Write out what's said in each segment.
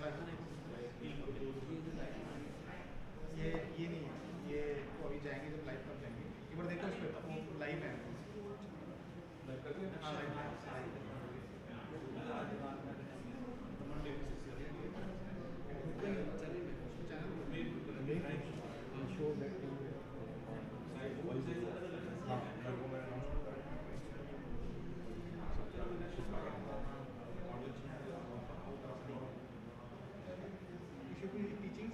ये नहीं है, ये तो अभी जाएंगे जब लाइव पर जाएंगे एक बार देखो उस पर लाइव है। हाँ live teaching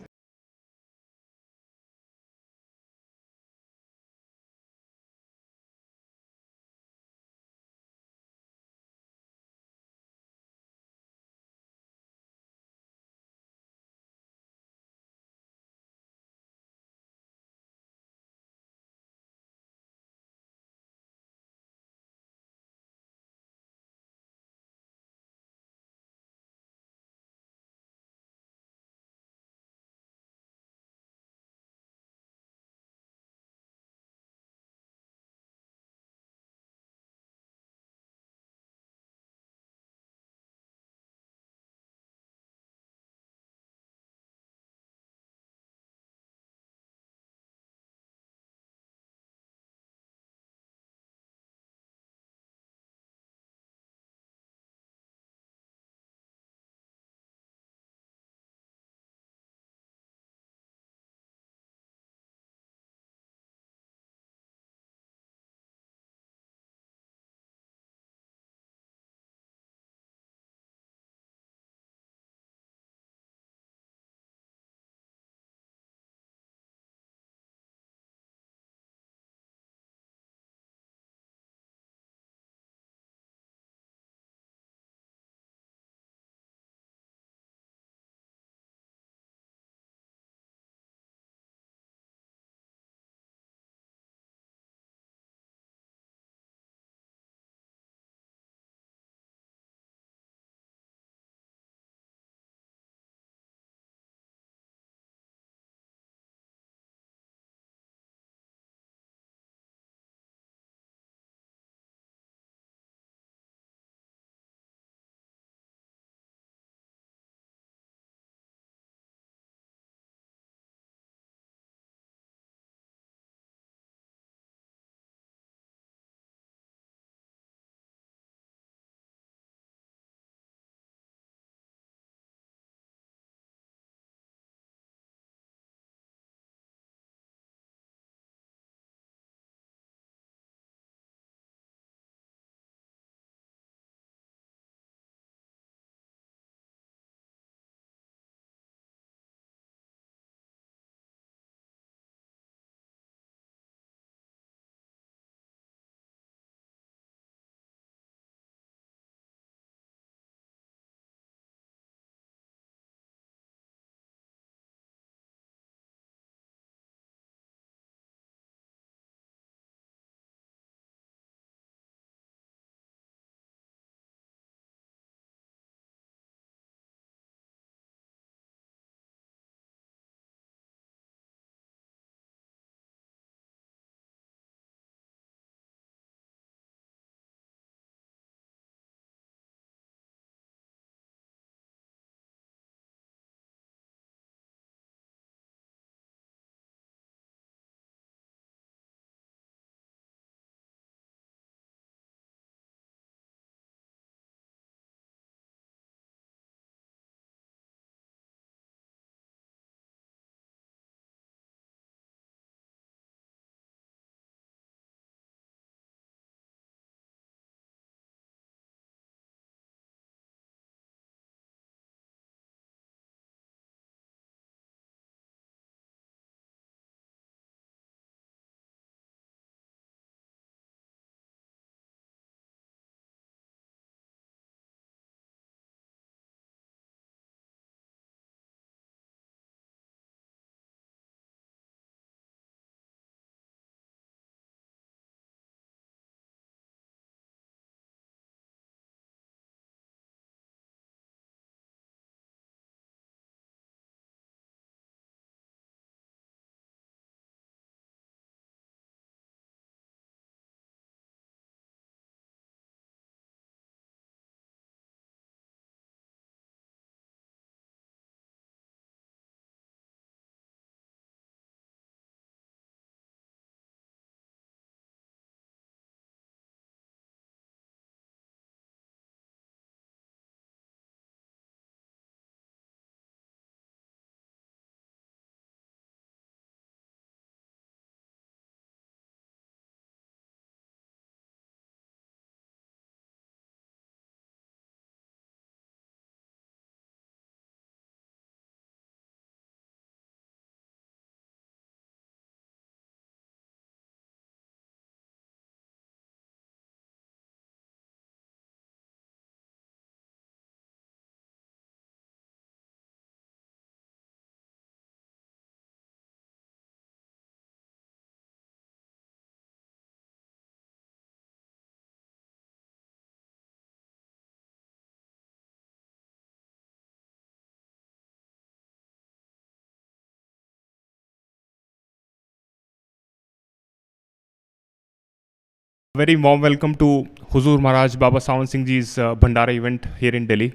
Very warm welcome to Huzur Maharaj Baba Sawan Singh Ji's Bhandara event here in Delhi.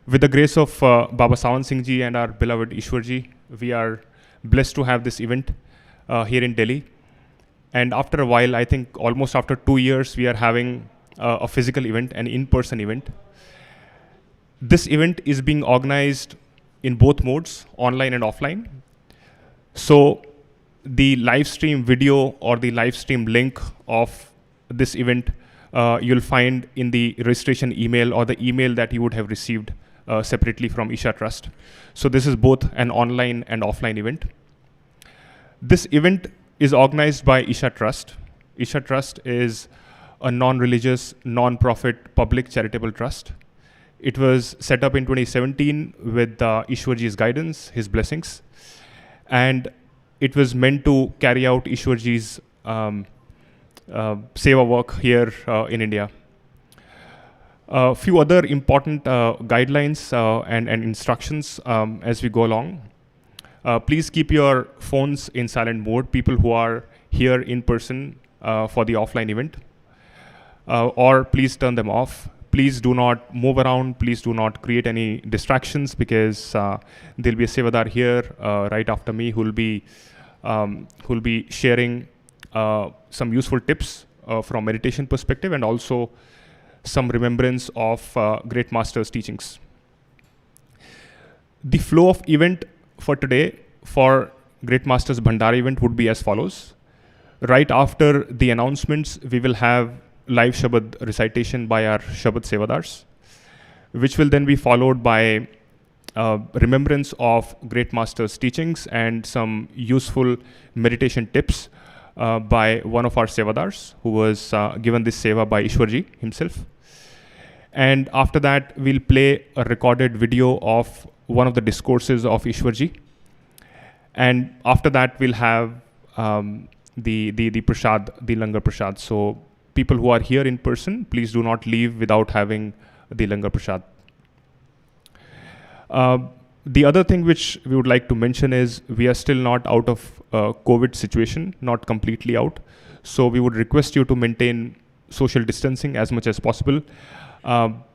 With the grace of Baba Sawan Singh Ji and our beloved Ishwar Ji, we are blessed to have this event here in Delhi. And after a while, I think almost after 2 years, we are having a physical event, an in-person event. This event is being organized in both modes, online and offline. So the live stream video or the live stream link of this event you'll find in the registration email or the email that you would have received separately from Isha Trust. So this is both an online and offline event. This event is organized by Isha Trust. Isha Trust is a non-religious, non-profit public charitable trust. It was set up in 2017 with Ishwarji's guidance, his blessings. And it was meant to carry out Ishwarji's seva work here in India. A few other important guidelines and instructions as we go along. Please keep your phones in silent mode, people who are here in person for the offline event. Or please turn them off. Please do not move around. Please do not create any distractions, because there'll be a Sevadar here right after me who'll be sharing some useful tips from meditation perspective, and also some remembrance of great masters' teachings. The flow of event for today for Great Masters Bhandara event would be as follows. Right after the announcements, we will have live Shabbat recitation by our Shabbat Sevadars, which will then be followed by remembrance of Great Masters' teachings and some useful meditation tips by one of our Sevadars, who was given this Seva by Ishwarji himself. And after that, we'll play a recorded video of one of the discourses of Ishwarji. And after that, we'll have the Prasad, the Langar Prasad. So people who are here in person, please do not leave without having the Langar Prasad. The other thing which we would like to mention is we are still not out of COVID situation, not completely out. So we would request you to maintain social distancing as much as possible.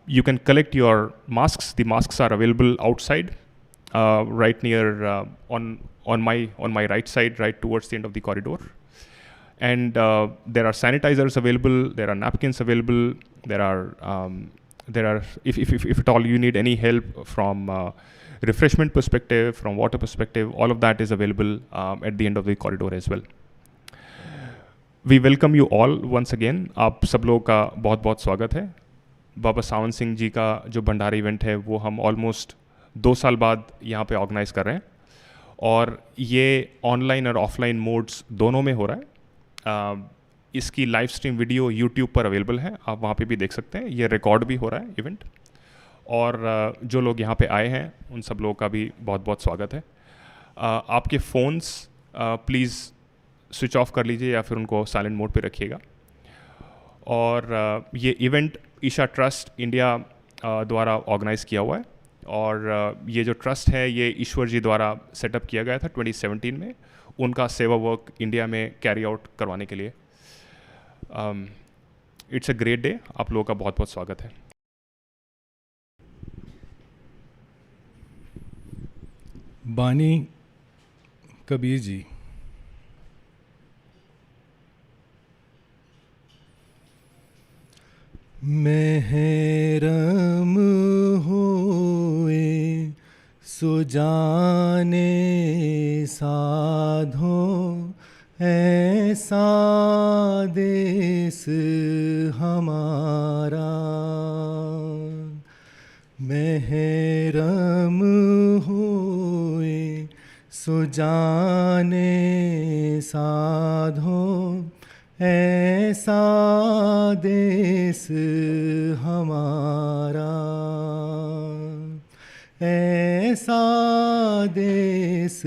You can collect your masks. The masks are available outside, right near on my right side, right towards the end of the corridor. And there are sanitizers available. There are napkins available. There are if at all you need any help from refreshment perspective, from water perspective, all of that is available at the end of the corridor as well. We welcome you all once again. आप सब लोगों का बहुत बहुत स्वागत है. बाबा सावन सिंह जी का जो भंडारा इवेंट है वो हम ऑलमोस्ट 2 साल बाद यहाँ पे ऑर्गेनाइज कर रहे हैं, और ये ऑनलाइन और ऑफलाइन मोड्स दोनों में हो रहा है. इसकी लाइव स्ट्रीम वीडियो यूट्यूब पर अवेलेबल है, आप वहाँ पे भी देख सकते हैं. ये रिकॉर्ड भी हो रहा है इवेंट, और जो लोग यहाँ पे आए हैं उन सब लोगों का भी बहुत बहुत स्वागत है. आपके फ़ोन्स प्लीज़ स्विच ऑफ कर लीजिए या फिर उनको साइलेंट मोड पे रखिएगा. और ये इवेंट ईशा ट्रस्ट इंडिया द्वारा ऑर्गेनाइज़ किया हुआ है, और ये जो ट्रस्ट है ये ईश्वर जी द्वारा सेटअप किया गया था 2017 में, उनका सेवा वर्क इंडिया में कैरी आउट करवाने के लिए. It's a great day. आप लोगों का बहुत बहुत स्वागत है. बानी कबीर जी. महरम होए सो जाने साधो ऐसा देश हमारा. महरम होए सो जाने साधो ऐसा देश हमारा. ऐसा देश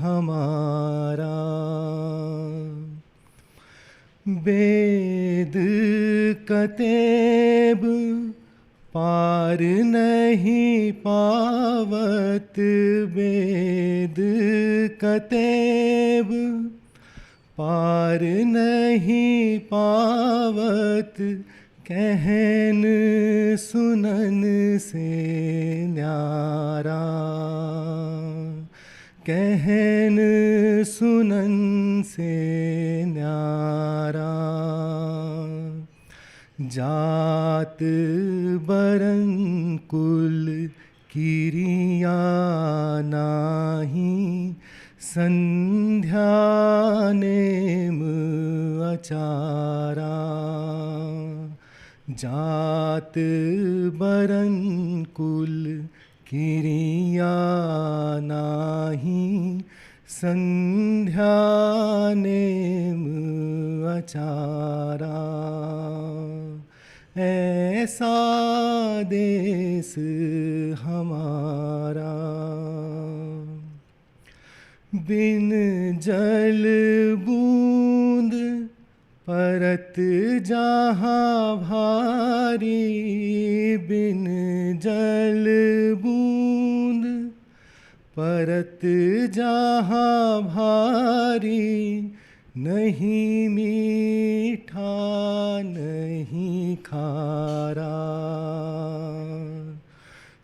हमारा. वेद कतेब पार नहीं पावत. वेद कतेब पार नहीं पावत कहन सुनन से न्यारा, कहन सुनन से न्यारा। जात बरन कुल किरिया नाही, संध्या नेम अचारा। जात बरन कुल किरिया नाही, संध्या नेम अचारा। ऐसा देश हमारा, बिन जल बूंद परत जहाँ भारी, बिन जल बूंद परत जहाँ भारी। नहीं मीठा नहीं खारा,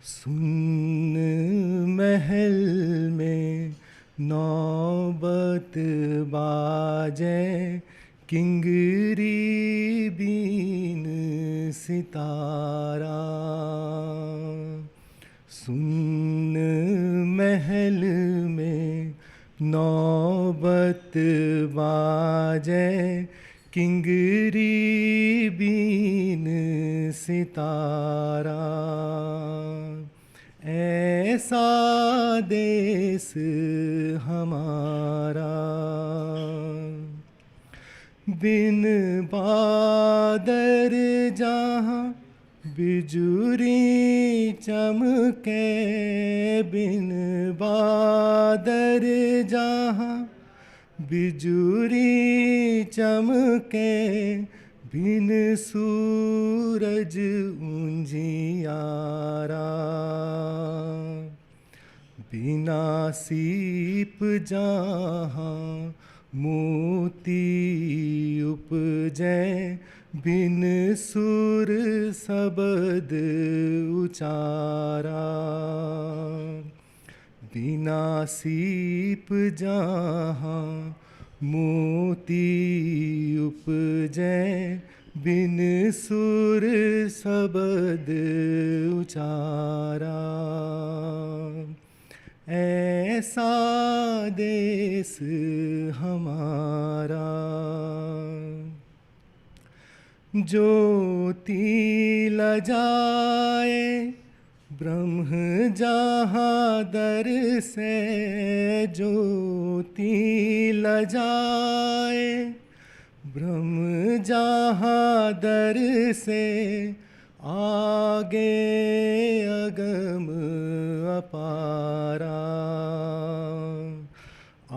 सुन महल में नौबत बाजे, किंगरी बीन सितारा। सुन महल में नौबत बाजे, किंगरी बीन सितारा। ऐसा देश हमारा, बिन बादर जहाँ बिजुरी चमके, बिन बादर जहाँ बिजुरी चमके, बिन सूरज उजियारा। बिना सीप जहाँ मोती उपजे, बिन सुर शब्द उचारा। बिना सीप जहाँ मोती उपजे, बिन सुर शब्द उचारा। ऐसा देश हमारा, ज्योति लजाए ब्रह्म जहाँ दर से, ज्योति लजाए ब्रह्म जहाँ दर से। आगे अगम अपारा,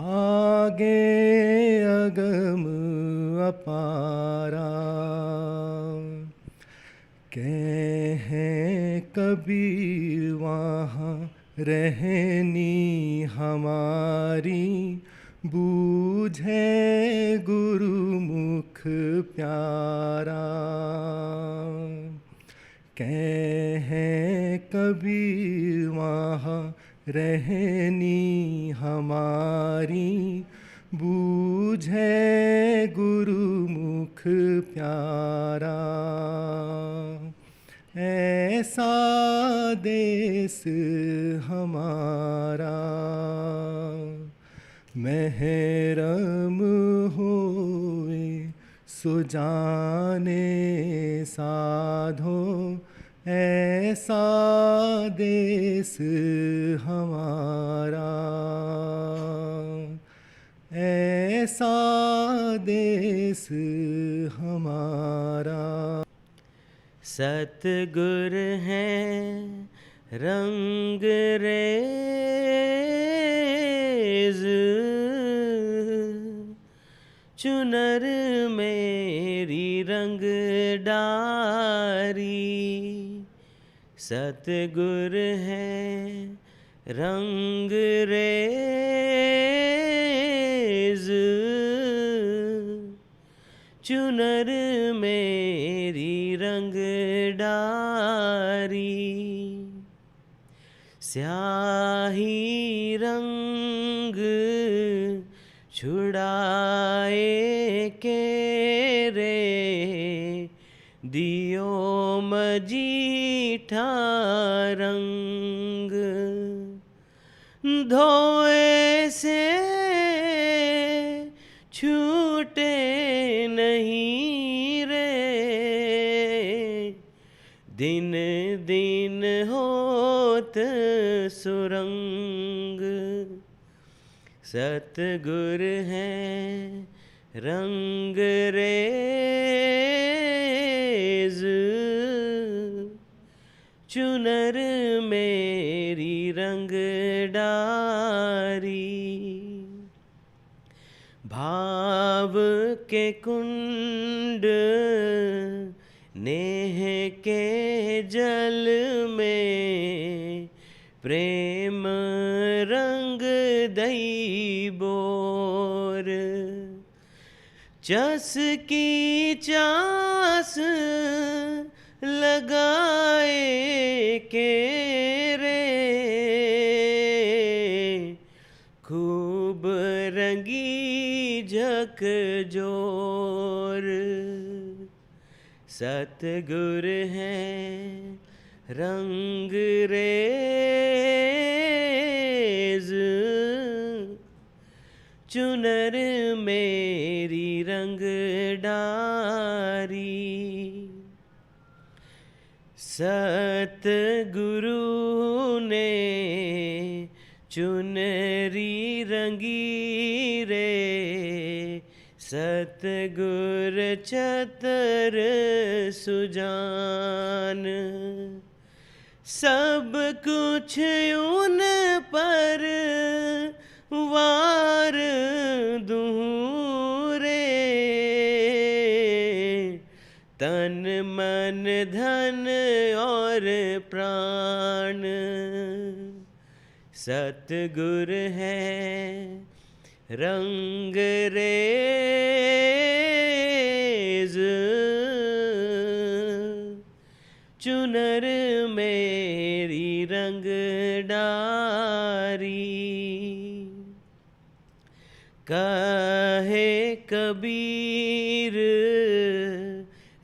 आगे अगम अपारा। कहें कबीर वहाँ रहनी हमारी, बूझे गुरुमुख प्यारा। कहें कबीर वहाँ रहनी हमारी, बूझे गुरुमुख प्यारा। ऐसा देश हमारा, महरम होए सो जाने साधो। ऐसा देश हमारा, ऐसा देश हमारा। सतगुर हैं रंग रेज, चुनर मेरी रंग डारी। सतगुर हैं रंग रेज, चुनर मेरी रंग डारी, स्याही रंग छुड़ाए के रे, दियो मजीठा रंग, धोए से छूटे नहीं रे, दिन दिन होत सुरंग, सतगुर है रंग रेज, चुनर मेरी रंग डारी, भाव के कुंड नेह के जल में, प्रेम रंग दई बोर, चस की चास लगाए के रे, खूब रंगी झक जोर, सतगुर है रंग रेज, चुनर मेरी रंग डारी, सतगुरु ने चुनरी रंगी रे, सतगुर चतर सुजान, सब कुछ उन पर वार दूं रे, तन मन धन और प्राण, सतगुर है रंग रेज, चुनर मेरी रंग डारी, कहे कबीर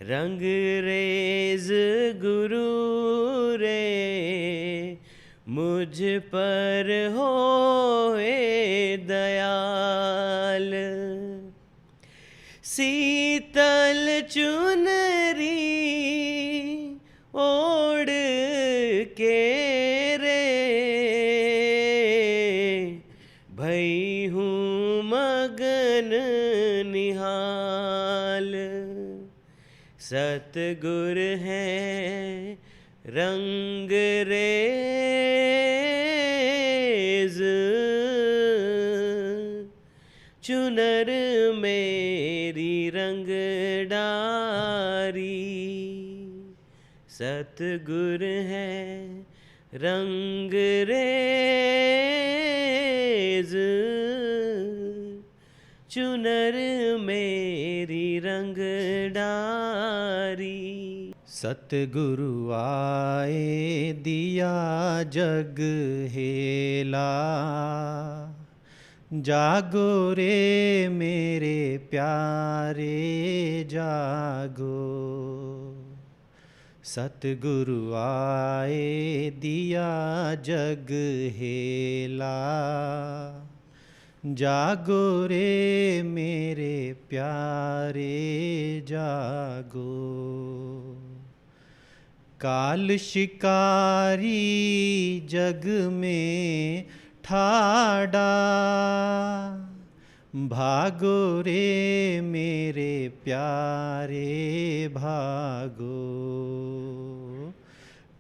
रंग रेज गुरु रे, मुझ पर होए दयाल, शीतल चुनरी ओढ़ के रे, भई हूँ मगन निहाल, सतगुर है रंग रेज, चुनर मेरी रंग डारी, सतगुर है रंग रेज, चुनर मेरी रंग डारी, सतगुरु आए दिया जग हेला, जागो रे मेरे प्यारे जागो, सतगुरु आए दिया जग हेला, जागो रे मेरे प्यारे जागो, काल शिकारी जग में ठाड़ा, भागो रे मेरे प्यारे भागो,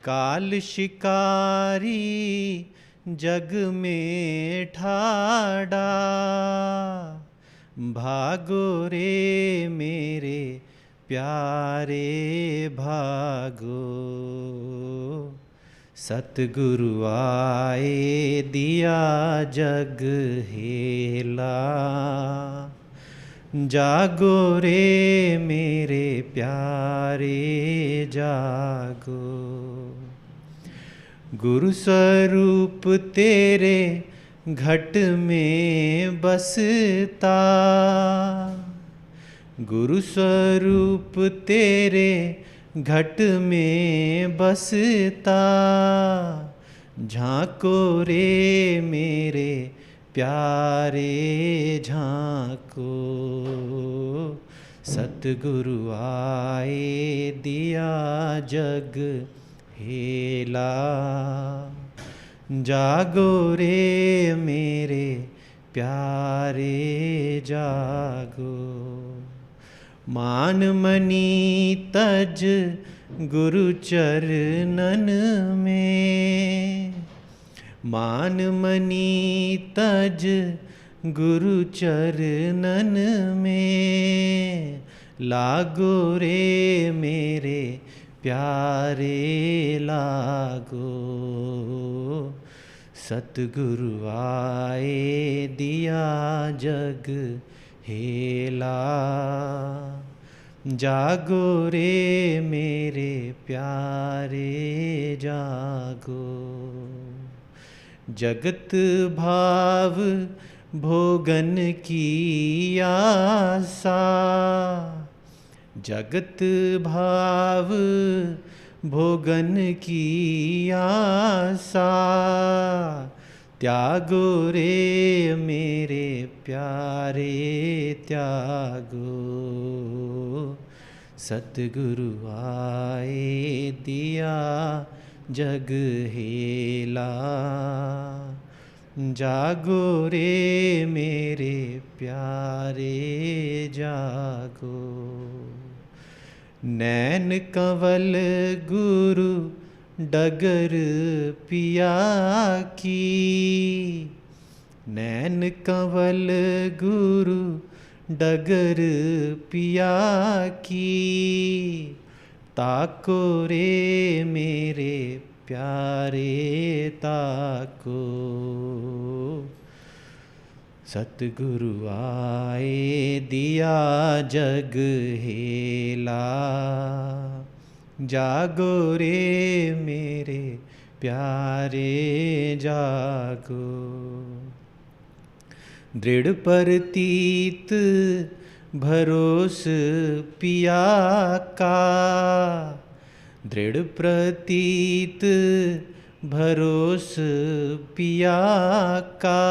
काल शिकारी जग में ठाड़ा, भागो रे मेरे प्यारे भागो, सतगुरु आए दिया जग हेला, जागो रे मेरे प्यारे जागो। गुरु स्वरूप तेरे घट में बसता, गुरु स्वरूप तेरे घट में बसता। झांको रे मेरे प्यारे झांको, सतगुरु आए दिया जग हेला। जागो रे मेरे प्यारे जागो। मान मनी तज गुरु चरणन में, मान मनी तज गुरु चरणन में। लागो रे मेरे प्यारे लागो, सतगुरु आए दिया जग हेला। जागो रे मेरे प्यारे जागो। जगत भाव भोगन की आसा, जगत भाव भोगन की आसा। त्यागो रे मेरे प्यारे त्यागो, सतगुरु आए दिया जग हेला। जागो रे मेरे प्यारे जागो। नैन कंवल गुरु डगर पिया की, नैन कंवल गुरु डगर पिया की। ताको रे मेरे प्यारे ताको, सतगुरु आए दिया जग हेला। जागो रे मेरे प्यारे जागो। दृढ़ परतीत भरोस पिया का, दृढ़ प्रतीत भरोस पिया का।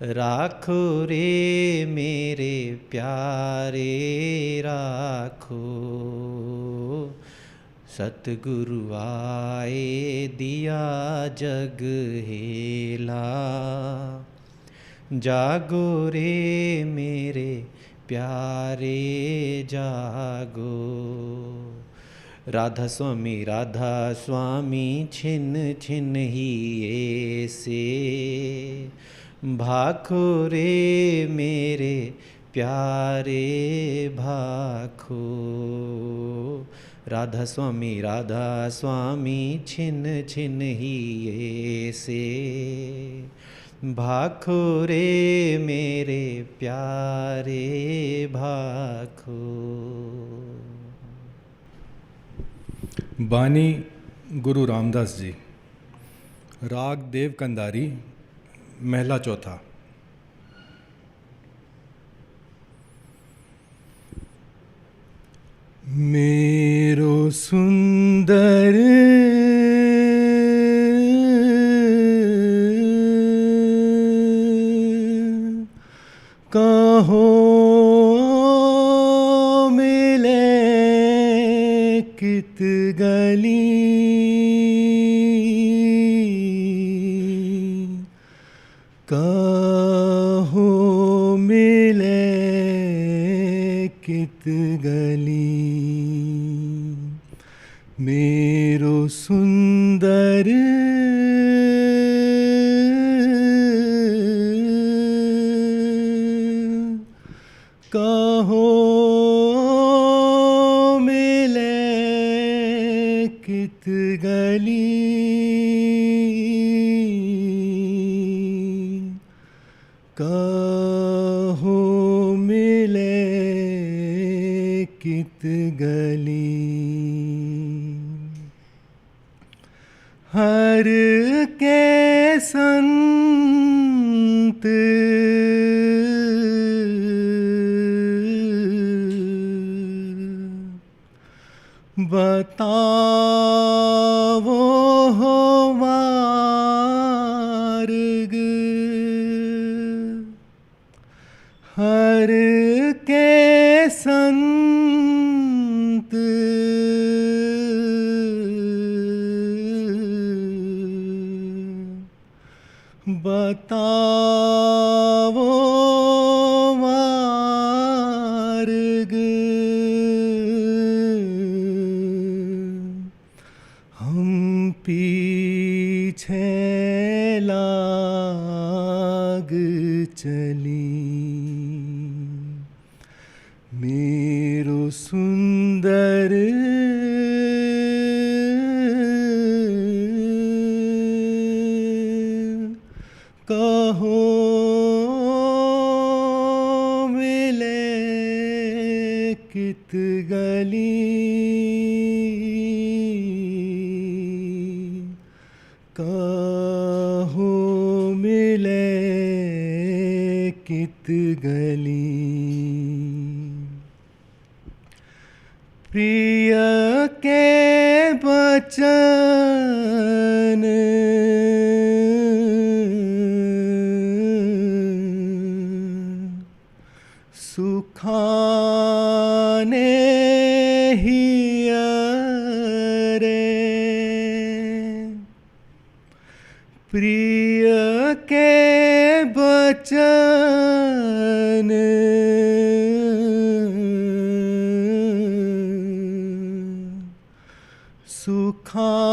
राखो रे मेरे प्यारे राखो, सतगुरु आए दिया जग हेला। जागो रे मेरे प्यारे जागो। राधा स्वामी छिन छिन ही ऐसे। भाखो रे मेरे प्यारे भाखो। राधा स्वामी छिन छिन ही ऐसे। भाखो रे मेरे प्यारे भाखो। बानी गुरु रामदास जी। राग देव कंदारी, महला चौथा। मेरो सुंदर कहो मिले कित गली। कहो मिले कित गली। मेरो सुंदर कहो मिले कित गली। कहो मिले कित गली हर के संत बतावो हो मार्ग हर के संत बतावो मार्ग हम पीछे लाग चली मेरो सुंदर कहो मिले कित गली कहो मिले कित गली प्रिय के बचन सुखाने हियरे प्रिय के बचन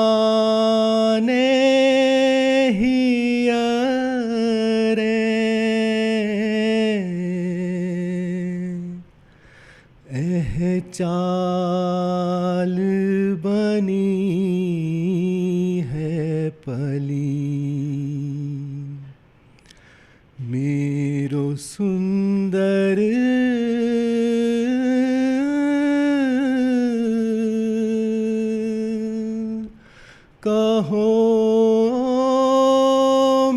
सुखाने हियरे एह चाल बनी है पली मेरो सुंदर कहो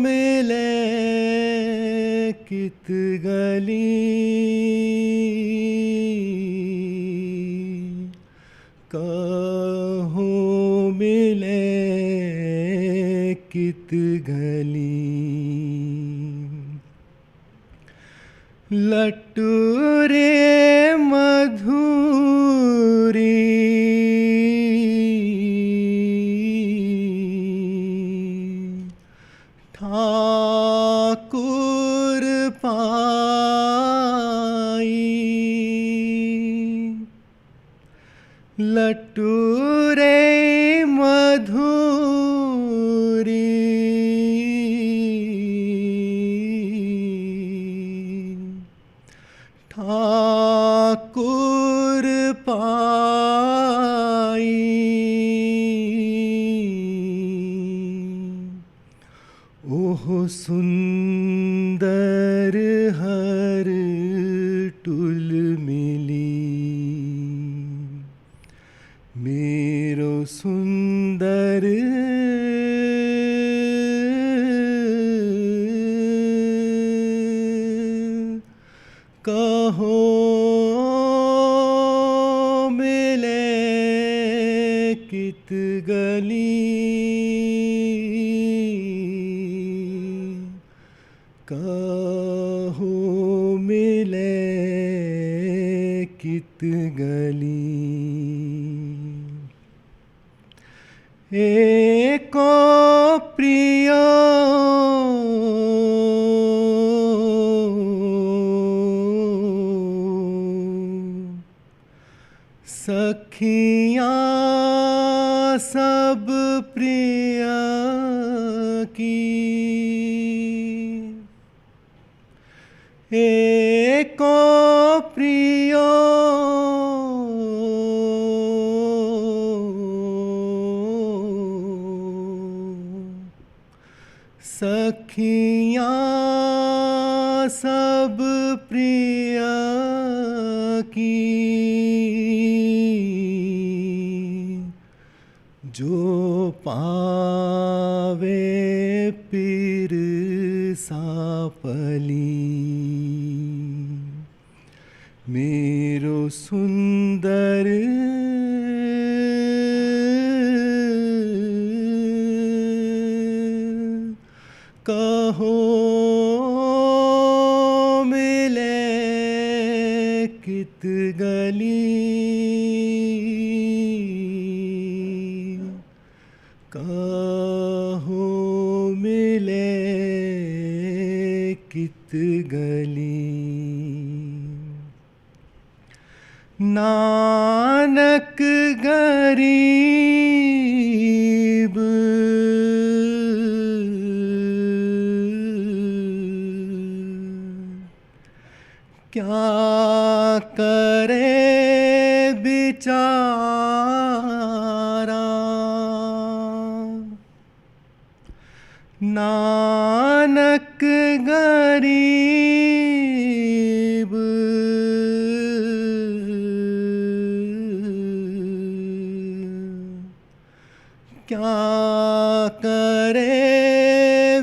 मिले कित गली कहो मिले कित गली लटूरे मधुरी ठाकुर पाई लटूरे मधुरी ठाकुर पाई ओह सुंदर हर टुल मिली मेरो सुंदर कहो मिले कित गली कहो मिले कित गली एको प्रिय सखियाँ सब प्रिय की एको प्रियो सखियाँ सब प्रिय की जो पावे पीर सापली मेरो सुंदर कहो मिले कित गली कहो मिले कित गली नानक गरीब क्या करे बिचारा नानक गरीब क्या करे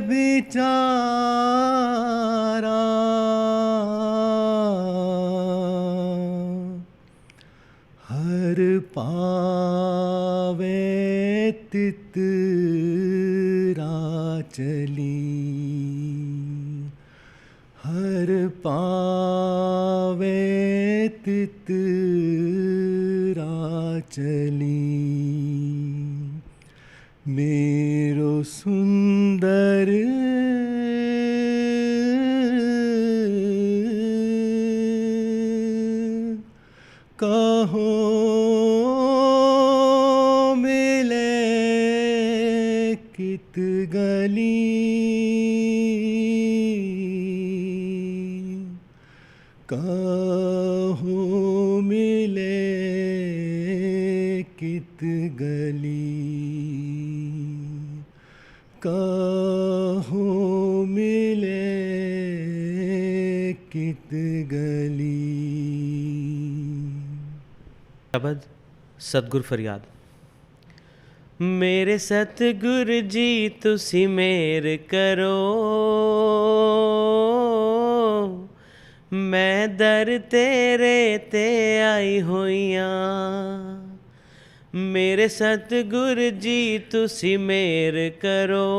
बिचारा हर पावे तितरा चली हर पावे तितरा चली मेरो सुंदर कहो मिले कित गली कहो मिले कित गली कहो मिले कित गली। शब्द सतगुर फरियाद। मेरे सतगुर जी तुसी मेर करो मैं दर तेरे ते आई होइयां मेरे सतगुर जी तुसी मेर करो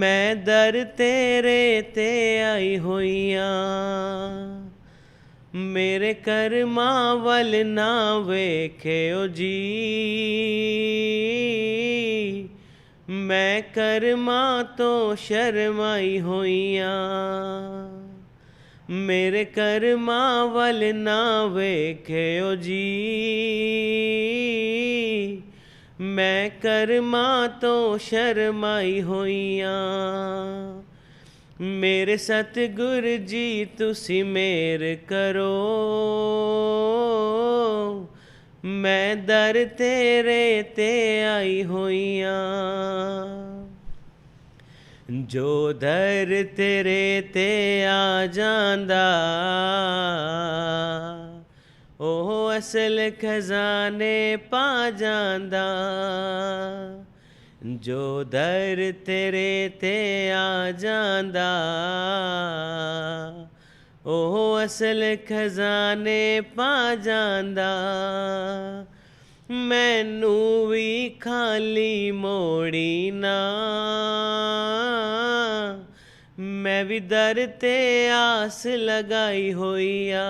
मैं दर तेरे ते आई होइयां मेरे कर्मा वल ना वेख्यो जी मैं कर्मा तो शर्माई होइयां मेरे कर्मा वल ना वेख्यो जी मैं कर्मा तो शर्माई होइयां मेरे सतगुर जी तुसी मेर करो मैं दर तेरे ते आई होइयां जो दर तेरे ते आ जांदा ओह असल खजाने पा जांदा जो दर तेरे ते आ जांदा ओह असल खजाने पा जांदा मैनू भी खाली मोड़ी ना मैं भी दर ते आस लगाई होइया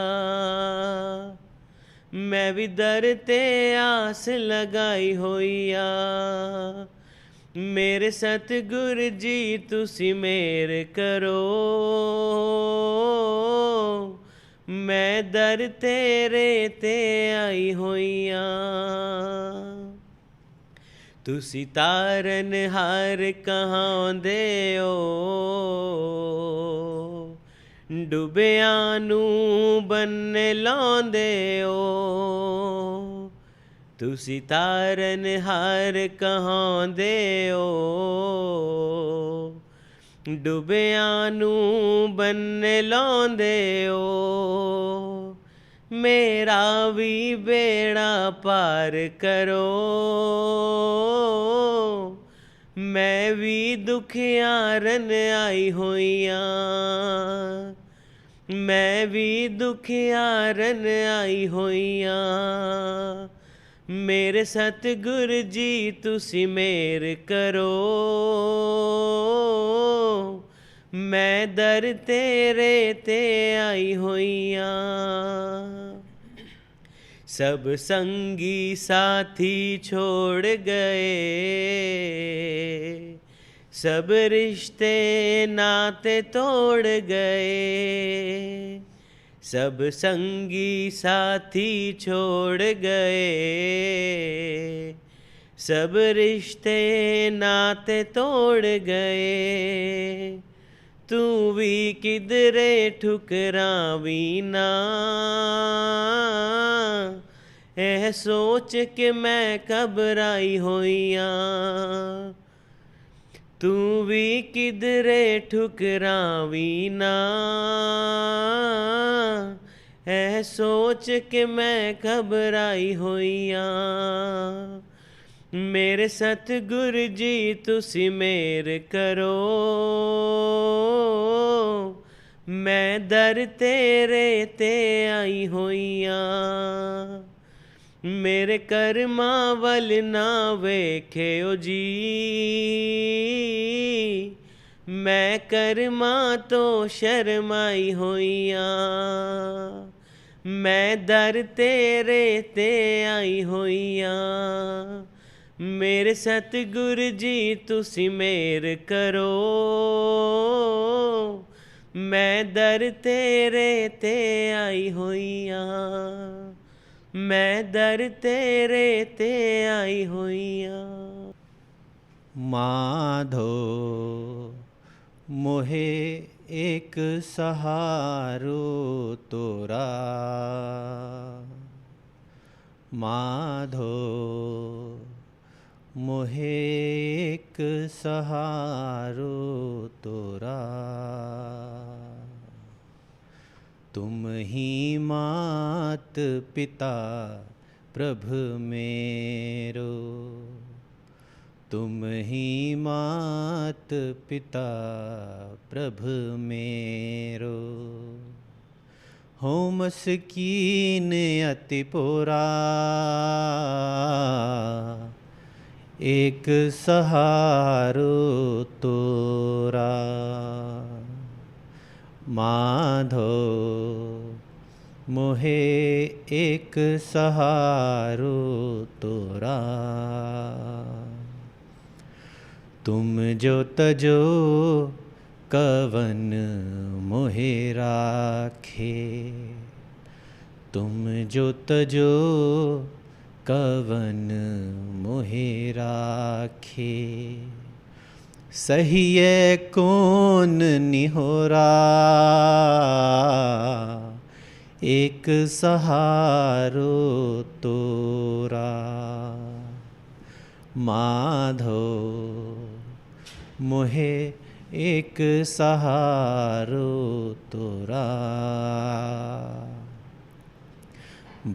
मैं भी दर ते आस लगाई होइया मेरे सतगुर जी तुसी मेर करो मैं दर तेरे ते आई होइयां तुसी तारन हार कहाँ दे ओ डुबियां नू बन्ने लांदे ओ तुसी तारन हार कहाँ दे ओ ਡੁੱਬਿਆਂ ਨੂੰ ਬੰਨ ਲਾਉਂਦੇ ਓ ਮੇਰਾ ਵੀ ਬੇੜਾ ਪਾਰ ਕਰੋ ਮੈਂ ਵੀ ਦੁਖਿਆਰਨ ਆਈ ਹੋਈਆਂ ਮੈਂ ਵੀ ਦੁਖਿਆਰਨ ਆਈ ਹੋਈਆਂ ਮੇਰੇ ਸਤਿਗੁਰ ਜੀ ਤੁਸੀਂ ਮਿਹਰ ਕਰੋ ਮੈਂ ਦਰ ਤੇਰੇ ਤੇ ਆਈ ਹੋਈਆਂ सब संगी साथी छोड़ गए सब रिश्ते नाते तोड़ गए सब संगी साथी छोड़ गए सब रिश्ते नाते तोड़ गए तू भी किधरे ठुकरावी ना ਇਹ ਸੋਚ ਕੇ ਮੈਂ ਘਬਰਾਈ ਹੋਈਆਂ ਤੂੰ ਵੀ ਕਿਧਰੇ ਠੁਕਰਾਵੀ ਨਾ ਇਹ ਸੋਚ ਕੇ ਮੈਂ ਘਬਰਾਈ ਹੋਈਆਂ ਮੇਰੇ ਸਤਿਗੁਰ ਜੀ ਤੁਸੀਂ ਮਿਹਰ ਕਰੋ ਮੈਂ ਦਰ ਤੇਰੇ ਤੇ ਆਈ ਹੋਈਆਂ ਮੇਰੇ ਕਰਮਾਂ ਵੱਲ ਨਾ ਵੇਖਿਓ ਜੀ ਮੈਂ ਕਰਮਾਂ ਤੋਂ ਸ਼ਰਮਾਈ ਹੋਈਆਂ ਮੈਂ ਦਰ ਤੇਰੇ ਤੇ ਆਈ ਹੋਈਆਂ ਮੇਰੇ ਸਤਿਗੁਰ ਜੀ ਤੁਸੀਂ ਮਿਹਰ ਕਰੋ ਮੈਂ ਦਰ ਤੇਰੇ ਤੇ ਆਈ ਹੋਈਆਂ ਮੈਂ ਦਰ ਤੇਰੇ ਤੇ ਆਈ ਹੋਈਆਂ माधो मोहे एक सहारो तोरा माधो मोहे एक सहारो तोरा तुम ही मात पिता प्रभु मेरो तुम ही मात पिता प्रभु मेरो हो मस्कीन अति पोरा एक सहारो तोरा माधो मोहे एक सहारो तोरा तुम जो तजो कवन मोहे राखे तुम जो तजो कवन मोहे राखे सहिए कौन निहोरा एक सहारो तोरा माधो मोहे एक सहारो तोरा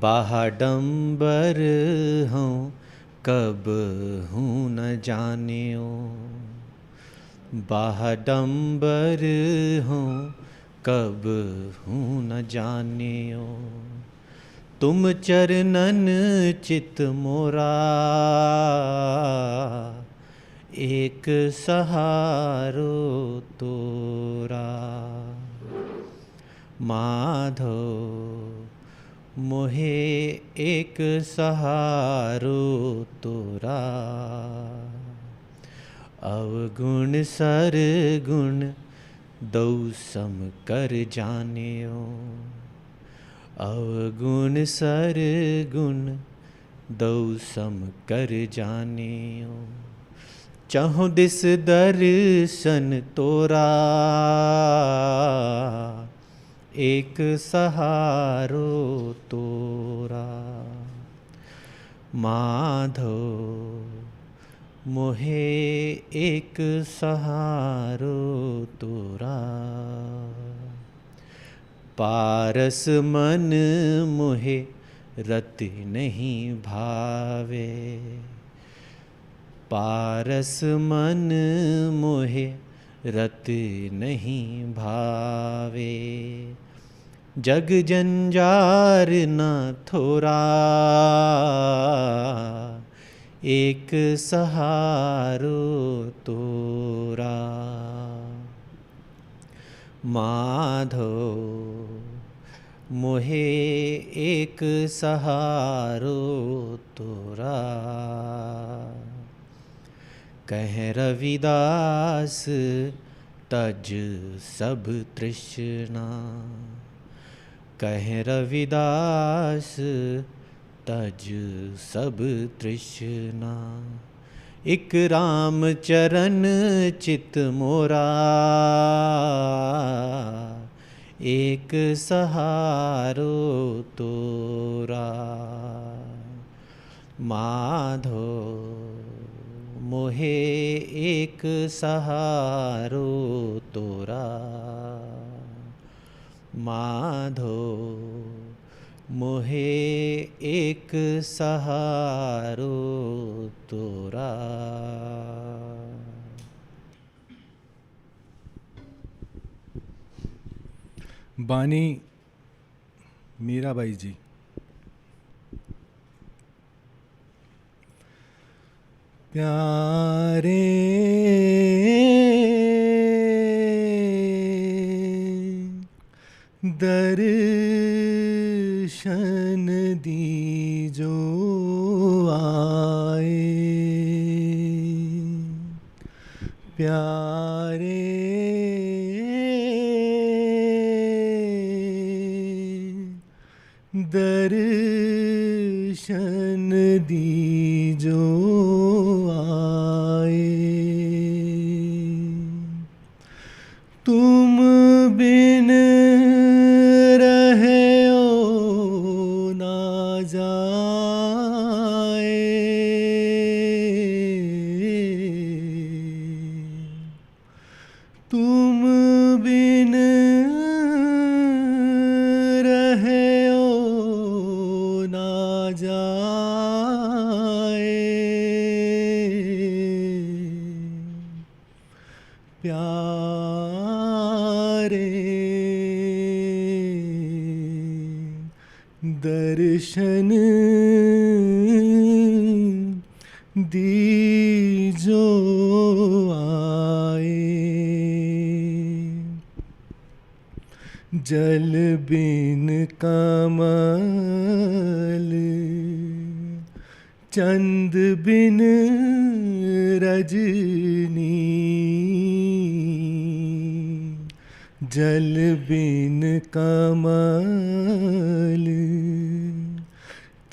बाहडंबर हूँ कब हूँ न जानियो बाहडंबर हूँ कब हूँ न जानियो तुम चरणन चित मोरा एक सहारो तोरा माधो मोहे एक सहारो तोरा अवगुण सरगुण दौ सम कर जानियो अवगुण सरगुण दौ सम कर जानियो चहु दिस दर्शन तोरा एक सहारो तोरा माधो मोहे एक सहारो तोरा। पारस मन मोहे रति नहीं भावे। पारस मन मोहे रति नहीं भावे। जग जंजार न थोरा। एक सहारो तोरा। माधो मोहे एक सहारो तोरा। कह रविदास तज सब तृष्णा। कह रविदास तज सब तृष्णा। इक राम चरण चित मोरा। एक सहारो तोरा। माधो मोहे एक सहारो तोरा। माधो मोहे एक सहारो तोरा। बानी मीराबाई जी। प्यारे दर्शन दीजो आए। प्यारे दर्शन दीजो आए। तुम बिन रहे ओ ना जाए। तुम बिन रहे ओ ना जाए। प्यारे दर्शन दीजो आए। जल बिन कमल चंद बिन रजनी। जल बिन कमल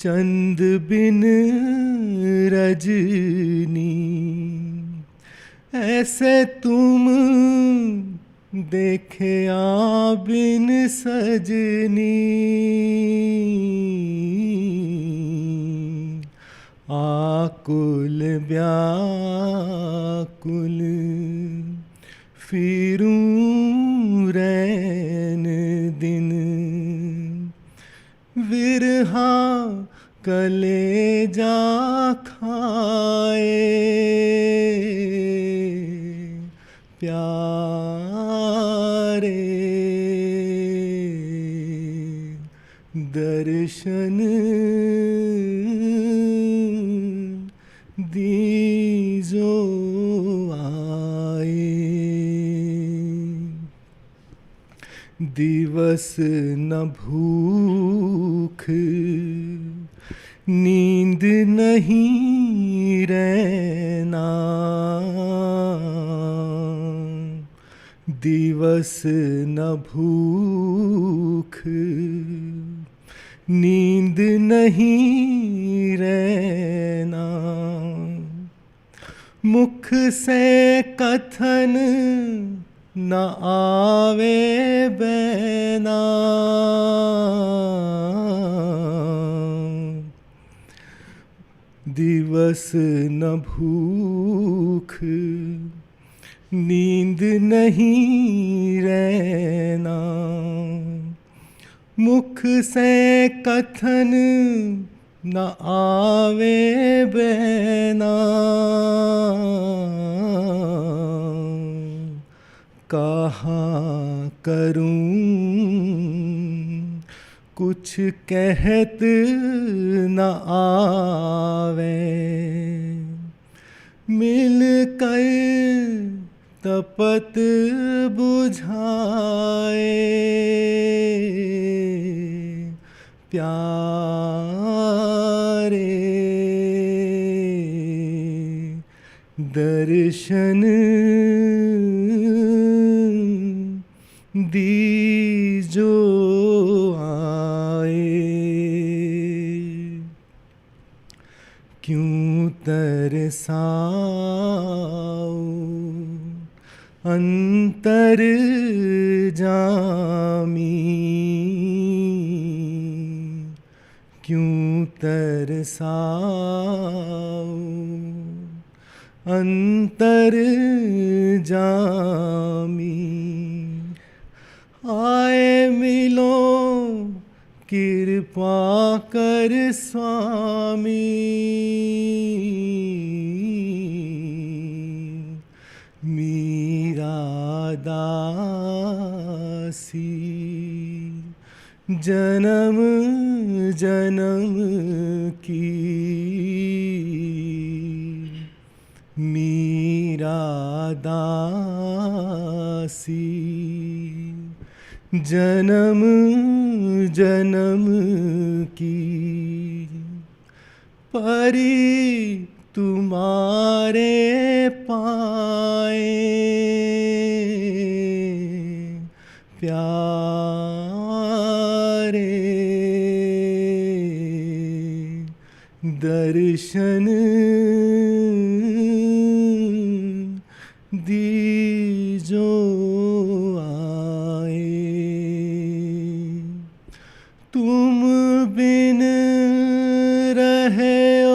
चंद बिन रजनी। ऐसे तुम देखे आ बिन सजनी। आकुल व्याकुल फिरूं रैन दिन। विरहा कलेजा खाए। प्यारे दर्शन दीजो आए। दिवस न भूख नींद नहीं रहना। दिवस न भूख नींद नहीं रहना। मुख से कथन न आवे बैना। दिवस न भूख नींद नहीं रहना, मुख से कथन न आवे बहना, कहाँ करूं कुछ कहत न आवे, मिल कर तपत बुझाए, प्यारे दर्शन दीजो आए, क्यों तरसाओ अंतर जामी, क्यों तरसाओ अंतर जामी, आए मिलो कृपा कर स्वामी, मीरा दासी जन्म जन्म की, मीरा दासी जन्म जन्म की, परी तुम्हारे पाए, प्यारे दर्शन दीजो आए, तुम बिन रहे ओ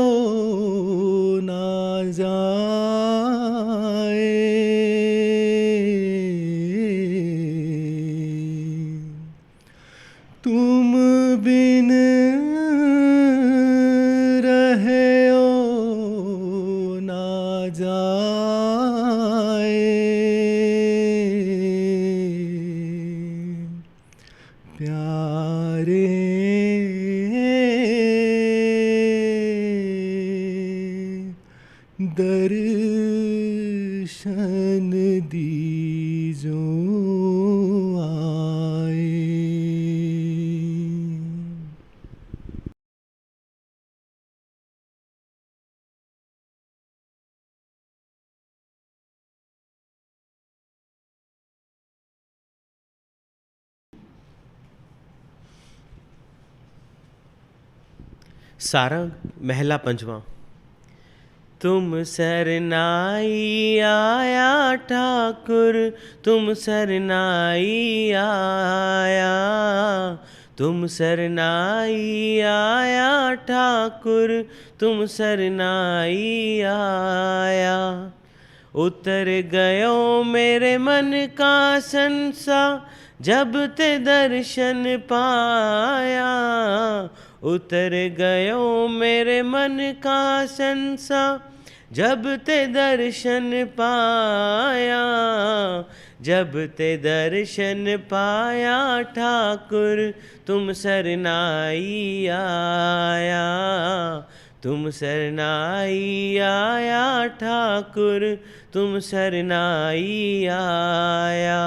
ना जाए, तुम बिन रहे ओ ना जाए, प्यारे दर्शन दीजो आए। सारंग महला पंचवा। तुम सरनाई आया ठाकुर, तुम सरनाई आया, तुम सरनाई आया ठाकुर, तुम सरनाई आया। उतर गयो मेरे मन का संसा, जब ते दर्शन पाया। उतर गयो मेरे मन का संसा, जब ते दर्शन पाया। जब ते दर्शन पाया ठाकुर, तुम सरनाई आया, तुम सरनाई आया ठाकुर, तुम सरनाई आया।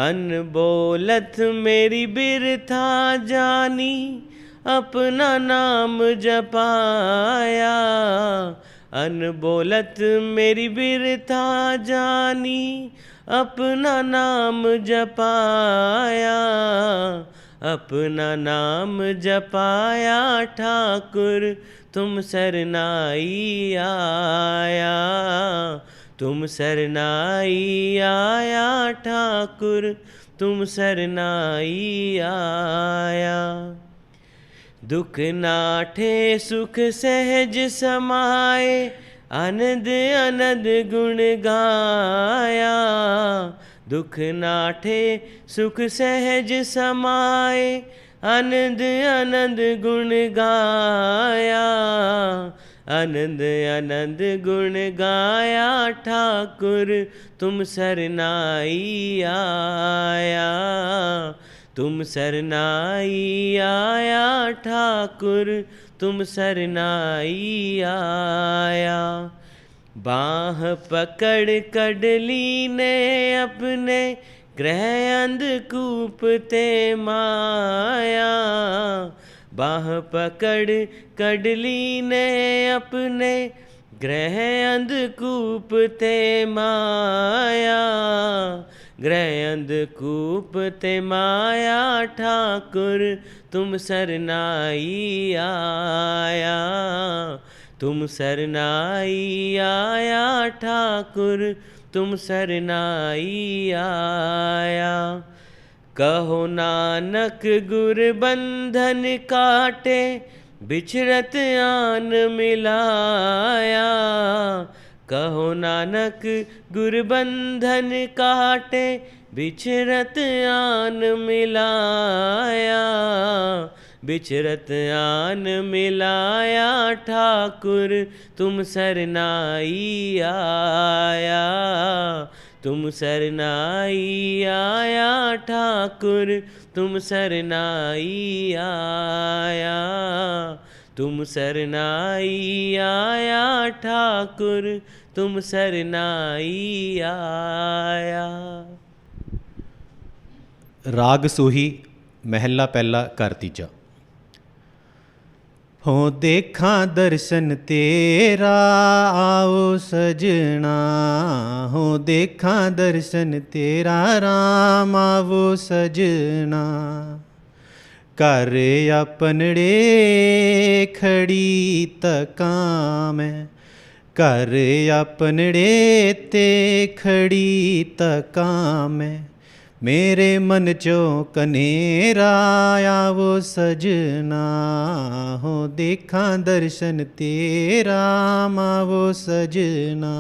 अनबोलत मेरी बिरथा जानी, अपना नाम जपाया। अनबोलत मेरी बिरथा जानी, अपना नाम जपाया। अपना नाम जपाया ठाकुर, तुम सरनाई आया, तुम सरनाई आया ठाकुर, तुम सरनाई आया। दुख नाठे सुख सहज समाए, आनंद आनंद गुण गाया। दुख नाठे सुख सहज समाए, आनंद आनंद गुण गाया। आनंद आनंद गुण गाया, ठाकुर तुम सरनाई आया। तुम सरनाई आया, ठाकुर तुम सरनाई आया। बाह पकड़ कडली ने अपने, ग्रह अंधकूप ते माया। बाह पकड़ कडली ने अपने, ग्रह अंधकूप ते माया। ग्रह अंधकूप ते माया, ठाकुर तुम सरनाई आया। तुम सरनाई आया, ठाकुर तुम सरनाई आया। कहो नानक गुर बंधन काटे, बिछड़त आन मिलाया। कहो नानक गुर बंधन काटे, बिछड़त आन मिलाया। बिछड़त आन मिलाया, ठाकुर तुम सरनाई आया। तुम सरनाई आया, ठाकुर तुम सरनाई आया। तुम सरनाई आया, ठाकुर तुम सरनाई आया। राग सोही महला पहला कर तीजा। हो देखा दर्शन तेरा आओ सजना। हो देखा दर्शन तेरा राम आवो सजना। कर अपनड़े खड़ी तका मैं, कर अपनड़े ते खड़ी तका मैं। मेरे मन चो कनेरा आवो सजना। हो देखा दर्शन तेरा आवो सजना।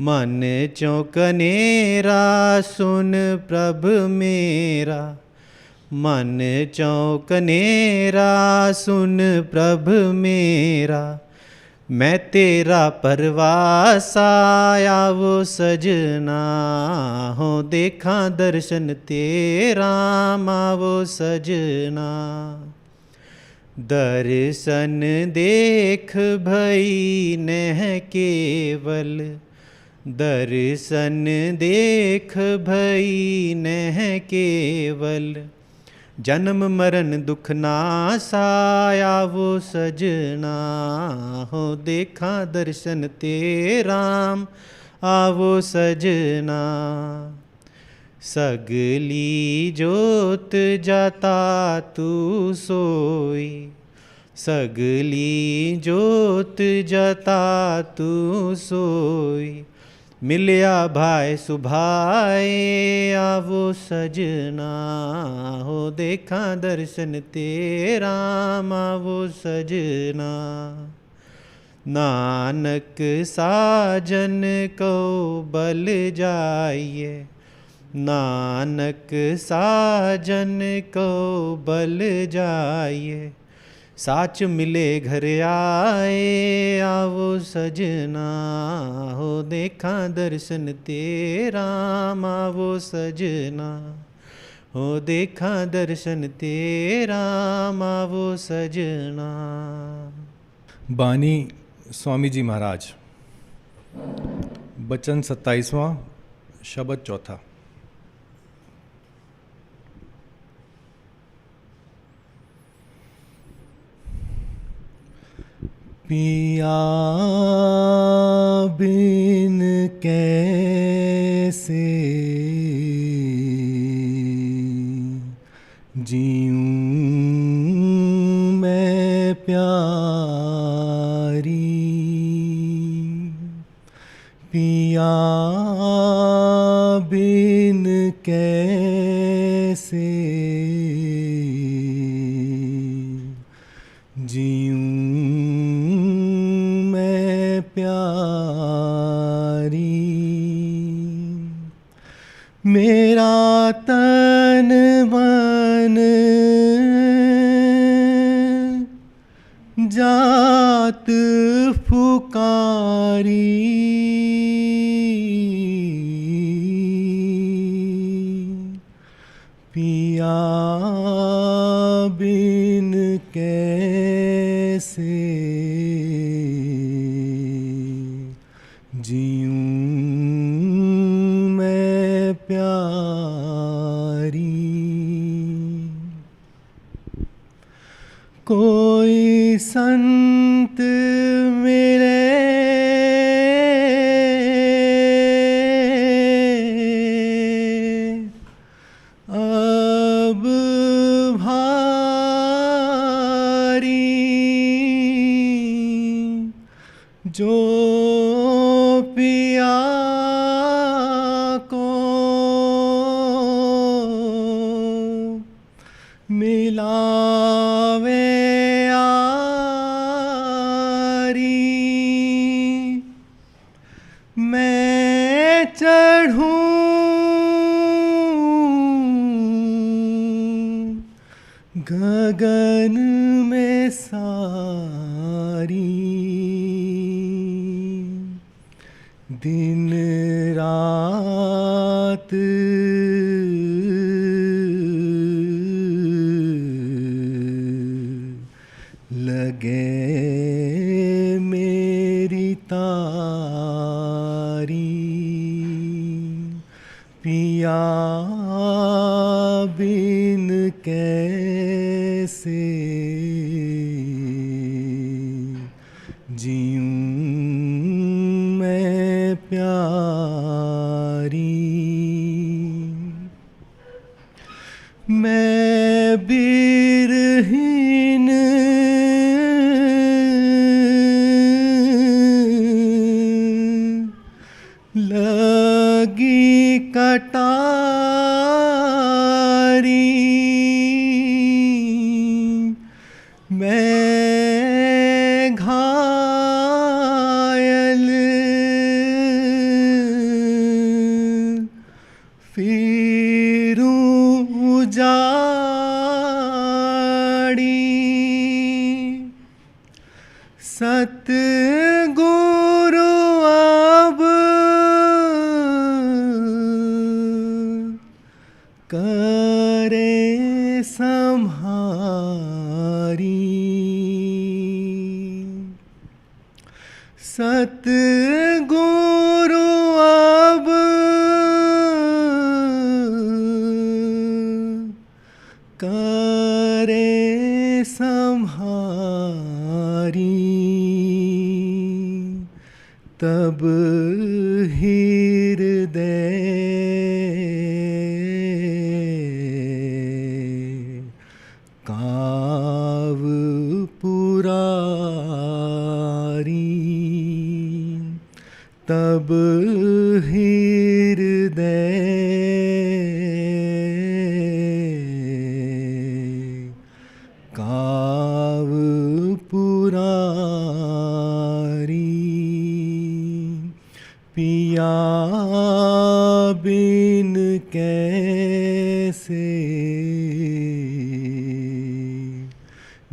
मन चो कनेरा सुन प्रभ मेरा। मन चो कनेरा सुन प्रभ मेरा। मैं तेरा परवासा आवो सजना। हो देखा दर्शन तेरा आवो सजना। दर्शन देख भई नह केवल। दर्शन देख भई नह केवल। जन्म मरण दुख नासा आवो सजना। हो देखा दर्शन तेरा आवो सजना। सगली जोत जाता तू सोई। सगली जोत जाता तू सोई। मिलिया भाई सुभाए आवो सजना। हो देखा दर्शन तेरा आवो सजना। नानक साजन को बल जाइए। नानक साजन को बल जाइए। साच मिले घर आए आवो सजना। हो देखा दर्शन तेरा आवो सजना। हो देखा दर्शन तेरा आवो सजना। बानी स्वामी जी महाराज। बचन 27वां, शब्द चौथा। पिया बिन कैसे जीऊं मैं प्यारी। पिया बिन कैसे मेरा तन मन जात फुकारी, पिया बिन कैसे जीऊं मैं प्यारी। कोई संत मिले अब भारी, जो पिया को मिलावे आरी। मैं चढ़ूं गगन में सारी, दिन रात लगे मेरी तारी। पिया बिन कैसे जीऊं मैं प्यारी। मैं बिरहीन लगी कटारी, मैं घायल फिरूं उजाड़ी। सतगुरु अब करे संहारी। सतगुरु अब करे संहारी। तब हृदय काव पुरारी। तब हृदय काव पुरारी। पिया बिन कैसे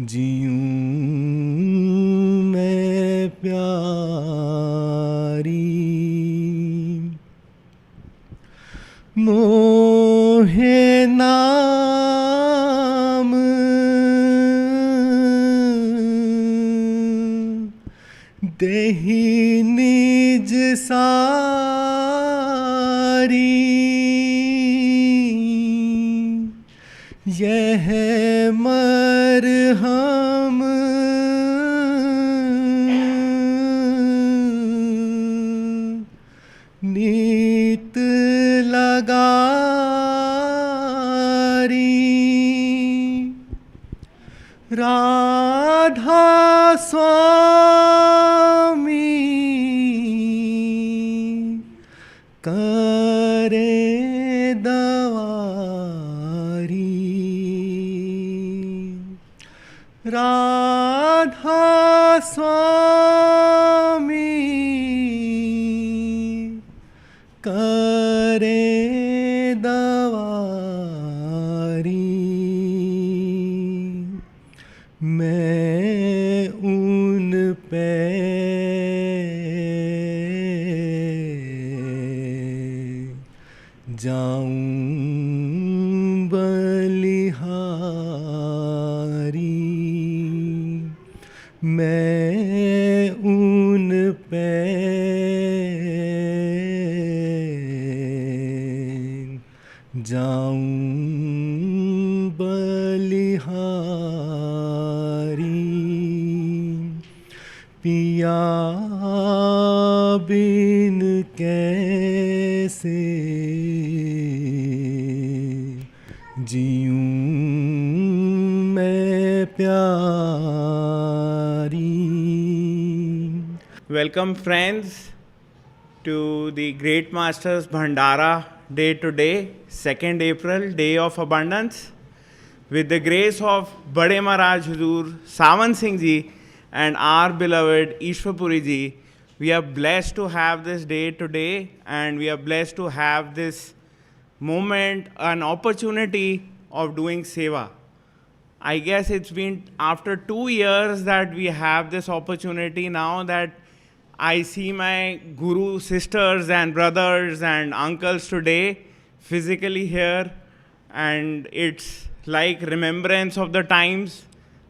जीऊं मैं प्यारी। मोहे नाम देहि निज सारी। यह मरहम नीत लगारी। राधा स्वामी करे दवारी। राधा स्वामी करे दवारी मैं उन पे जाऊं बलिहारी मैं उन पे जाऊं बलिहारी पिया बिन कैसे जीऊं मैं प्यारी. Welcome, friends, to the Great Masters Bhandara Day today, 2nd April, Day of Abundance. With the grace of Bade Maharaj Huzur, Sawan Singh Ji, and our beloved Ishwar Puri Ji, we are blessed to have this day today, and we are blessed to have this moment, an opportunity of doing seva. I guess it's been after 2 years that we have this opportunity now that I see my Guru sisters and brothers and uncles today physically here, and it's like remembrance of the times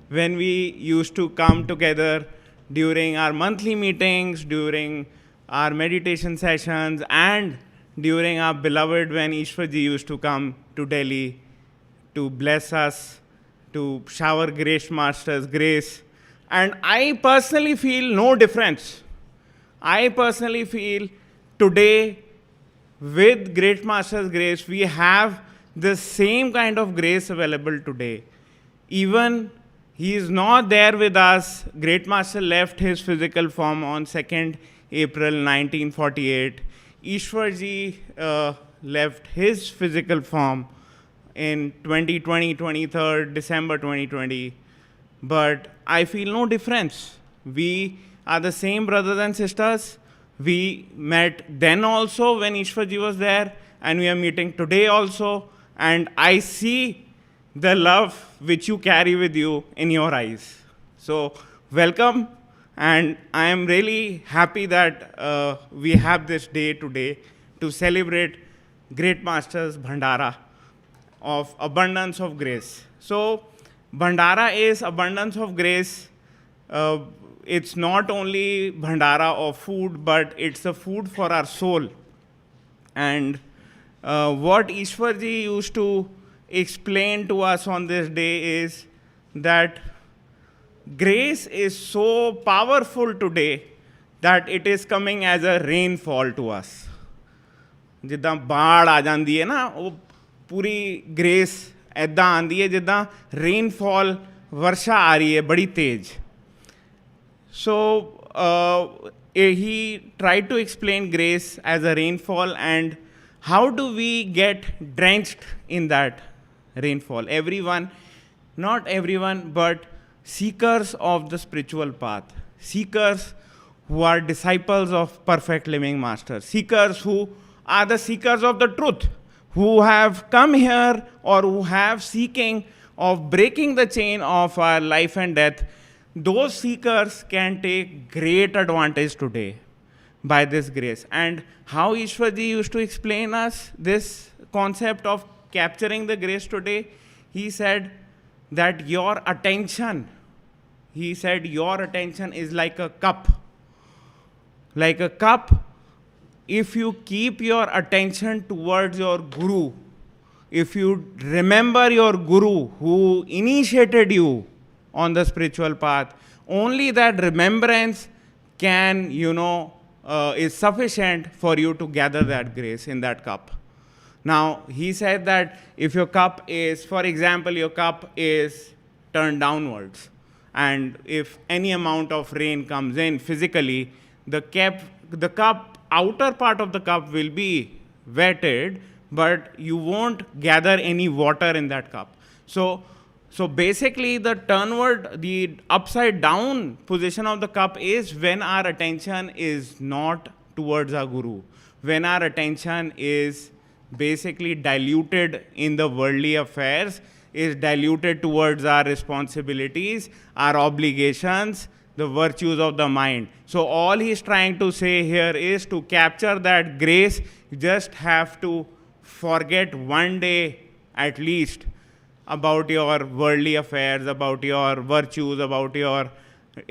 when we used to come together during our monthly meetings, during our meditation sessions, and during our beloved when Ishwar Ji used to come to Delhi to bless us, to shower Grace Master's grace. And I personally feel no difference. I personally feel today with Great Master's grace, we have the same kind of grace available today. Even he is not there with us. Great Master left his physical form on 2nd April 1948. Ishwar Ji left his physical form in 2020, 23rd December 2020. But I feel no difference. We are the same brothers and sisters. We met then also when Ishwar Ji was there, and we are meeting today also. And I see the love which you carry with you in your eyes. So welcome, and I am really happy that we have this day today to celebrate Great Masters Bhandara of abundance of grace. So Bhandara is abundance of grace. It's not only Bhandara of food, but it's a food for our soul. And what Ishwar Ji used to explain to us on this day is that grace is so powerful today that it is coming as a rainfall to us. ਜਿੱਦਾਂ ਬਾੜ ਆ ਜਾਂਦੀ ਹੈ ਨਾ, ਉਹ ਪੂਰੀ grace ਇੱਦਾਂ ਆਉਂਦੀ ਹੈ ਜਿੱਦਾਂ ਰੇਨਫਾਲ ਵਰਸ਼ਾ ਆ ਰਹੀ ਹੈ ਬੜੀ ਤੇਜ਼. So he tried to explain grace as a rainfall, and how do we get drenched in that rainfall? Everyone, not everyone, but seekers of the spiritual path, seekers who are disciples of perfect living masters, seekers who are the seekers of the truth, who have come here or who have seeking of breaking the chain of our life and death. Those seekers can take great advantage today by this grace. And how Ishwar Ji used to explain us this concept of capturing the grace today, he said that your attention is like a cup. Like a cup, if you keep your attention towards your Guru, if you remember your Guru who initiated you on the spiritual path, only that remembrance can, is sufficient for you to gather that grace in that cup. Now, he said that if your cup is, for example, your cup is turned downwards, and if any amount of rain comes in physically, the cup, outer part of the cup will be wetted, but you won't gather any water in that cup. So basically the upside down position of the cup is when our attention is not towards our Guru, when our attention is basically diluted in the worldly affairs, is diluted towards our responsibilities, our obligations, the virtues of the mind. So all he's trying to say here is, to capture that grace, you just have to forget one day at least about your worldly affairs, about your virtues, about your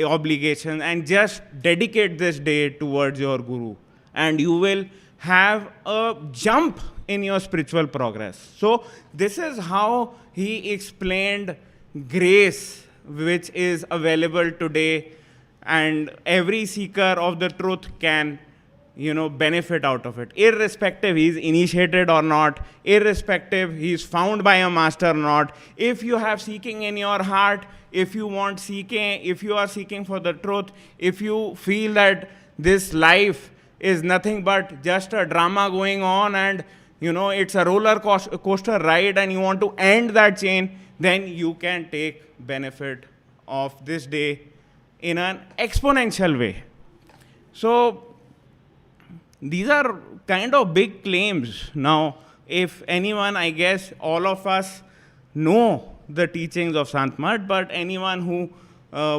obligations, and just dedicate this day towards your Guru. And you will have a jump in your spiritual progress. So this is how he explained grace, which is available today, and every seeker of the truth can, benefit out of it, irrespective he's initiated or not, irrespective he's found by a master or not. If you have seeking in your heart, if you are seeking for the truth, if you feel that this life is nothing but just a drama going on, and it's a roller coaster ride, and you want to end that chain, then you can take benefit of this day in an exponential way. So these are kind of big claims. Now, if anyone, I guess all of us know the teachings of Sant Mat, but anyone who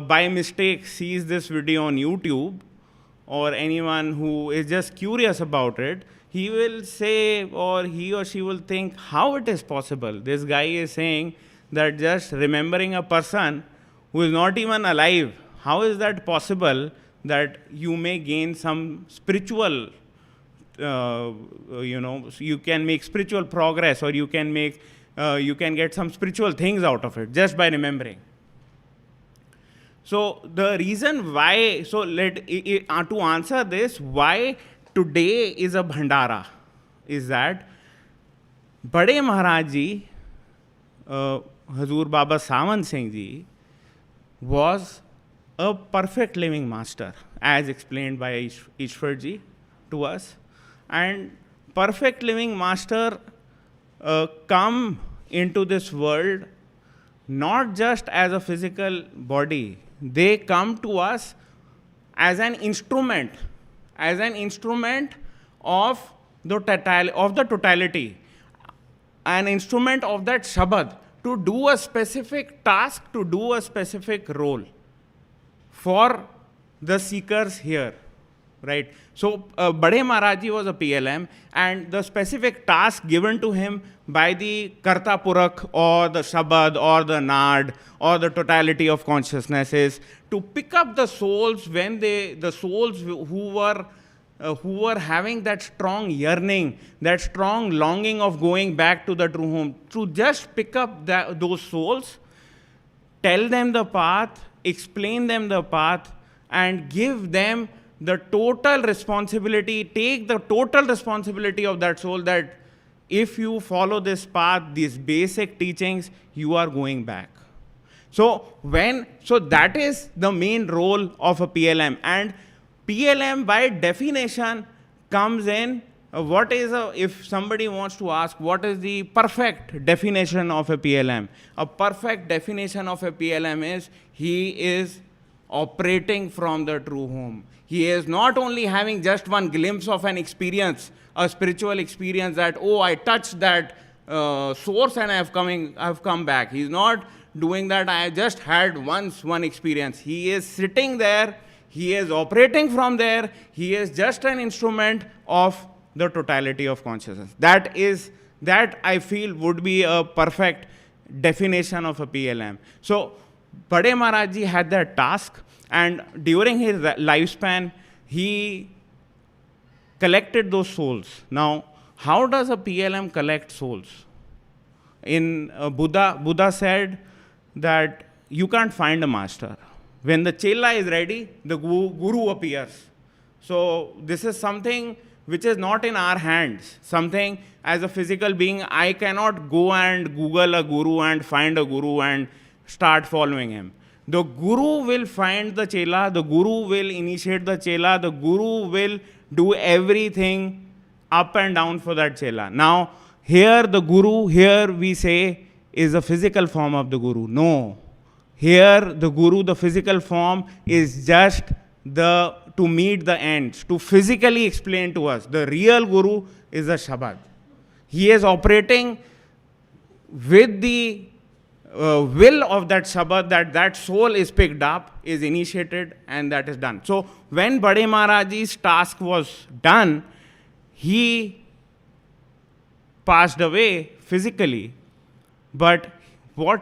by mistake sees this video on YouTube, or anyone who is just curious about it, he will say, or he or she will think, how it is possible? This guy is saying that just remembering a person who is not even alive, how is that possible that you may gain some spiritual, you can make spiritual progress, or you can get some spiritual things out of it just by remembering? So the reason why, to answer this, why today is a Bhandara, is that Bade Maharaj Ji, Hazur Baba Sawan Singh Ji, was a perfect living master, as explained by Ishwar Ji to us. And perfect living master come into this world not just as a physical body, they come to us as an instrument of the totality, an instrument of that Shabad, to do a specific task, to do a specific role for the seekers here, right? So Bade Maharaj Ji was a PLM, and the specific task given to him by the Karta Purakh, or the Shabad, or the Nad, or the totality of consciousness, is to pick up the souls when the souls who were having that strong yearning, that strong longing of going back to the true home, to just pick up those souls, tell them the path, explain them the path, and give them the total responsibility, take the total responsibility of that soul, that if you follow this path, these basic teachings, you are going back. So that is the main role of a PLM. And PLM by definition comes in, if somebody wants to ask, what is the perfect definition of a PLM? A perfect definition of a PLM is, he is operating from the true home. He is not only having just one glimpse of an experience, a spiritual experience, that, oh, I touched that source and I've come back. He's not doing that, I just had once one experience. He is sitting there, he is operating from there, he is just an instrument of the totality of consciousness. That I feel would be a perfect definition of a PLM. So Bade Maharaj Ji had that task, and during his lifespan, he collected those souls. Now, how does a PLM collect souls? In Buddha said that you can't find a master. When the chela is ready, the guru appears. So this is something which is not in our hands. Something, as a physical being, I cannot go and Google a guru and find a guru and start following him. The guru will find the chela, the guru will initiate the chela, the guru will do everything up and down for that chela. Now, here the guru, here we say, is a physical form of the guru. No. Here the guru, the physical form, is just the to meet the ends, to physically explain to us. The real Guru is the Shabbat. He is operating with the will of that Shabbat, that soul is picked up, is initiated, and that is done. So when Bade Maharaji's task was done, he passed away physically, but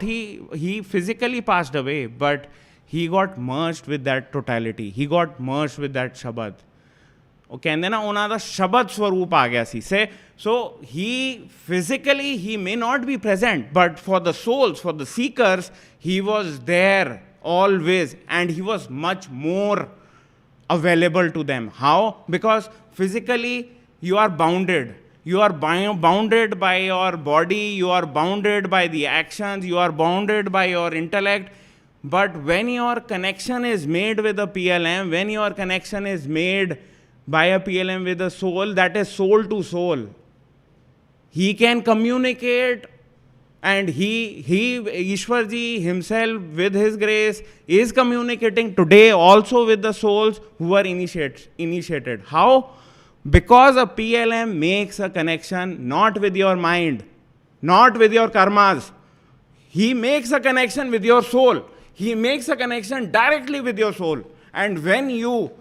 he physically passed away, but he got merged with that totality. He got merged with that Shabbat. ਉਹ ਕਹਿੰਦੇ ਨਾ ਉਹਨਾਂ ਦਾ ਸ਼ਬਦ ਸਵਰੂਪ ਆ ਗਿਆ ਸੀ so he physically he may not be present, but for the souls, for the seekers, he was there always, and he was much more available to them. How? Because physically you are bounded. You are bounded by your body, you are bounded by the actions, you are bounded by your intellect. But when your connection is made with a PLM, when your connection is made by a PLM with a soul, that is soul to soul, he can communicate, and Ishwar ji himself with his grace is communicating today also with the souls who are initiated. How? Because a PLM makes a connection not with your mind, not with your karmas. He makes a connection with your soul. He makes a connection directly with your soul. And when you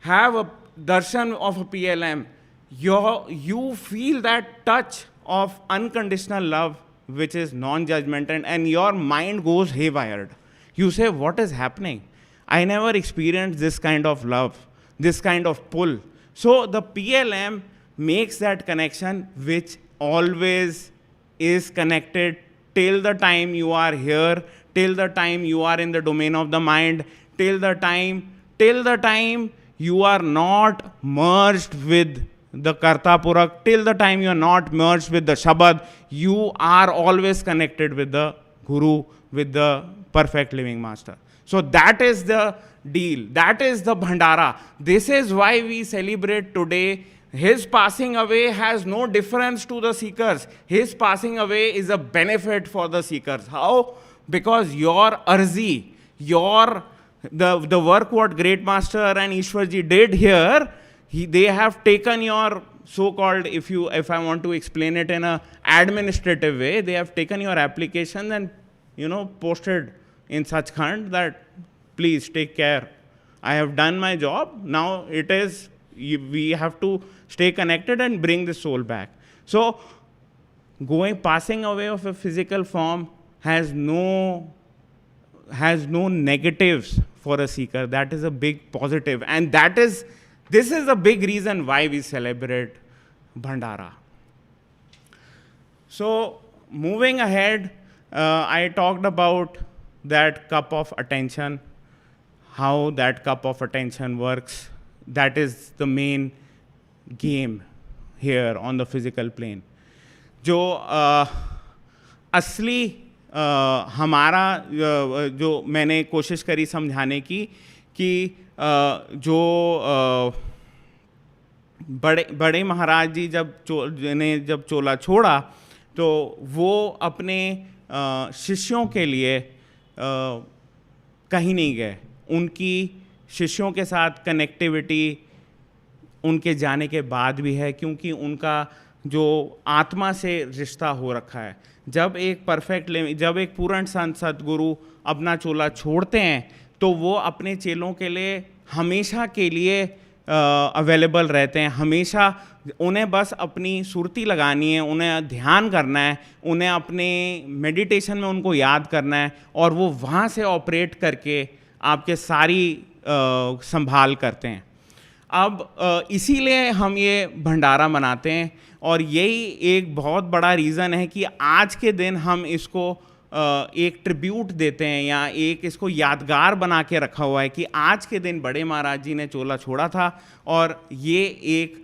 have a darshan of a PLM, you feel that touch of unconditional love, which is non-judgmental, and your mind goes haywired. You say, what is happening? I never experienced this kind of love, this kind of pull. So the PLM makes that connection, which always is connected till the time you are here, till the time you are in the domain of the mind, till the time you are not merged with the Karta Purak, till the time you are not merged with the Shabad, you are always connected with the Guru, with the perfect living master. So that is the deal. That is the Bhandara. This is why we celebrate today. His passing away has no difference to the seekers. His passing away is a benefit for the seekers. How? Because your arzi, the work what Great Master and Ishwar ji did here, they have taken your so-called, if I want to explain it in a administrative way, they have taken your application and posted in Sachkhand that please take care. I have done my job. Now it is we have to stay connected and bring the soul back. So passing away of a physical form has no negatives for a seeker. That is a big positive, and this is a big reason why we celebrate Bhandara. So moving ahead, I talked about that cup of attention, how that cup of attention works. That is the main game here on the physical plane. जो असली हमारा जो मैंने कोशिश करी समझाने की कि जो बड़े महाराज जी जब चोला छोड़ा तो वो अपने शिष्यों के लिए कहीं नहीं गए. उनकी शिष्यों के साथ कनेक्टिविटी उनके जाने के बाद भी है, क्योंकि उनका जो आत्मा से रिश्ता हो रखा है. जब एक पूर्ण संत सद्गुरु अपना चोला छोड़ते हैं तो वो अपने चेलों के लिए हमेशा के लिए अवेलेबल रहते हैं. हमेशा उन्हें बस अपनी सुरती लगानी है, उन्हें ध्यान करना है, उन्हें अपने मेडिटेशन में उनको याद करना है, और वो वहाँ से ऑपरेट करके आपके सारी संभाल करते हैं. अब इसीलिए हम ये भंडारा मनाते हैं, और यही एक बहुत बड़ा रीज़न है कि आज के दिन हम इसको एक ट्रिब्यूट देते हैं, या एक इसको यादगार बना के रखा हुआ है कि आज के दिन बड़े महाराज जी ने चोला छोड़ा था. और ये एक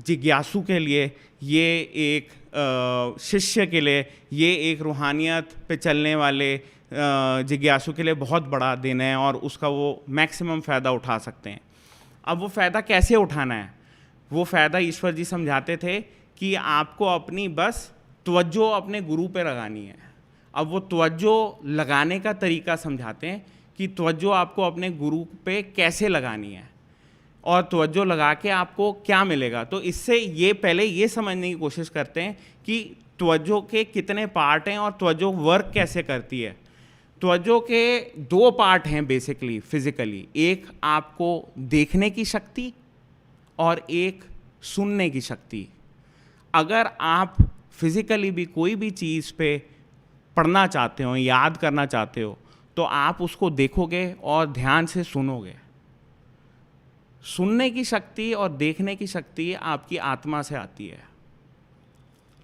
जिज्ञासु के लिए, ये एक शिष्य के लिए, ये एक रूहानियत पे चलने वाले जिज्ञासु के लिए बहुत बड़ा दिन है, और उसका वो मैक्सिमम फ़ायदा उठा सकते हैं. अब वो फ़ायदा कैसे उठाना है, वो फ़ायदा ईश्वर जी समझाते थे कि आपको अपनी बस तवज्जो अपने गुरु पे लगानी है. अब वो तवज्जो लगाने का तरीका समझाते हैं कि तवज्जो आपको अपने गुरु पे कैसे लगानी है. और तवज्जो लगा के आपको क्या मिलेगा। तो इससे ये पहले ये समझने की कोशिश करते हैं कि तवज्जो के कितने पार्ट हैं और तवज्जो वर्क कैसे करती है। तवज्जो के 2 पार्ट हैं बेसिकली फिजिकली, एक आपको देखने की शक्ति और एक सुनने की शक्ति। अगर आप फिजिकली भी कोई भी चीज़ पे पढ़ना चाहते हो, याद करना चाहते हो, तो आप उसको देखोगे और ध्यान से सुनोगे। सुनने की शक्ति और देखने की शक्ति आपकी आत्मा से आती है।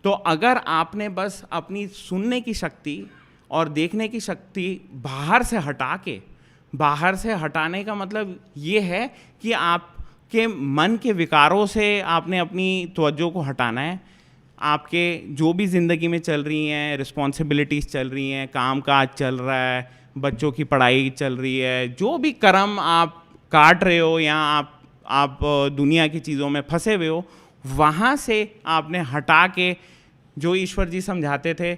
तो अगर आपने बस अपनी सुनने की शक्ति और देखने की शक्ति बाहर से हटा के, बाहर से हटाने का मतलब ये है कि आपके मन के विकारों से आपने अपनी तवज्जो को हटाना है। आपके जो भी ज़िंदगी में चल रही हैं, रिस्पॉन्सिबिलिटीज़ चल रही हैं, काम काज चल रहा है, बच्चों की पढ़ाई चल रही है, जो भी कर्म आप काट रहे हो या आप दुनिया की चीज़ों में फंसे हुए हो, वहाँ से आपने हटा के जो ईश्वर जी समझाते थे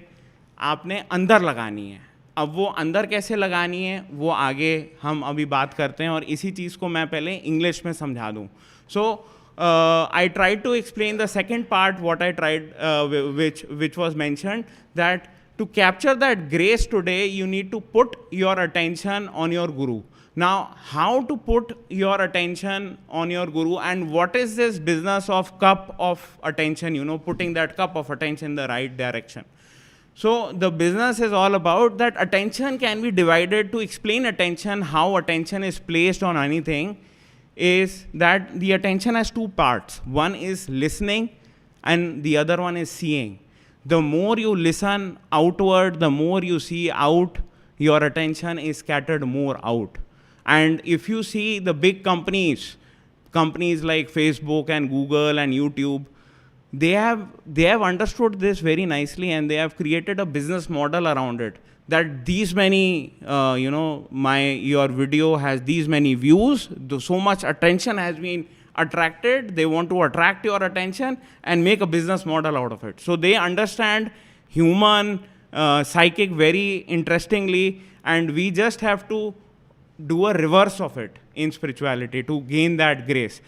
आपने अंदर लगानी है। अब वो अंदर कैसे लगानी है वो आगे हम अभी बात करते हैं, और इसी चीज़ को मैं पहले इंग्लिश में समझा दूँ। सो I tried to explain the second part, what I tried, which was mentioned, that to capture that grace today, you need to put your attention on your Guru. Now, how to put your attention on your Guru, and what is this business of cup of attention, putting that cup of attention in the right direction. So the business is all about that attention can be divided. To explain attention, how attention is placed on anything, is that the attention has 2 parts. One is listening and the other one is seeing. The more you listen outward, the more you see out, your attention is scattered more out. And if you see the big companies like Facebook and Google and YouTube, they have understood this very nicely, and they have created a business model around it, that these many, your video has these many views, so much attention has been attracted, they want to attract your attention and make a business model out of it. So they understand human psychic very interestingly, and we just have to do a reverse of it in spirituality to gain that grace.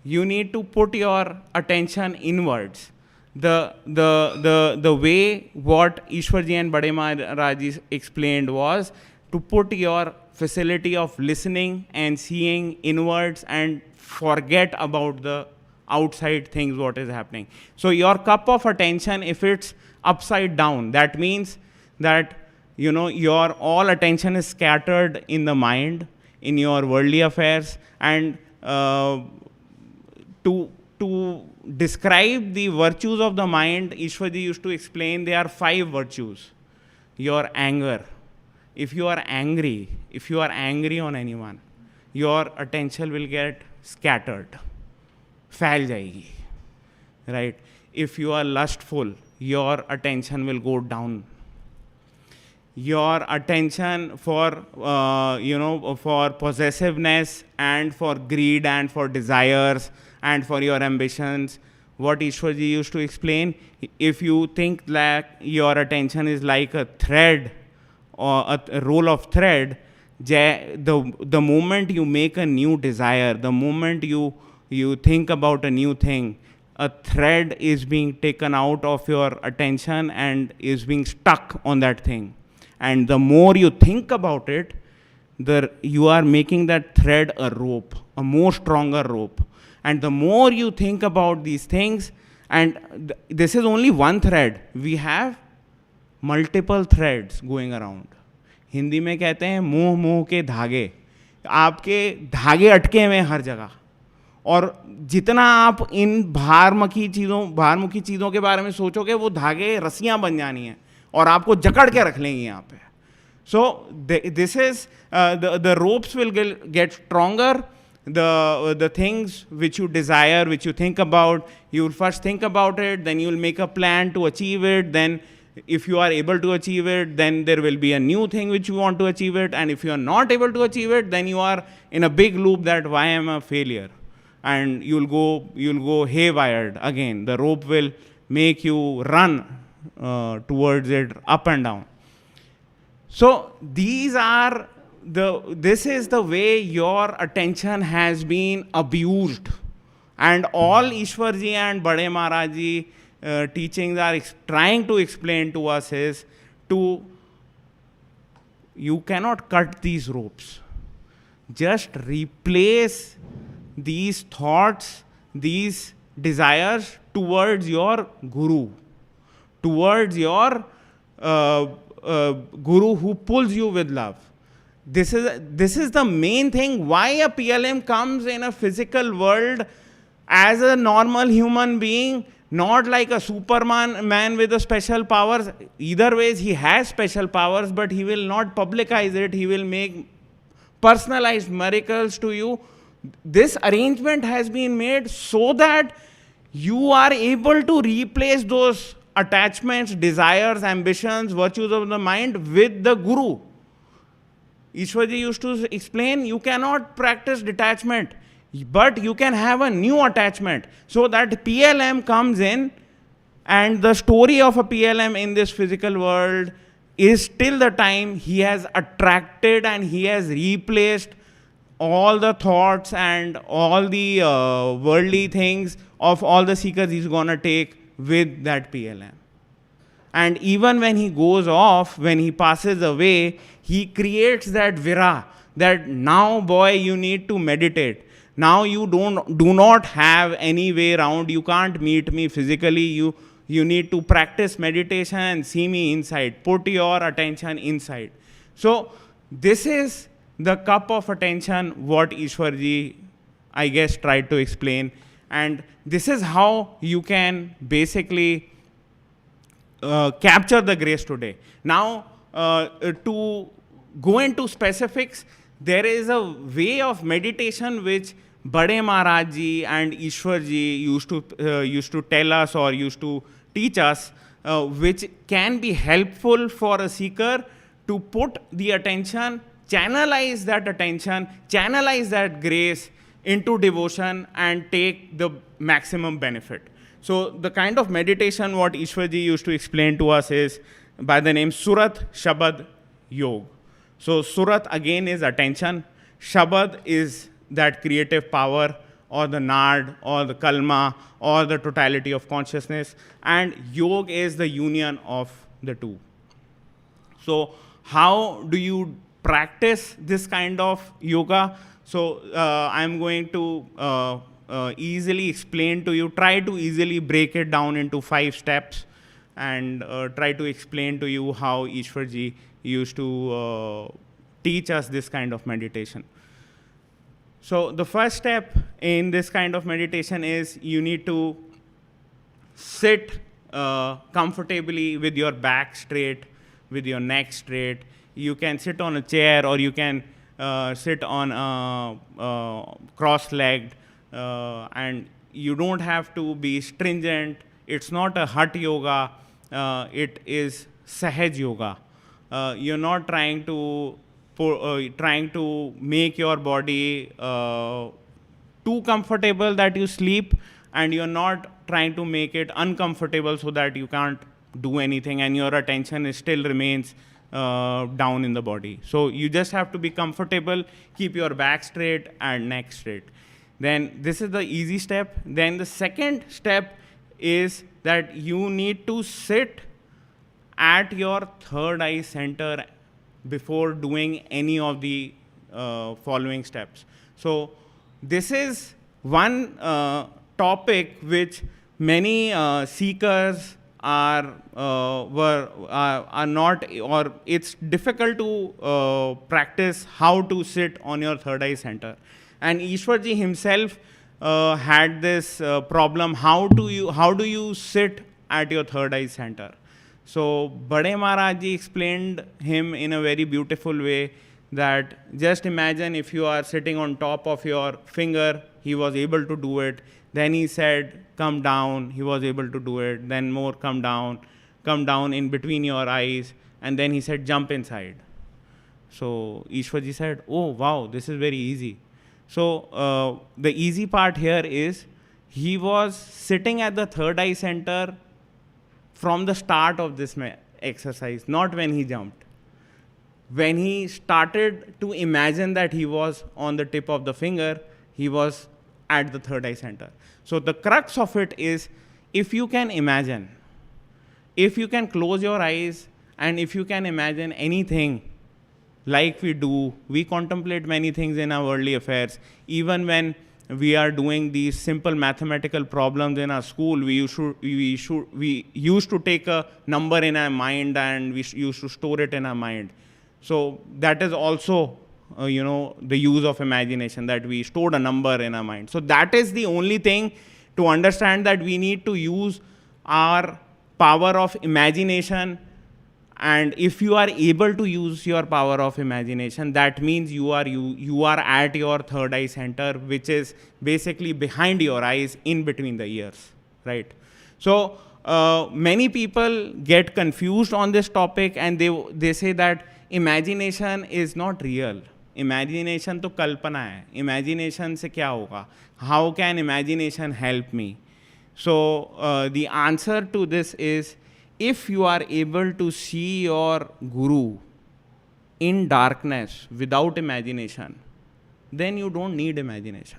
You need to put your attention inwards. The way what Ishwar ji and Bade Maharaj explained was to put your facility of listening and seeing inwards and forget about the outside things what is happening. So your cup of attention, if it's upside down, that means that your all attention is scattered in the mind, in your worldly affairs, and to describe the virtues of the mind, Ishwar ji used to explain there are 5 virtues. Your anger. If you are angry on anyone, your attention will get scattered. फैल जाएगी. Right? If you are lustful, your attention will go down. Your attention for possessiveness and for greed and for desires and for your ambitions, what Ishwar ji used to explain, if you think that your attention is like a thread or a roll of thread, the moment you make a new desire, the moment you think about a new thing, a thread is being taken out of your attention and is being stuck on that thing. And the more you think about it, you are making that thread a rope, a more stronger rope. And the more you think about these things, and this is only one thread, we have multiple threads going around. Hindi में कहते हैं मोह के धागे, आपके धागे अटके हुए हर जगह, और जितना आप इन भारमुखी चीज़ों के बारे में सोचोगे वो धागे रस्सियाँ बन जानी हैं और आपको जकड़ के रख लेंगी यहाँ पे. So this is the ropes will get stronger. The things which you desire, which you think about, you will first think about it, then you will make a plan to achieve it. Then if you are able to achieve it, then there will be a new thing which you want to achieve it. And if you are not able to achieve it, then you are in a big loop that why am I a failure? And you'll go haywired again. The rope will make you run towards it up and down. So these are this is the way your attention has been abused. And all Ishwarji and Bade Maharaji teachings are trying to explain to us is you cannot cut these ropes. Just replace these thoughts, these desires towards your guru, towards your guru who pulls you with love. This is the main thing why a PLM comes in a physical world as a normal human being, not like a Superman man with a special powers. Either ways, he has special powers, but he will not publicize it. He will make personalized miracles to you. This arrangement has been made so that you are able to replace those attachments, desires, ambitions, virtues of the mind with the guru. Ishwarji used to explain, you cannot practice detachment, but you can have a new attachment. So that PLM comes in, and the story of a PLM in this physical world is till the time he has attracted and he has replaced all the thoughts and all the worldly things of all the seekers he's going to take with that PLM. And even when he goes off, when he passes away, he creates that vira, that now, boy, you need to meditate. Now you do not have any way around. You can't meet me physically. You need to practice meditation and see me inside. Put your attention inside. So this is the cup of attention what Ishwarji, I guess, tried to explain. And this is how you can basically capture the grace today. Now, to go into specifics, there is a way of meditation which Bade Maharaji and Ishwarji used to tell us or used to teach us, which can be helpful for a seeker to put the attention, channelize that attention, channelize that grace into devotion and take the maximum benefit. So the kind of meditation what Ishwarji used to explain to us is by the name Surat Shabad Yog. So Surat again is attention. Shabad is that creative power or the nard or the kalma or the totality of consciousness. And Yog is the union of the two. So how do you practice this kind of yoga? So I'm going to easily explain to you, try to easily break it down into 5 steps and try to explain to you how Ishwarji used to teach us this kind of meditation. So the first step in this kind of meditation is you need to sit comfortably with your back straight, with your neck straight. You can sit on a chair or you can sit on cross-legged, and you don't have to be stringent. It's not a hot yoga. It is Sahaj yoga. You're not trying to make your body too comfortable that you sleep, and you're not trying to make it uncomfortable so that you can't do anything and your attention still remains down in the body. So you just have to be comfortable, keep your back straight and neck straight. Then this is the easy step. Then the second step is that you need to sit at your third eye center before doing any of the following steps. So this is one topic which many seekers are not, or it's difficult to practice how to sit on your third eye center. And Ishwarji himself had this problem. How do you sit at your third eye center? So Bade Maharaji explained him in a very beautiful way that just imagine if you are sitting on top of your finger. He was able to do it. Then he said, come down. He was able to do it. Then more, come down in between your eyes. And then he said, jump inside. So Ishwarji said, oh, wow, this is very easy. So the easy part here is he was sitting at the third eye center from the start of this exercise, not when he jumped. when he started to imagine that he was on the tip of the finger, he was at the third eye center. So the crux of it is, if you can imagine, if you can close your eyes, and if you can imagine anything like we do, we contemplate many things in our worldly affairs. Even when we are doing these simple mathematical problems in our school, we used to take a number in our mind and we used to store it in our mind. So that is also, the use of imagination, that we stored a number in our mind. So that is the only thing to understand, that we need to use our power of imagination. And if you are able to use your power of imagination, that means you are at your third eye center, which is basically behind your eyes, in between the ears, right? So many people get confused on this topic, and they say that imagination is not real. Imagination to kalpana hai. Imagination se kya hoga? How can imagination help me? So the answer to this is, if you are able to see your guru in darkness without imagination, then you don't need imagination.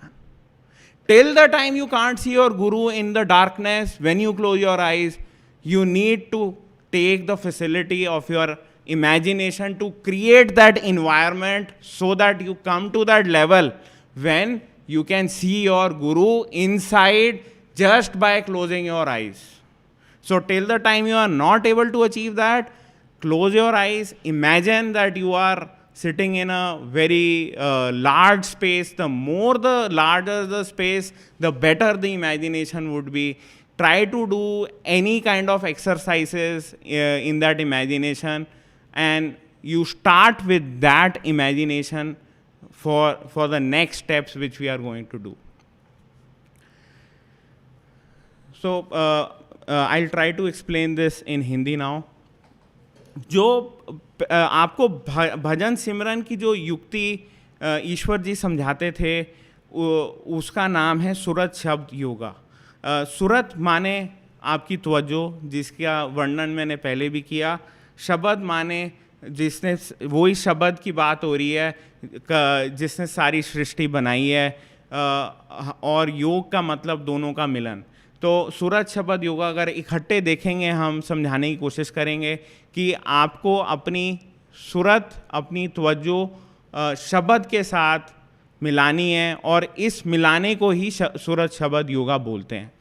Till the time you can't see your guru in the darkness, when you close your eyes, you need to take the facility of your imagination to create that environment, so that you come to that level when you can see your guru inside just by closing your eyes. So till the time you are not able to achieve that, close your eyes, imagine that you are sitting in a very large space. The larger the space, the better the imagination would be. Try to do any kind of exercises in that imagination, and you start with that imagination for the next steps which we are going to do. So I'll try to explain this in Hindi now. जो आपको भजन सिमरन की जो युक्ति ईश्वर जी समझाते थे, उसका नाम है सूरत शब्द योगा. सूरत माने आपकी तवज्जो, जिसका वर्णन मैंने पहले भी किया. शब्द माने जिसने, वही शब्द की बात हो रही है जिसने सारी सृष्टि बनाई है, और योग का मतलब दोनों का मिलन. तो सूरत शब्द योगा अगर इकट्ठे देखेंगे, हम समझाने की कोशिश करेंगे कि आपको अपनी सूरत, अपनी तवज्जो शब्द के साथ मिलानी है, और इस मिलाने को ही सूरत शब्द योगा बोलते हैं.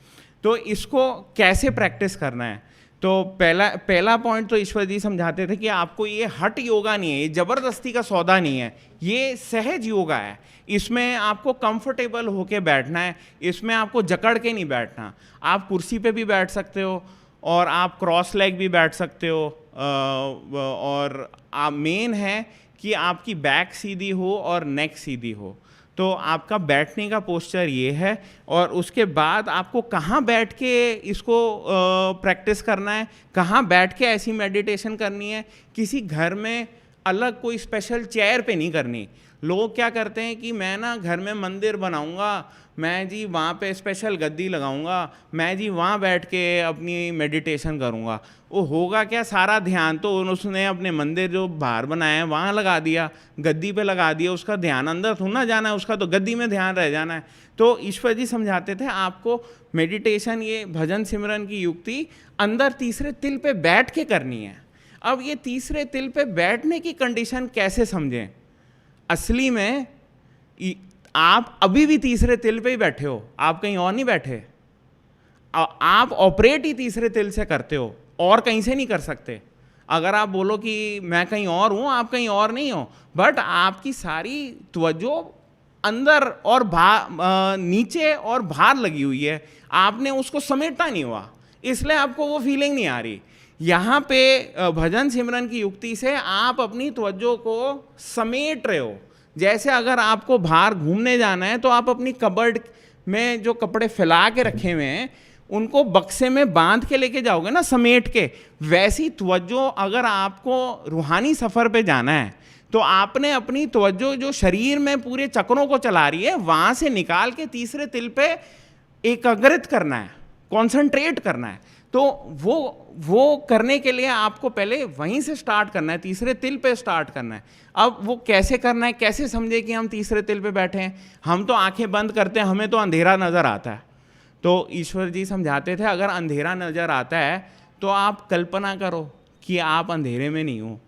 तो इसको कैसे प्रैक्टिस करना है? तो पहला पॉइंट तो ईश्वर जी समझाते थे कि आपको ये हट योगा नहीं है, ये ज़बरदस्ती का सौदा नहीं है, ये सहज योगा है. इसमें आपको कंफर्टेबल होके बैठना है, इसमें आपको जकड़ के नहीं बैठना. आप कुर्सी पे भी बैठ सकते हो, और आप क्रॉस लेग भी बैठ सकते हो, और मेन है कि आपकी बैक सीधी हो और नेक सीधी हो. तो आपका बैठने का पोस्चर ये है, और उसके बाद आपको कहाँ बैठ के इसको प्रैक्टिस करना है, कहाँ बैठ के ऐसी मेडिटेशन करनी है. किसी घर में अलग कोई स्पेशल चेयर पे नहीं करनी. लोग क्या करते हैं कि मैं ना घर में मंदिर बनाऊंगा, मैं जी वहाँ पे स्पेशल गद्दी लगाऊंगा, मैं जी वहाँ बैठ के अपनी मेडिटेशन करूँगा. वो होगा क्या? सारा ध्यान तो उसने अपने मंदिर जो बाहर बनाया है वहाँ लगा दिया, गद्दी पे लगा दिया. उसका ध्यान अंदर थोड़ा ना जाना है, उसका तो गद्दी में ध्यान रह जाना है. तो ईश्वर जी समझाते थे आपको मेडिटेशन, ये भजन सिमरन की युक्ति अंदर तीसरे तिल पे बैठ के करनी है. अब ये तीसरे तिल पे बैठने की कंडीशन कैसे समझें? असली में आप अभी भी तीसरे तिल पे ही बैठे हो, आप कहीं और नहीं बैठे. आप ऑपरेट ही तीसरे तिल से करते हो, और कहीं से नहीं कर सकते. अगर आप बोलो कि मैं कहीं और हूँ, आप कहीं और नहीं हो, बट आपकी सारी तवज्जो अंदर और नीचे और बाहर लगी हुई है. आपने उसको समेटा नहीं हुआ, इसलिए आपको वो फीलिंग नहीं आ रही. यहाँ पे भजन सिमरन की युक्ति से आप अपनी तवज्जो को समेट रहे हो. जैसे अगर आपको बाहर घूमने जाना है, तो आप अपनी कबर्ड में जो कपड़े फैला के रखे हुए हैं उनको बक्से में बांध के लेके जाओगे ना, समेट के. वैसी तवज्जो अगर आपको रूहानी सफ़र पे जाना है, तो आपने अपनी तवज्जो जो शरीर में पूरे चक्रों को चला रही है, वहाँ से निकाल के तीसरे तिल पे एकाग्रित करना है, कॉन्सेंट्रेट करना है. तो वो करने के लिए आपको पहले वहीं से स्टार्ट करना है, तीसरे तिल पे स्टार्ट करना है। अब वो कैसे करना है, कैसे समझे कि हम तीसरे तिल पे बैठे हैं? हम तो आंखें बंद करते हैं, हमें तो अंधेरा नज़र आता है। तो ईश्वर जी समझाते थे, अगर अंधेरा नज़र आता है तो आप कल्पना करो कि आप अंधेरे में नहीं हो,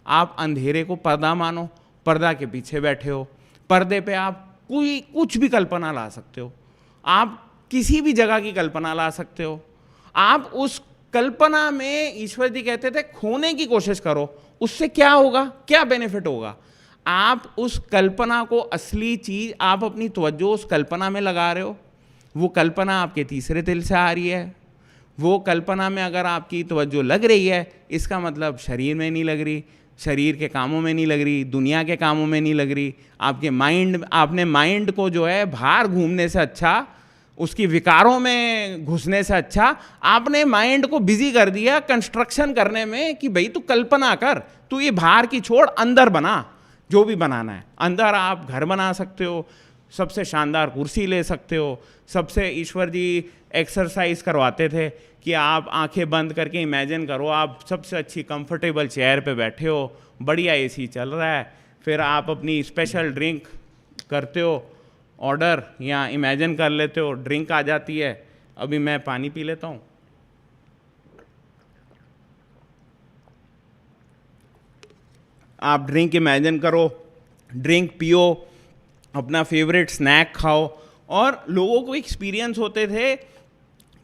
आप अंधेरे को पर्दा मानो, पर्दा के पीछे बैठे हो, पर्दे पे आप कोई कुछ भी कल्पना ला सकते हो, आप किसी भी जगह की कल्पना ला सकते हो। आप उस कल्पना में, ईश्वर जी कहते थे, खोने की कोशिश करो। उससे क्या होगा, क्या बेनिफिट होगा? आप उस कल्पना को, असली चीज़, आप अपनी तवज्जो उस कल्पना में लगा रहे हो। वो कल्पना आपके तीसरे तिल से आ रही है। वो कल्पना में अगर आपकी तवज्जो लग रही है, इसका मतलब शरीर में नहीं लग रही, शरीर के कामों में नहीं लग रही, दुनिया के कामों में नहीं लग रही। आपने माइंड को जो है बाहर घूमने से अच्छा, उसकी विकारों में घुसने से अच्छा, आपने माइंड को बिजी कर दिया कंस्ट्रक्शन करने में कि भाई तू कल्पना कर, तू ये बाहर की छोड़, अंदर बना जो भी बनाना है। अंदर आप घर बना सकते हो, सबसे शानदार कुर्सी ले सकते हो। सबसे ईश्वर जी एक्सरसाइज करवाते थे कि आप आंखें बंद करके इमेजिन करो आप सबसे अच्छी कंफर्टेबल चेयर पे बैठे हो, बढ़िया एसी चल रहा है, फिर आप अपनी स्पेशल ड्रिंक करते हो ऑर्डर, या इमेजिन कर लेते हो ड्रिंक आ जाती है। अभी मैं पानी पी लेता हूँ। आप ड्रिंक इमेजिन करो, ड्रिंक पियो, अपना फेवरेट स्नैक खाओ। और लोगों को एक्सपीरियंस होते थे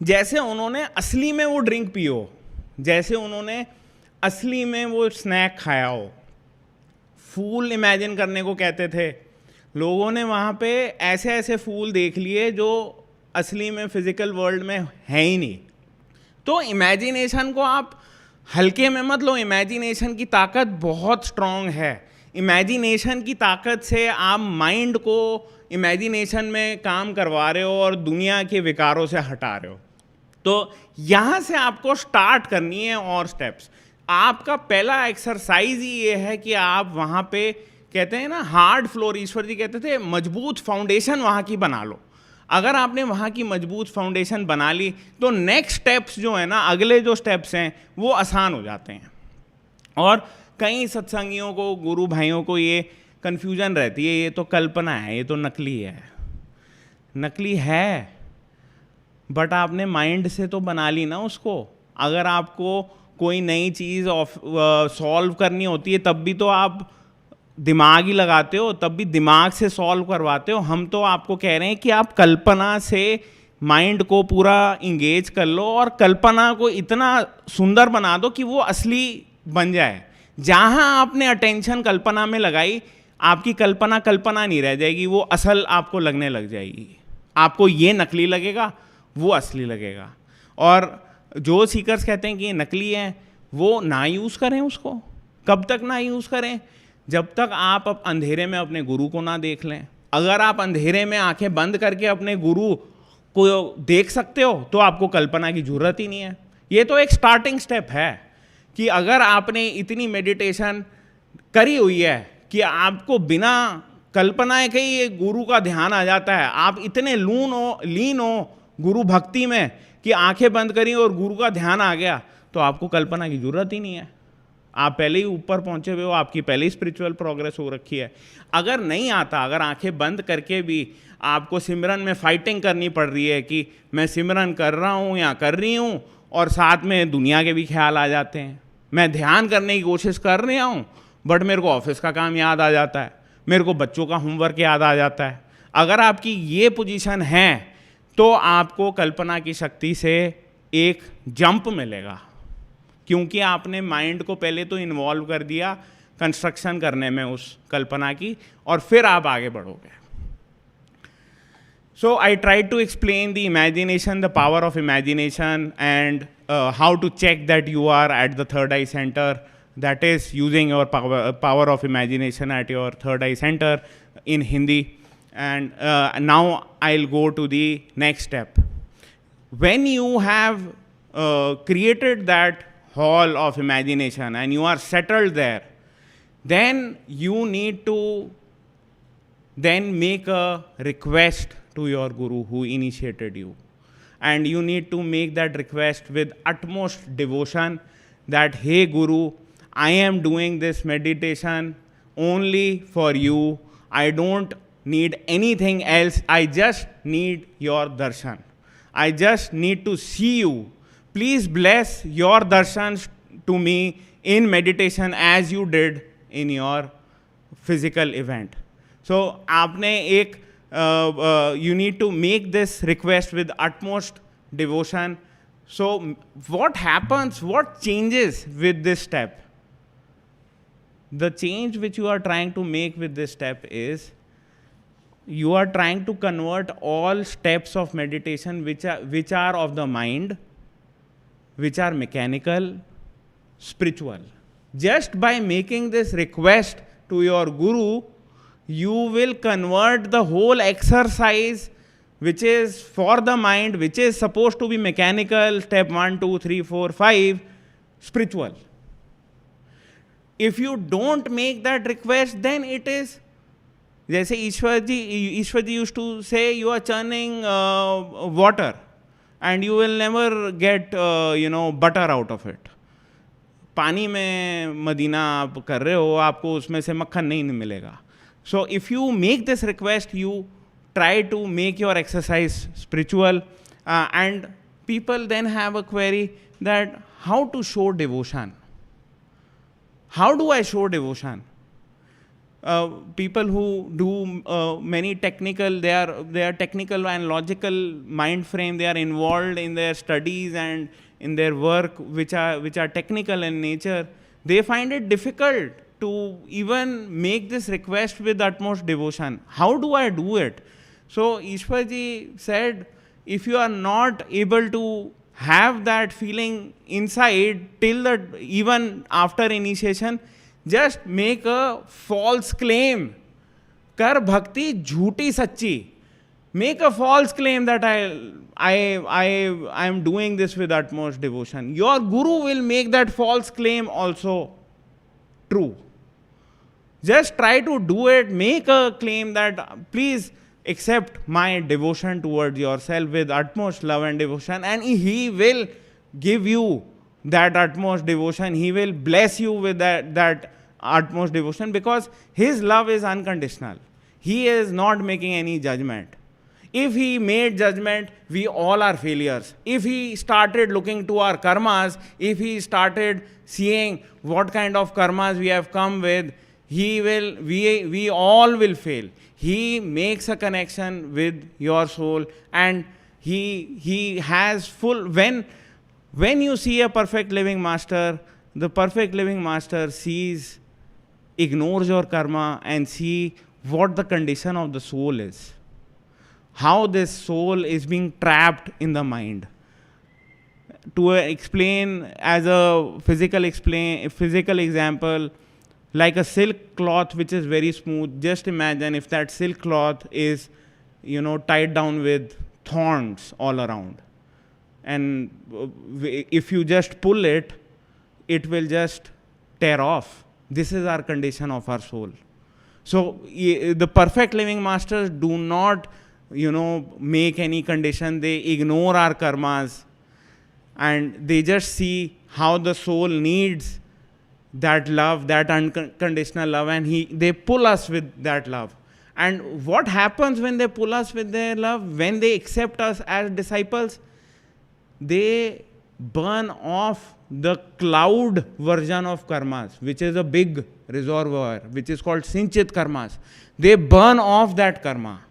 जैसे उन्होंने असली में वो ड्रिंक पी हो, जैसे उन्होंने असली में वो स्नैक खाया हो। फूल इमेजिन करने को कहते थे। लोगों ने वहाँ पे ऐसे ऐसे फूल देख लिए जो असली में फिजिकल वर्ल्ड में है ही नहीं। तो इमेजिनेशन को आप हल्के में मत लो, इमेजिनेशन की ताकत बहुत स्ट्रांग है। इमेजिनेशन की ताकत से आप माइंड को इमेजिनेशन में काम करवा रहे हो और दुनिया के विकारों से हटा रहे हो। तो यहाँ से आपको स्टार्ट करनी है और स्टेप्स। आपका पहला एक्सरसाइज ही ये है कि आप वहाँ पे, कहते हैं ना हार्ड फ्लोर, ईश्वर जी कहते थे मजबूत फाउंडेशन वहाँ की बना लो। अगर आपने वहाँ की मजबूत फाउंडेशन बना ली तो नेक्स्ट स्टेप्स जो है ना, अगले जो स्टेप्स हैं वो आसान हो जाते हैं। और कई सत्संगियों को, गुरु भाइयों को ये कन्फ्यूजन रहती है, ये तो कल्पना है, ये तो नकली है। नकली है, बट आपने माइंड से तो बना ली ना उसको। अगर आपको कोई नई चीज़ सॉल्व करनी होती है तब भी तो आप दिमाग ही लगाते हो, तब भी दिमाग से सॉल्व करवाते हो। हम तो आपको कह रहे हैं कि आप कल्पना से माइंड को पूरा इंगेज कर लो और कल्पना को इतना सुंदर बना दो कि वो असली बन जाए। जहाँ आपने अटेंशन कल्पना में लगाई, आपकी कल्पना कल्पना नहीं रह जाएगी, वो असल आपको लगने लग जाएगी। आपको ये नकली लगेगा, वो असली लगेगा। और जो सीकर्स कहते हैं कि ये नकली है, वो ना यूज़ करें उसको। कब तक ना यूज़ करें? जब तक आप अब अंधेरे में अपने गुरु को ना देख लें। अगर आप अंधेरे में आंखें बंद करके अपने गुरु को देख सकते हो तो आपको कल्पना की जरूरत ही नहीं है। ये तो एक स्टार्टिंग स्टेप है कि अगर आपने इतनी मेडिटेशन करी हुई है कि आपको बिना कल्पनाएं के ही गुरु का ध्यान आ जाता है, आप इतने लीन हो गुरु भक्ति में कि आंखें बंद करी और गुरु का ध्यान आ गया, तो आपको कल्पना की जरूरत ही नहीं है। आप पहले ही ऊपर पहुंचे हुए हो, आपकी पहले ही स्पिरिचुअल प्रोग्रेस हो रखी है। अगर नहीं आता, अगर आंखें बंद करके भी आपको सिमरन में फाइटिंग करनी पड़ रही है कि मैं सिमरन कर रहा हूँ या कर रही हूँ और साथ में दुनिया के भी ख्याल आ जाते हैं, मैं ध्यान करने की कोशिश कर रहा हूँ बट मेरे को ऑफिस का काम याद आ जाता है, मेरे को बच्चों का होमवर्क याद आ जाता है, अगर आपकी ये पोजीशन है तो आपको कल्पना की शक्ति से एक जंप मिलेगा, क्योंकि आपने माइंड को पहले तो इन्वॉल्व कर दिया कंस्ट्रक्शन करने में उस कल्पना की, और फिर आप आगे बढ़ोगे। So I tried to explain the imagination, the power of imagination, and how to check that you are at the third eye center, that is using your power of imagination at your third eye center in Hindi. And now I'll go to the next step. When you have created that hall of imagination and you are settled there, then you need to then make a request to your guru who initiated you. and you need to make that request with utmost devotion that, hey Guru, I am doing this meditation only for you. I don't need anything else. I just need your darshan. I just need to see you. Please bless your darshans to me in meditation as you did in your physical event. So, you need to make this request with utmost devotion. So, what happens, what changes with this step? The change which you are trying to make with this step is, you are trying to convert all steps of meditation which are of the mind, which are mechanical, spiritual. Just by making this request to your Guru, you will convert the whole exercise which is for the mind, which is supposed to be mechanical, step 1, 2, 3, 4, 5, spiritual. If you don't make that request, then it is, जैसे ईश्वर जी used to say, you are churning water and you will never get butter out of it. पानी में Medina आप कर रहे हो, आपको उसमें से मक्खन नहीं मिलेगा. So if you make this request, you try to make your exercise spiritual, and people then have a query that how to show devotion. How do I show devotion? People who do many technical, they are technical and logical mind frame. They are involved in their studies and in their work, which are technical in nature. They find it difficult to even make this request with utmost devotion. How do I do it? So Ishwar ji said, if you are not able to have that feeling inside even after initiation, just make a false claim. Kar bhakti jhooti sachi. Make a false claim that I am doing this with utmost devotion. Your Guru will make that false claim also true. Just try to do it. Make a claim that please accept my devotion towards yourself with utmost love and devotion, and he will give you that utmost devotion. He will bless you with that utmost devotion, because his love is unconditional. He is not making any judgment. If he made judgment, we all are failures. If he started looking to our karmas, if he started seeing what kind of karmas we have come with, we all will fail. He makes a connection with your soul, and he has full, when you see a perfect living master, the perfect living master ignores your karma and see what the condition of the soul is. How this soul is being trapped in the mind. To explain as a physical example, like a silk cloth which is very smooth, just imagine if that silk cloth is, tied down with thorns all around. And if you just pull it, it will just tear off. This is our condition of our soul. So the perfect living masters do not, make any condition. They ignore our karmas, and they just see how the soul needs that love, that unconditional love, and they pull us with that love. And what happens when they pull us with their love? When they accept us as disciples, they burn off the cloud version of karmas, which is a big reservoir, which is called sinchit karmas. They burn off that karma.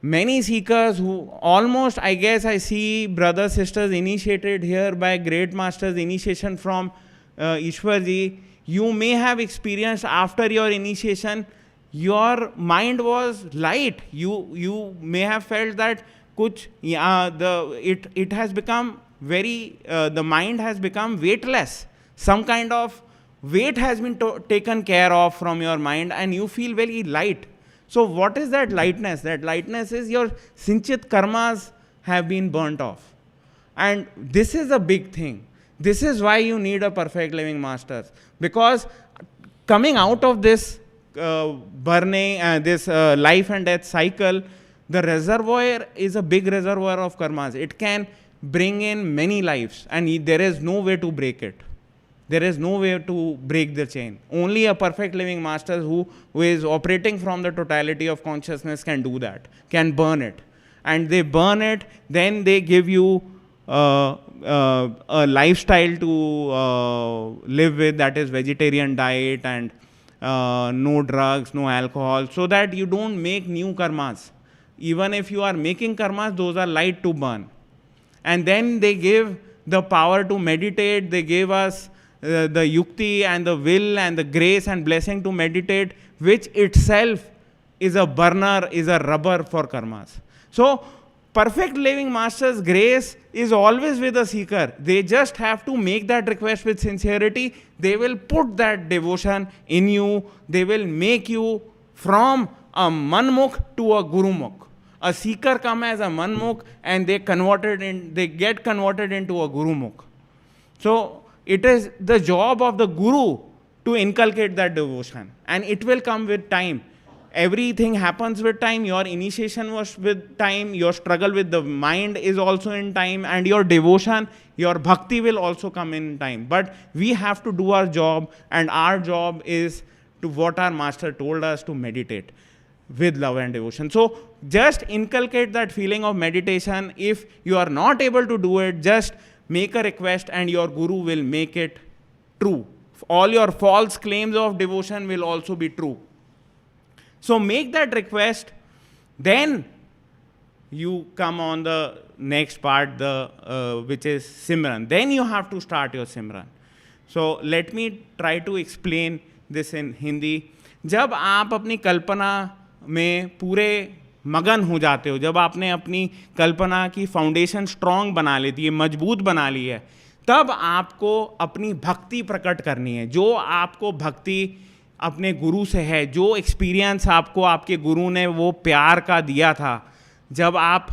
Many seekers who almost, I guess I see brothers, sisters initiated here by great masters, initiation from Ishwar ji, you may have experienced after your initiation, your mind was light. You may have felt that it has become the mind has become weightless. Some kind of weight has been taken care of from your mind, and you feel very light. So what is that lightness? That lightness is your sinchit karmas have been burnt off. And this is a big thing. This is why you need a perfect living master. Because coming out of this burning, this life and death cycle, The reservoir is a big reservoir of karmas. It can bring in many lives, and there is no way to break it. There is no way to break the chain. Only a perfect living master who is operating from the totality of consciousness can do that, can burn it. And they burn it, then they give you a lifestyle to live with, that is vegetarian diet and no drugs, no alcohol, so that you don't make new karmas. Even if you are making karmas, those are light to burn. And then they give the power to meditate, they gave us the yukti and the will and the grace and blessing to meditate, which itself is a burner, is a rubber for karmas. So, perfect living master's grace is always with a seeker. They just have to make that request with sincerity. They will put that devotion in you. They will make you from a manmukh to a gurumukh. A seeker comes as a manmukh and they get converted into a gurumukh. So, it is the job of the guru to inculcate that devotion, and it will come with time. Everything happens with time. Your initiation was with time, your struggle with the mind is also in time, and your devotion, your bhakti will also come in time. But we have to do our job, and our job is to what our master told us, to meditate with love and devotion. So just inculcate that feeling of meditation. If you are not able to do it, just make a request and your guru will make it true. All your false claims of devotion will also be true. So make that request, then you come on the next part, which is Simran. Then you have to start your Simran. So let me try to explain this in Hindi. जब आप अपनी कल्पना में पूरे मगन हो जाते हो, जब आपने अपनी कल्पना की फाउंडेशन स्ट्रांग बना लेती है, मजबूत बना ली है, तब आपको अपनी भक्ति प्रकट करनी है. जो आपको भक्ति अपने गुरु से है, जो एक्सपीरियंस आपको आपके गुरु ने वो प्यार का दिया था, जब आप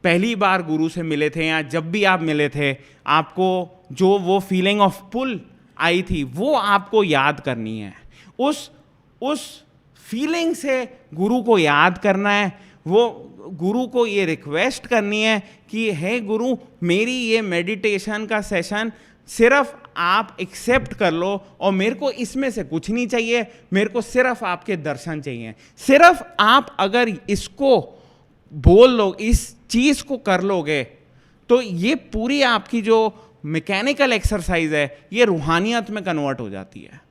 पहली बार गुरु से मिले थे या जब भी आप मिले थे, आपको जो वो फीलिंग ऑफ पुल आई थी, वो आपको याद करनी है. उस फीलिंग से गुरु को याद करना है. वो गुरु को ये रिक्वेस्ट करनी है कि हे गुरु, मेरी ये मेडिटेशन का सेशन सिर्फ आप एक्सेप्ट कर लो और मेरे को इसमें से कुछ नहीं चाहिए, मेरे को सिर्फ आपके दर्शन चाहिए. सिर्फ आप अगर इसको बोल लो, इस चीज़ को कर लोगे, तो ये पूरी आपकी जो मैकेनिकल एक्सरसाइज है, ये रूहानियत में कन्वर्ट हो जाती है.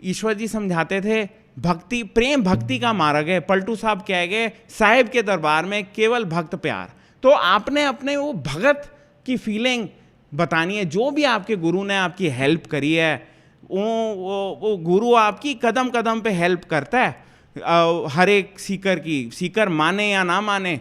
ईश्वर जी समझाते थे, भक्ति प्रेम भक्ति का मार्ग है. पलटू साहब कह गए, साहिब के दरबार में केवल भक्त प्यार. तो आपने अपने वो भगत की फीलिंग बतानी है. जो भी आपके गुरु ने आपकी हेल्प करी है, वो गुरु आपकी कदम कदम पे हेल्प करता है. हर एक सीकर माने या ना माने,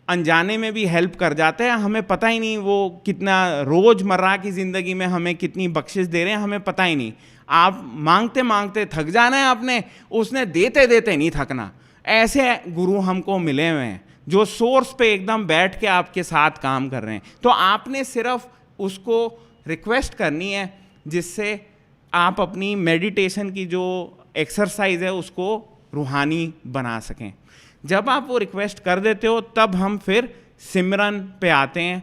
अनजाने में भी हेल्प कर जाते हैं. हमें पता ही नहीं वो कितना रोज़मर्रा की ज़िंदगी में हमें कितनी बख्शिश दे रहे हैं, हमें पता ही नहीं. आप मांगते मांगते थक जाना है आपने, उसने देते देते नहीं थकना. ऐसे गुरु हमको मिले हुए हैं जो सोर्स पे एकदम बैठ के आपके साथ काम कर रहे हैं. तो आपने सिर्फ उसको रिक्वेस्ट करनी है, जिससे आप अपनी मेडिटेशन की जो एक्सरसाइज है उसको रूहानी बना सकें. जब आप वो रिक्वेस्ट कर देते हो, तब हम फिर सिमरन पे आते हैं.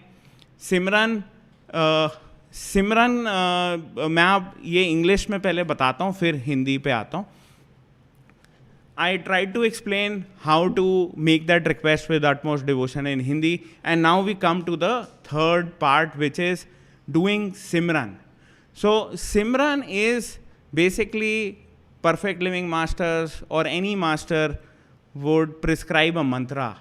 सिमरन मैं आप ये इंग्लिश में पहले बताता हूँ, फिर हिंदी पे आता हूँ. I tried to explain how to make that request with utmost devotion in Hindi, and now we come to the third part, which is doing Simran. So Simran is basically perfect living masters or any master would prescribe a mantra,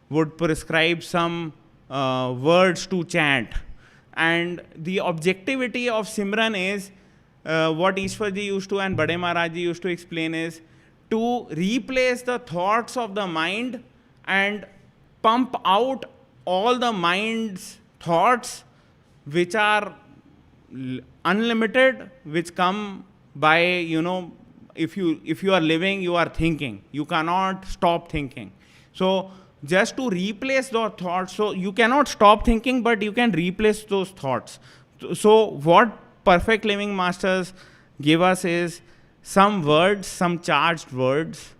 would prescribe some words to chant. And the objectivity of Simran is what Ishwar ji used to and Bade Maharaj ji used to explain is to replace the thoughts of the mind and pump out all the mind's thoughts which are unlimited, which come by, if you are living, you are thinking. You cannot stop thinking. So just to replace those thoughts, so you cannot stop thinking, but you can replace those thoughts. So what perfect living masters give us is some words, some charged words,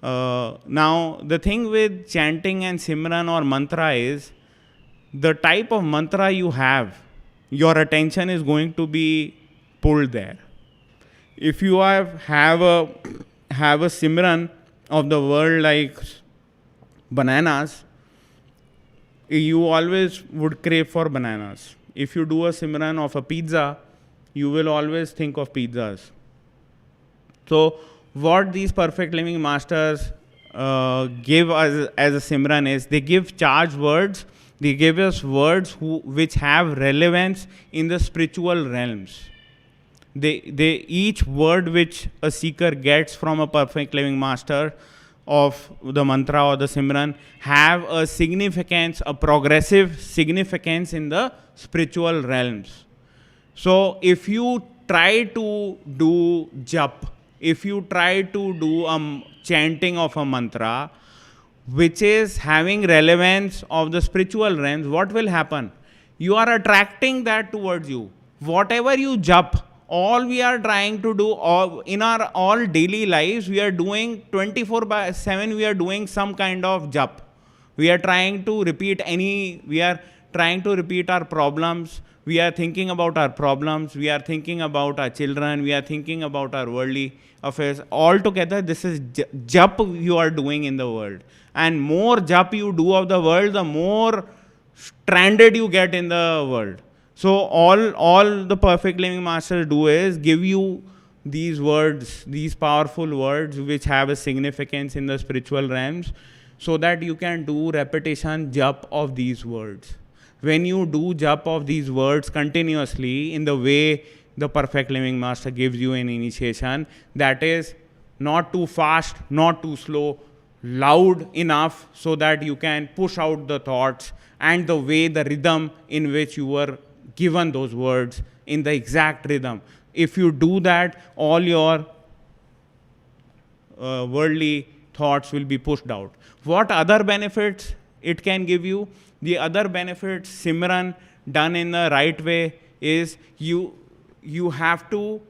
Now, the thing with chanting and Simran or mantra is the type of mantra you have, your attention is going to be pulled there. If you have a Simran of the world like bananas, you always would crave for bananas. If you do a Simran of a pizza, you will always think of pizzas. So, what these perfect living masters give us as a Simran is they give charged words, they give us words which have relevance in the spiritual realms. They each word which a seeker gets from a perfect living master of the mantra or the Simran have a significance, a progressive significance in the spiritual realms. So if you try to do jap, if you try to do a chanting of a mantra which is having relevance of the spiritual realms, what will happen? You are attracting that towards you. Whatever you jap, all we are trying to do in our all daily lives, we are doing 24/7, we are doing some kind of jap. We are trying to repeat our problems. We are thinking about our problems. We are thinking about our children. We are thinking about our worldly affairs. Altogether, this is jap you are doing in the world. And more jap you do of the world, the more stranded you get in the world. So all the perfect living masters do is give you these words, these powerful words which have a significance in the spiritual realms, so that you can do repetition jap of these words. When you do jap of these words continuously in the way the perfect living master gives you an initiation, that is not too fast, not too slow, loud enough so that you can push out the thoughts, and the way, the rhythm in which you were given those words in the exact rhythm. If you do that, all your worldly thoughts will be pushed out. What other benefits it can give you? The other benefits, Simran done in the right way, is you have to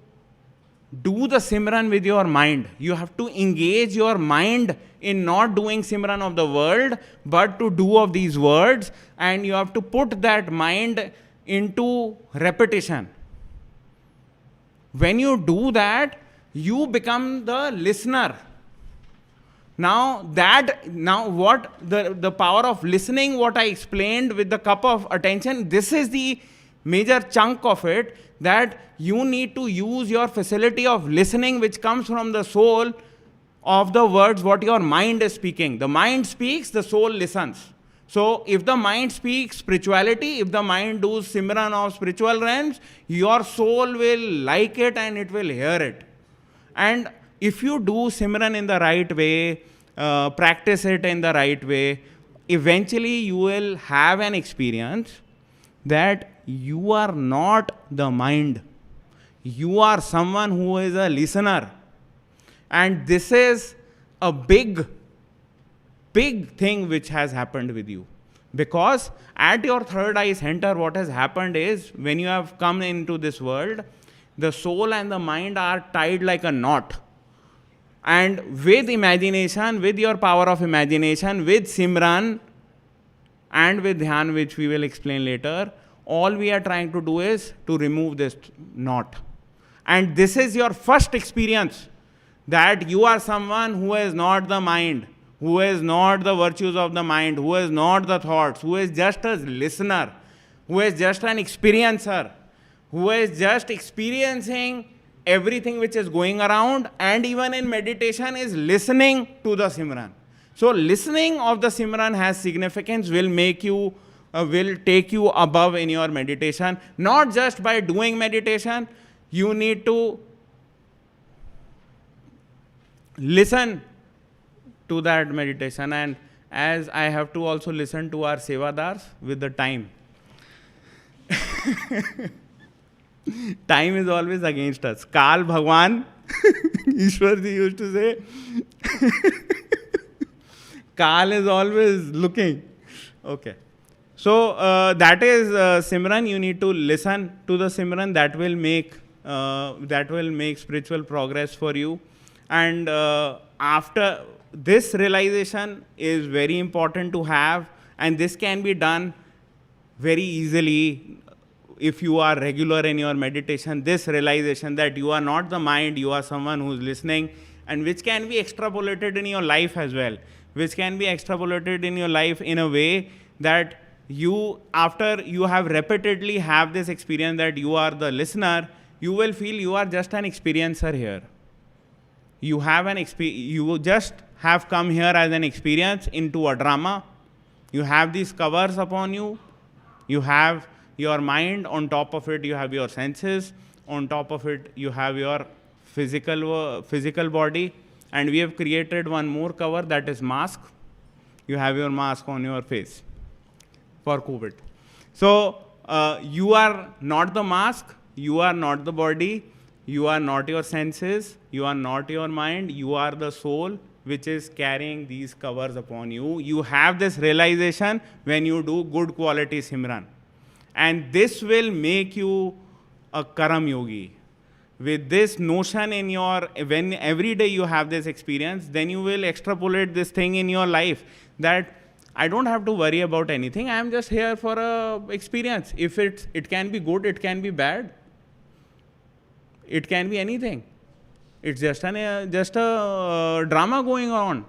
do the Simran with your mind. You have to engage your mind in not doing Simran of the world, but to do of these words, and you have to put that mind into repetition. When you do that, you become the listener. Now what the power of listening, what I explained with the cup of attention, this is the major chunk of it, that you need to use your facility of listening, which comes from the soul of the words what your mind is speaking. The mind speaks, the soul listens. So if the mind speaks spirituality, if the mind does Simran of spiritual realms, your soul will like it and it will hear it. And if you do Simran in the right way, practice it in the right way, eventually you will have an experience that you are not the mind. You are someone who is a listener. And this is a big thing which has happened with you. Because at your third eye center, what has happened is, when you have come into this world, the soul and the mind are tied like a knot. And with imagination, with your power of imagination, with Simran and with Dhyan, which we will explain later, all we are trying to do is to remove this knot. And this is your first experience, that you are someone who is not the mind, who is not the virtues of the mind, who is not the thoughts, who is just a listener, who is just an experiencer, who is just experiencing everything which is going around, and even in meditation is listening to the Simran. So listening of the Simran has significance, will make you, will take you above in your meditation. Not just by doing meditation, you need to listen to that meditation. And as I have to also listen to our sevadars with the time. Time is always against us. Kal Bhagwan, Ishwar ji used to say, Kal is always looking. Okay. So that is Simran. You need to listen to the Simran. That will make spiritual progress for you. And after this realization is very important to have, and this can be done very easily if you are regular in your meditation. This realization that you are not the mind, you are someone who is listening, and which can be extrapolated in your life as well, which can be extrapolated in your life in a way that you, after you have repeatedly have this experience that you are the listener, you will feel you are just an experiencer here. You have you just have come here as an experience into a drama. You have these covers upon you. You have your mind, on top of it you have your senses, on top of it you have your physical body, and we have created one more cover, that is mask. You have your mask on your face for COVID. So you are not the mask, you are not the body, you are not your senses, you are not your mind, you are the soul which is carrying these covers upon you. You have this realization when you do good quality Simran. And this will make you a Karam Yogi. With this notion in your, when every day you have this experience, then you will extrapolate this thing in your life that I don't have to worry about anything. I am just here for a experience. If it can be good, it can be bad. It can be anything. It's just a drama going on.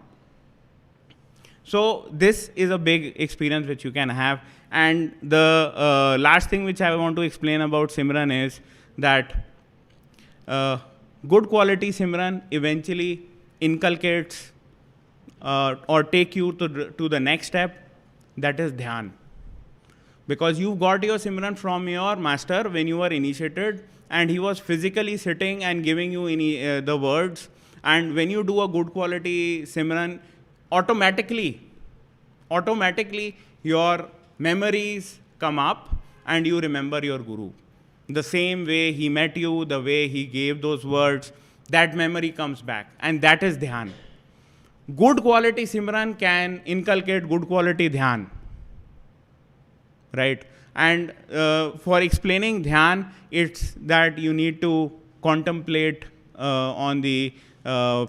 So this is a big experience which you can have. And the last thing which I want to explain about Simran is that good quality Simran eventually inculcates or take you to the next step, that is Dhyan. Because you got your Simran from your master when you were initiated, and he was physically sitting and giving you the words. And when you do a good quality Simran, automatically your memories come up and you remember your Guru. The same way he met you, the way he gave those words, that memory comes back. And that is Dhyan. Good quality Simran can inculcate good quality Dhyan. Right? And for explaining Dhyan, it's that you need to contemplate on the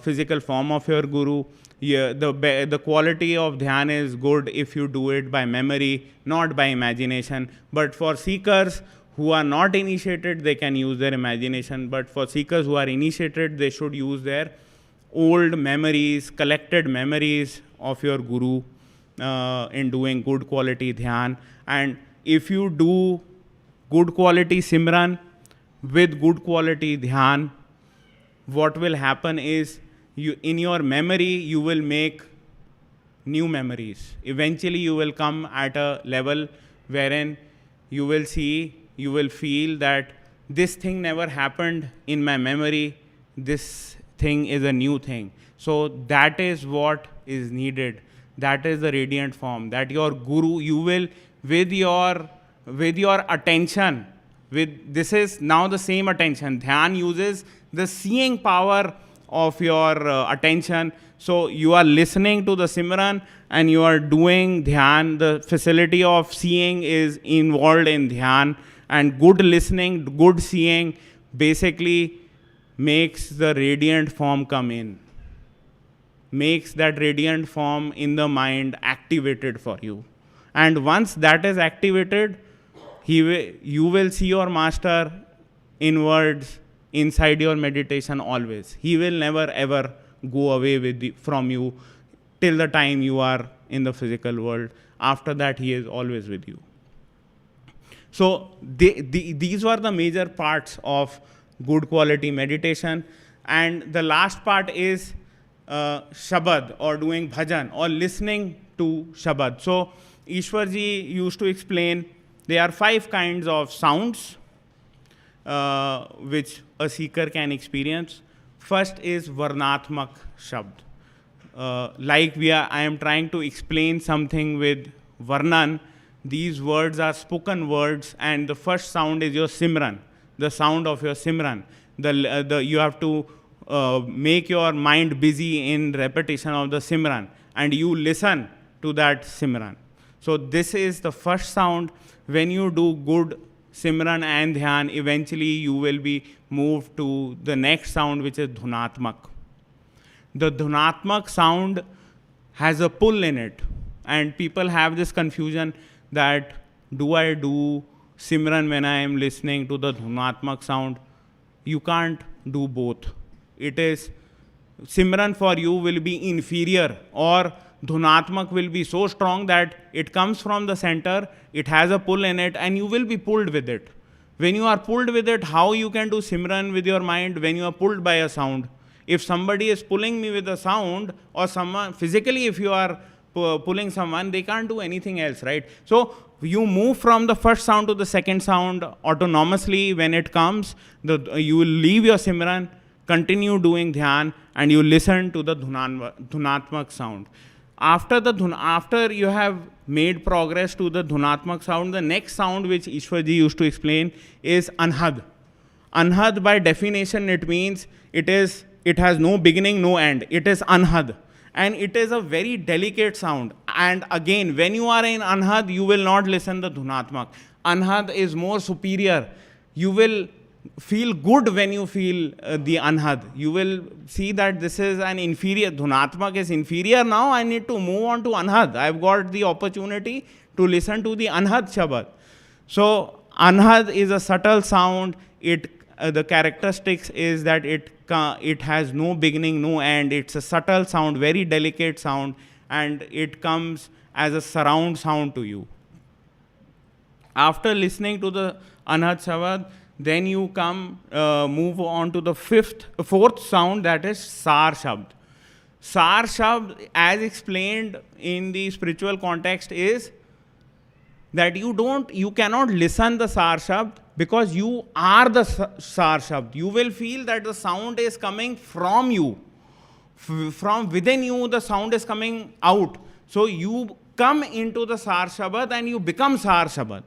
physical form of your Guru. Yeah, the quality of Dhyan is good if you do it by memory, not by imagination. But for seekers who are not initiated, they can use their imagination. But for seekers who are initiated, they should use their old memories, collected memories of your Guru in doing good quality Dhyan. And if you do good quality Simran with good quality Dhyan, what will happen is in your memory, you will make new memories. Eventually, you will come at a level wherein you will feel that this thing never happened in my memory. This thing is a new thing. So that is what is needed. That is the radiant form. That your Guru, you will, with your attention, this is now the same attention. Dhyan uses the seeing power of your attention. So you are listening to the Simran and you are doing Dhyan. The facility of seeing is involved in Dhyan. And good listening, good seeing basically makes the radiant form come in. Makes that radiant form in the mind activated for you. And once that is activated, you will see your master inwards inside your meditation always. He will never ever go away from you till the time you are in the physical world. After that, he is always with you. So these were the major parts of good quality meditation. And the last part is Shabad, or doing bhajan, or listening to Shabad. So Ishwar ji used to explain there are 5 kinds of sounds which a seeker can experience. First is Varnatmak Shabd. I am trying to explain something with Varnan. These words are spoken words, and the first sound is your Simran, the sound of your Simran. You have to make your mind busy in repetition of the Simran, and you listen to that Simran. So this is the first sound. When you do good Simran and Dhyan, eventually you will be moved to the next sound, which is Dhunatmak. The dhunatmak sound has a pull in it. And people have this confusion that do I do Simran when I am listening to the dhunatmak sound? You can't do both. It is Simran for you will be inferior, or dhunatmak will be so strong that it comes from the center, it has a pull in it, and you will be pulled with it. When you are pulled with it, how you can do Simran with your mind when you are pulled by a sound? If somebody is pulling me with a sound, or someone physically, if you are pulling someone, they can't do anything else, right? So you move from the first sound to the second sound autonomously. When it comes, you will leave your Simran, continue doing dhyan, and you listen to the dhunatmak sound. After you have made progress to the dhunatmak sound, the next sound which Ishwar ji used to explain is anhad. Anhad, by definition, it means it has no beginning, no end. It is anhad. And it is a very delicate sound. And again, when you are in anhad, you will not listen the dhunatmak. Anhad is more superior. You will feel good when you feel the anhad. You will see that this is an inferior, dhunatmak is inferior now, I need to move on to anhad. I've got the opportunity to listen to the anhad Shabbat. So anhad is a subtle sound. The characteristics is that it has no beginning, no end. It's a subtle sound, very delicate sound, and it comes as a surround sound to you. After listening to the anhad Shabbat, then you move on to the fourth sound, that is Sar Shabd. Sar Shabd, as explained in the spiritual context, is that you cannot listen the Sar Shabd because you are the Sar Shabd. You will feel that the sound is coming from you. From within you, the sound is coming out. So you come into the Sar Shabad and you become Sar Shabad.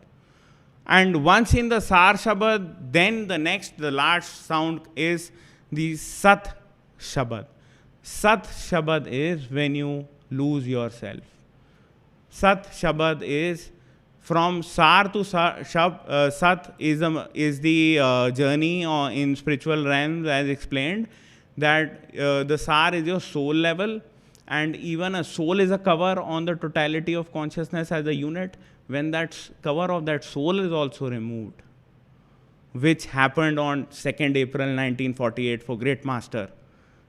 And once in the Sar Shabad, then the last sound is the Sat Shabad. Sat Shabad is when you lose yourself. Sat Shabad is from Sar to Sat is the journey in spiritual realms, as explained, that the Sar is your soul level, and even a soul is a cover on the totality of consciousness as a unit. When that cover of that soul is also removed, which happened on 2nd April 1948 for Great Master,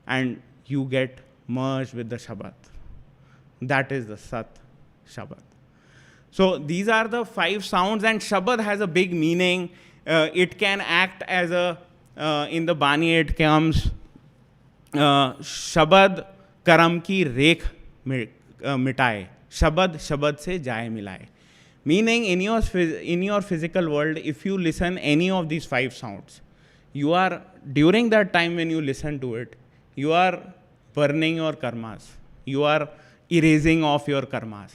and you get merged with the Shabbat. That is the Sat Shabbat. So these are the 5 sounds, and Shabbat has a big meaning. It can act as in the Bani it comes, Shabad karam ki rekh mitaye. Shabad se jaye milaye. Meaning, in your physical world, if you listen any of these 5 sounds, during that time when you listen to it, you are burning your karmas. You are erasing off your karmas.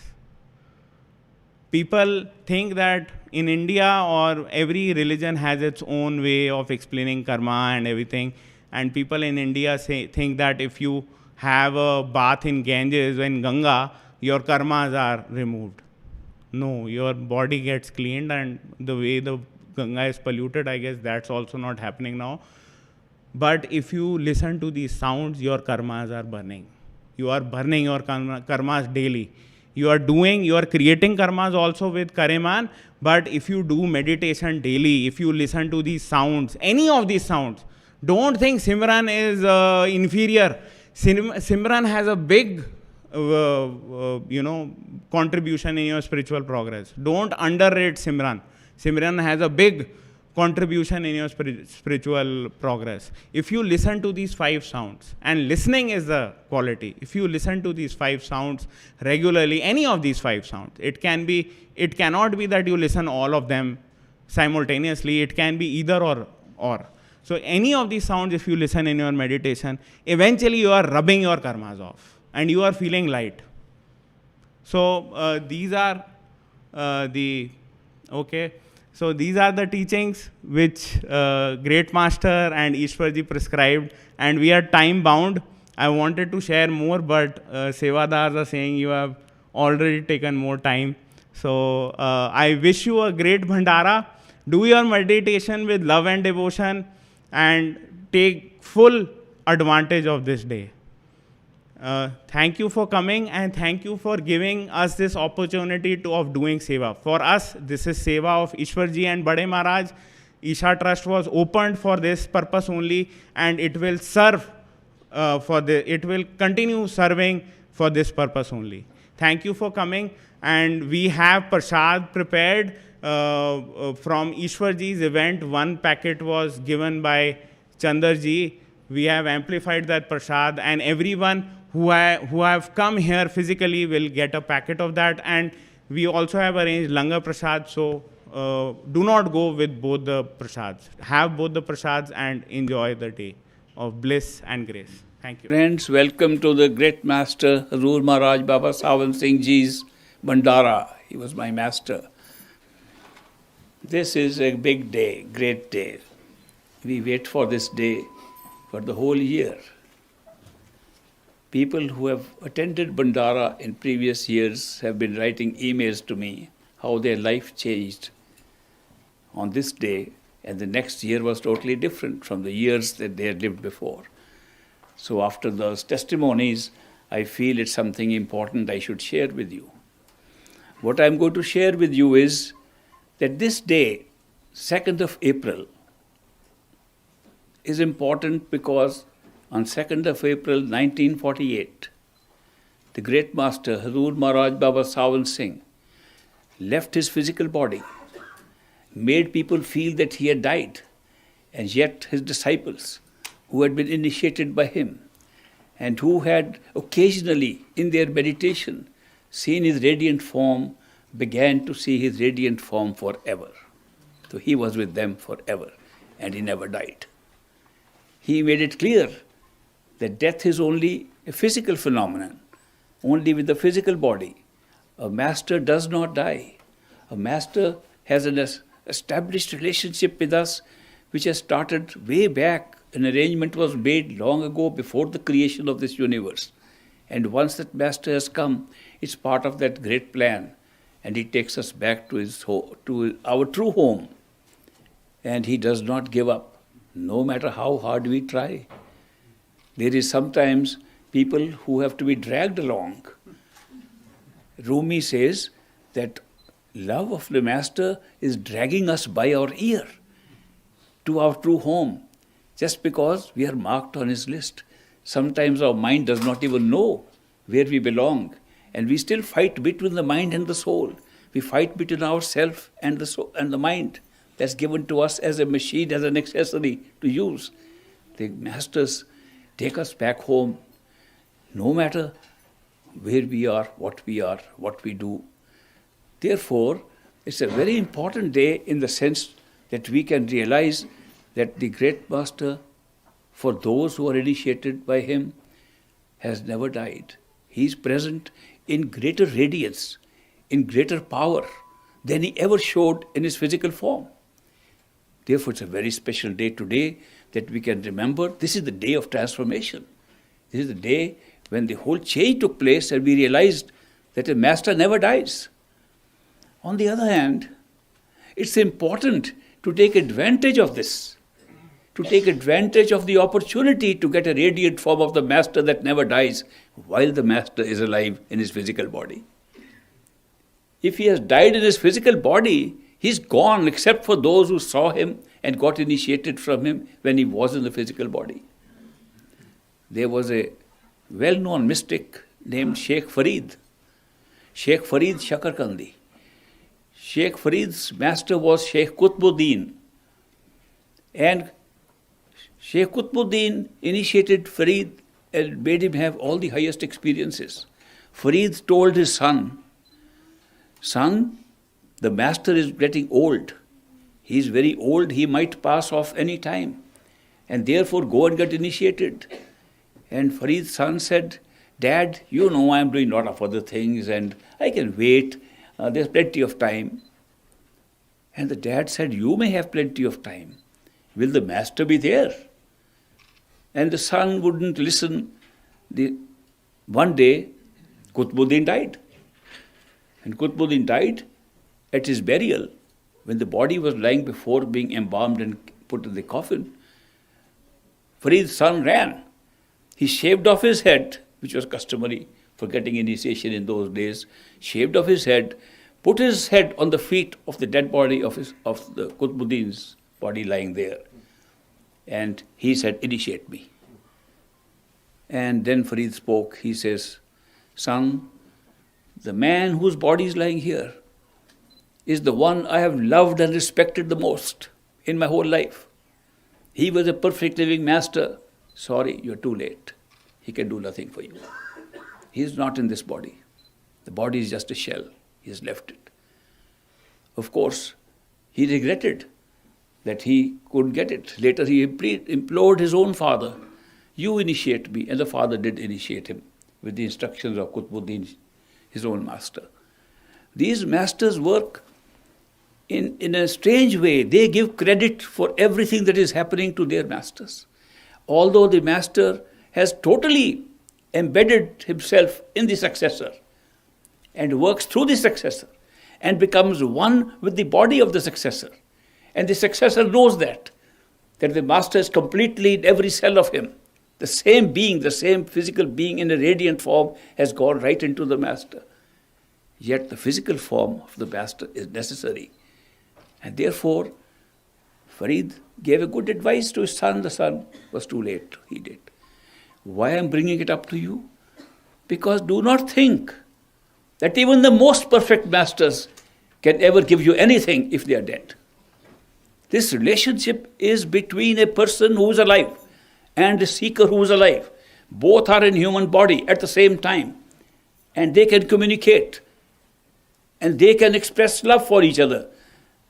People think that in India, or every religion has its own way of explaining karma and everything, and people in India think that if you have a bath in Ganges or in Ganga, your karmas are removed. No, your body gets cleaned, and the way the Ganga is polluted, I guess that's also not happening now. But if you listen to these sounds, your karmas are burning. You are burning your karmas daily. You are creating karmas also with Kareman, but if you do meditation daily, if you listen to these sounds, any of these sounds, don't think Simran is inferior. Simran has a big contribution in your spiritual progress. Don't underrate Simran. Simran has a big contribution in your spiritual progress. If you listen to these 5 sounds, and listening is the quality, if you listen to these 5 sounds regularly, any of these 5 sounds, it cannot be that you listen all of them simultaneously. It can be either or. So any of these sounds, if you listen in your meditation, eventually you are rubbing your karmas off and you are feeling light. So these are So these are the teachings which Great Master and Ishwar ji prescribed, and we are time bound. I wanted to share more, but Sevadars are saying you have already taken more time. So I wish you a great Bhandara. Do your meditation with love and devotion, and take full advantage of this day. Thank you for coming, and thank you for giving us this opportunity of doing seva. For us, this is seva of Ishwar Ji and Bade Maharaj. Isha Trust was opened for this purpose only, and it will serve it will continue serving for this purpose only. Thank you for coming, and we have Prasad prepared from Ishwar Ji's event. One packet was given by Chandar Ji. We have amplified that Prasad, and everyone who have come here physically will get a packet of that. And we also have arranged Langar Prasad, so do not go with both the Prasads. Have both the Prasads and enjoy the day of bliss and grace. Thank you. Friends, welcome to the great master, Hazur Maharaj Baba Sawan Singh Ji's Bhandara. He was my master. This is a big day, great day. We wait for this day for the whole year. People who have attended Bhandara in previous years have been writing emails to me how their life changed on this day, and the next year was totally different from the years that they had lived before. So after those testimonies, I feel it's something important I should share with you. What I'm going to share with you is that this day, 2nd of April, is important because on 2nd of April 1948, the great master Hazur Maharaj Baba Sawan Singh left his physical body, made people feel that he had died, and yet his disciples, who had been initiated by him and who had occasionally in their meditation seen his radiant form, began to see his radiant form forever. So he was with them forever, and he never died. He made it clear that death is only a physical phenomenon, only with the physical body. A master does not die. A master has an established relationship with us which has started way back. An arrangement was made long ago before the creation of this universe. And once that master has come, it's part of that great plan. And he takes us back to our true home. And he does not give up, no matter how hard we try. There is sometimes people who have to be dragged along. Rumi says that love of the master is dragging us by our ear to our true home, just because we are marked on his list. Sometimes our mind does not even know where we belong, and we still fight between the mind and the soul. We fight between ourself and the soul and the mind. That's given to us as a machine, as an accessory to use. The masters take us back home, no matter where we are, what we do. Therefore, it's a very important day in the sense that we can realize that the great master, for those who are initiated by him, has never died. He is present in greater radiance, in greater power than he ever showed in his physical form. Therefore, it's a very special day today that we can remember. This is the day of transformation. This is the day when the whole change took place and we realized that a master never dies. On the other hand, it's important to take advantage of this, to take advantage of the opportunity to get a radiant form of the master that never dies while the master is alive in his physical body. If he has died in his physical body, he's gone except for those who saw him and got initiated from him when he was in the physical body. There was a well-known mystic named Sheikh Farid Shakarkandi. Sheikh Farid's master was Sheikh Qutbuddin. And Sheikh Qutbuddin initiated Farid and made him have all the highest experiences. Farid told his son, the master is getting old. He is very old, he might pass off any time. And therefore go and get initiated. And Farid's son said, Dad, you know I am doing a lot of other things and I can wait. There's plenty of time. And the dad said, you may have plenty of time. Will the master be there? And the son wouldn't listen. One day, Qutbuddin died. And Qutbuddin died at his burial. When the body was lying before being embalmed and put in the coffin, Farid's son ran. He shaved off his head which was customary for getting initiation in those days, shaved off his head, put his head on the feet of the dead body of the Qutbuddin's body lying there. And he said, initiate me. And then Farid spoke. He says, son, the man whose body is lying here is the one I have loved and respected the most in my whole life. He was a perfect living master. Sorry, you're too late. He can do nothing for you. He is not in this body. The body is just a shell. He has left it. Of course, he regretted that he couldn't get it. Later he implored his own father, you initiate me. And the father did initiate him with the instructions of Qutbuddin, his own master. These masters work in a strange way. They give credit for everything that is happening to their masters. Although the master has totally embedded himself in the successor and works through the successor and becomes one with the body of the successor. And the successor knows that the master is completely in every cell of him. The same being, the same physical being in a radiant form has gone right into the master. Yet the physical form of the master is necessary. And therefore, Farid gave a good advice to his son. The son was too late. He did. Why I am bringing it up to you? Because do not think that even the most perfect masters can ever give you anything if they are dead. This relationship is between a person who is alive and a seeker who is alive. Both are in human body at the same time. And they can communicate. And they can express love for each other.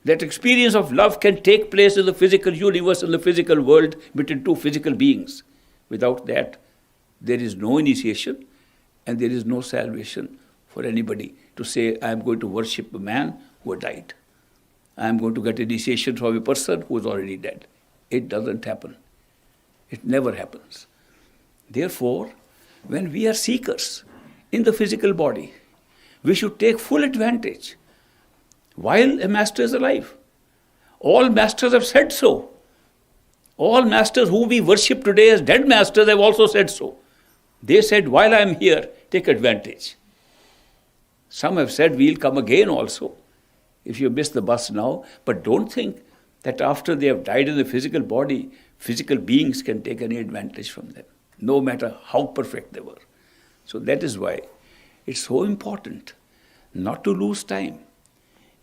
That experience of love can take place in the physical universe, in the physical world, between two physical beings. Without that, there is no initiation and there is no salvation for anybody to say, I am going to worship a man who died. I am going to get initiation from a person who is already dead. It doesn't happen. It never happens. Therefore, when we are seekers in the physical body, we should take full advantage while a master is alive. All masters have said so. All masters whom we worship today as dead masters have also said so. They said, while I am here, take advantage. Some have said, we'll come again also, if you miss the bus now. But don't think that after they have died in the physical body, physical beings can take any advantage from them, no matter how perfect they were. So that is why it's so important not to lose time.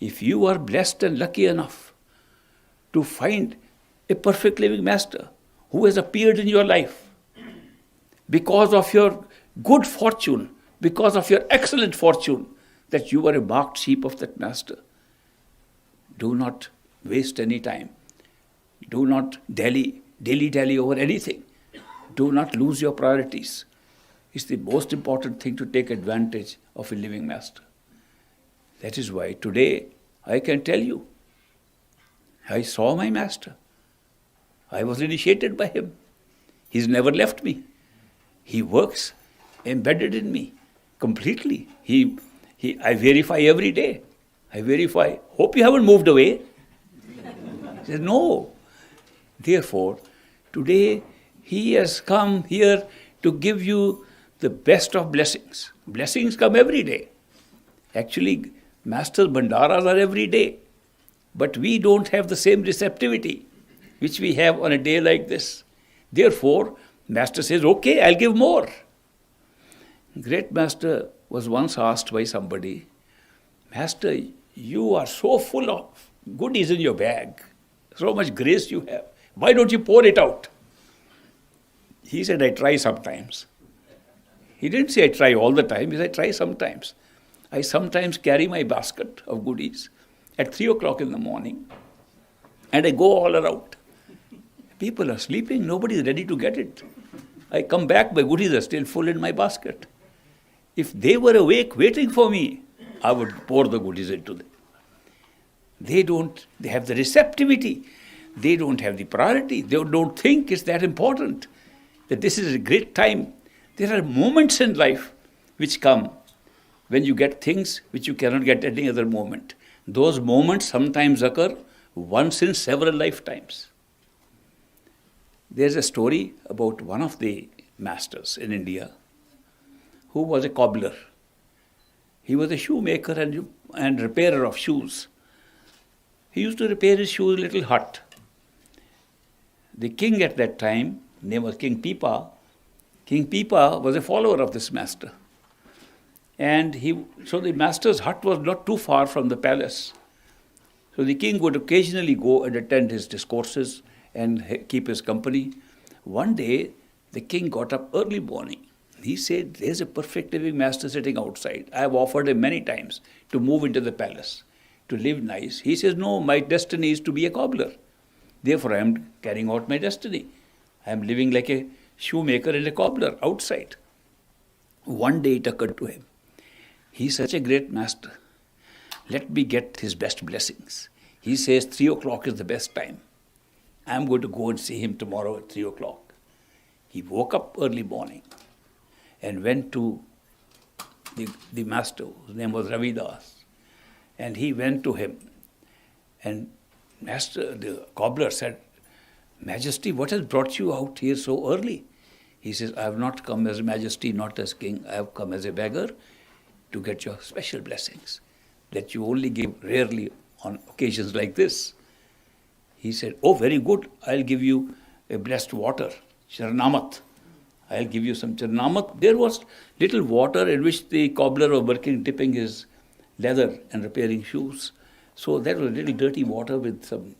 If you are blessed and lucky enough to find a perfect living master who has appeared in your life because of your good fortune, because of your excellent fortune, that you are a marked sheep of that master, do not waste any time. Do not dilly-dally over anything. Do not lose your priorities. It's the most important thing to take advantage of a living master. That is why today I can tell you, I saw my master. I was initiated by him. He's never left me. He works embedded in me completely. I verify every day. I verify. Hope you haven't moved away. He says, no. Therefore, today he has come here to give you the best of blessings. Blessings come every day. Actually, Master's Bhandaras are every day. But we don't have the same receptivity which we have on a day like this. Therefore, Master says, okay, I'll give more. Great Master was once asked by somebody, Master, you are so full of goodies in your bag, so much grace you have. Why don't you pour it out? He said, I try sometimes. He didn't say I try all the time. He said, I try sometimes. I sometimes carry my basket of goodies at 3 o'clock in the morning and I go all around. People are sleeping. Nobody is ready to get it. I come back, my goodies are still full in my basket. If they were awake waiting for me, I would pour the goodies into them. They have the receptivity. They don't have the priority. They don't think it's that important, that this is a great time. There are moments in life which come when you get things which you cannot get at any other moment. Those moments sometimes occur once in several lifetimes. There's a story about one of the masters in India who was a cobbler. He was a shoemaker and repairer of shoes. He used to repair his shoes in a little hut. The king at that time, name was King Pipa. King Pipa was a follower of this master. And so the master's hut was not too far from the palace. So the king would occasionally go and attend his discourses and keep his company. One day, the king got up early morning. He said, there's a perfect living master sitting outside. I have offered him many times to move into the palace, to live nice. He says, no, my destiny is to be a cobbler. Therefore, I am carrying out my destiny. I am living like a shoemaker and a cobbler outside. One day it occurred to him, he's such a great master. Let me get his best blessings. He says 3 o'clock is the best time. I'm going to go and see him tomorrow at 3 o'clock. He woke up early morning and went to the master, whose name was Ravidas. And he went to him. And master, the cobbler said, Majesty, what has brought you out here so early? He says, I have not come as Majesty, not as king. I have come as a beggar to get your special blessings that you only give rarely on occasions like this. He said, oh, very good. I'll give you a blessed water, Charnamat. I'll give you some Charnamat. There was little water in which the cobbler was working, dipping his leather and repairing shoes. So there was a little dirty water with some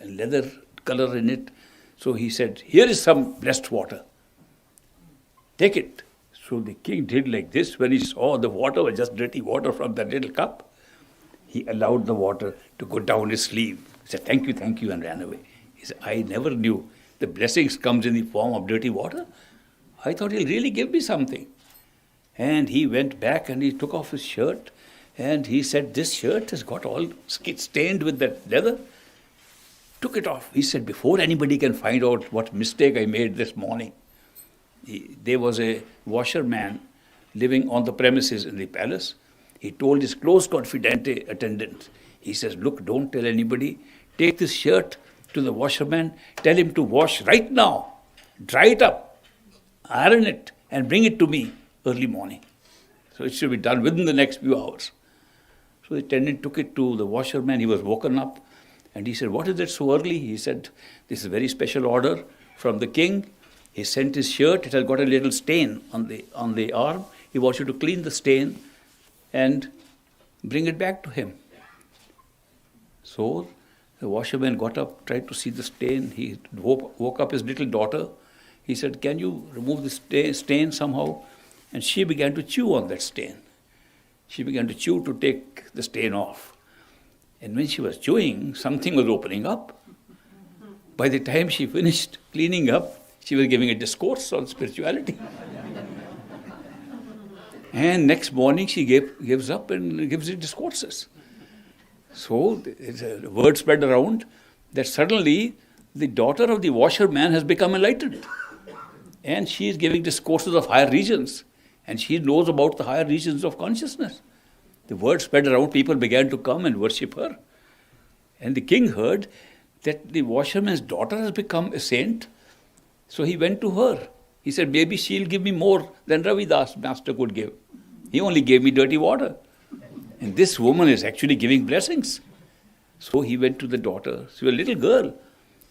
leather color in it. So he said, here is some blessed water. Take it. So the king did like this. When he saw the water was just dirty water from that little cup, he allowed the water to go down his sleeve. He said, thank you, and ran away. He said, I never knew the blessings comes in the form of dirty water. I thought he'll really give me something. And he went back and he took off his shirt and he said, this shirt has got all stained with that leather. Took it off. He said, before anybody can find out what mistake I made this morning, there was a washerman living on the premises in the palace. He told his close confidante attendant, he says, look, don't tell anybody. Take this shirt to the washerman. Tell him to wash right now. Dry it up. Iron it and bring it to me early morning. So it should be done within the next few hours. So the attendant took it to the washerman. He was woken up. And he said, what is it so early? He said, this is a very special order from the king. He sent his shirt. It has got a little stain on the arm. He wants you to clean the stain and bring it back to him. So the washerman got up, tried to see the stain. He woke up his little daughter. He said, can you remove the stain somehow? And she began to chew on that stain. She began to chew to take the stain off. And when she was chewing, something was opening up. By the time she finished cleaning up, she was giving a discourse on spirituality. And next morning she gives up and gives it discourses. So the word spread around that suddenly the daughter of the washerman has become enlightened. And she is giving discourses of higher regions. And she knows about the higher regions of consciousness. The word spread around, people began to come and worship her. And the king heard that the washerman's daughter has become a saint. So he went to her. He said, maybe she'll give me more than Ravidas master could give. He only gave me dirty water. And this woman is actually giving blessings. So he went to the daughter. She was a little girl.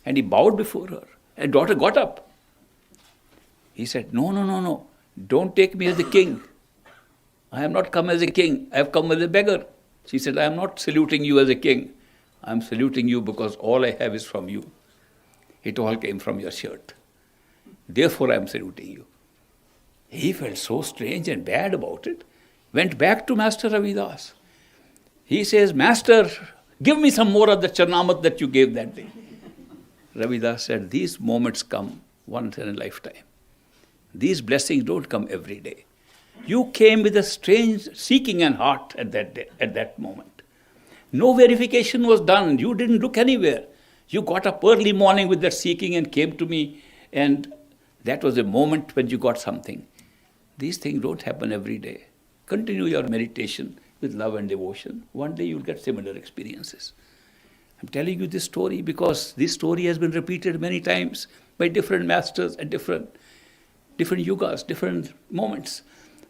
And he bowed before her. And daughter got up. He said, no. Don't take me as the king. I have not come as a king. I have come as a beggar. She said, I am not saluting you as a king. I am saluting you because all I have is from you. It all came from your shirt. Therefore, I am saluting you. He felt so strange and bad about it. Went back to Master Ravidas. He says, Master, give me some more of the Charnamat that you gave that day. Ravidas said, these moments come once in a lifetime. These blessings don't come every day. You came with a strange seeking and heart at that moment. No verification was done. You didn't look anywhere. You got up early morning with that seeking and came to me, and that was a moment when you got something. These things don't happen every day. Continue your meditation with love and devotion. One day you'll get similar experiences. I'm telling you this story because this story has been repeated many times by different masters at different yugas, different moments.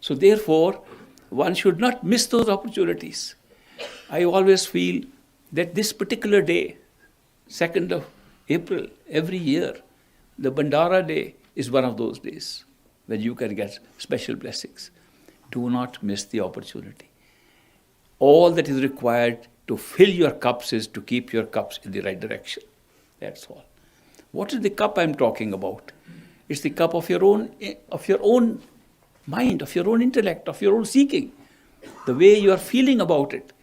So therefore, one should not miss those opportunities. I always feel that this particular day, 2nd of April, every year, the Bhandara day is one of those days when you can get special blessings. Do not miss the opportunity. All that is required to fill your cups is to keep your cups in the right direction. That's all. What is the cup I'm talking about? It's the cup of your own mind, of your own intellect, of your own seeking. The way you are feeling about it.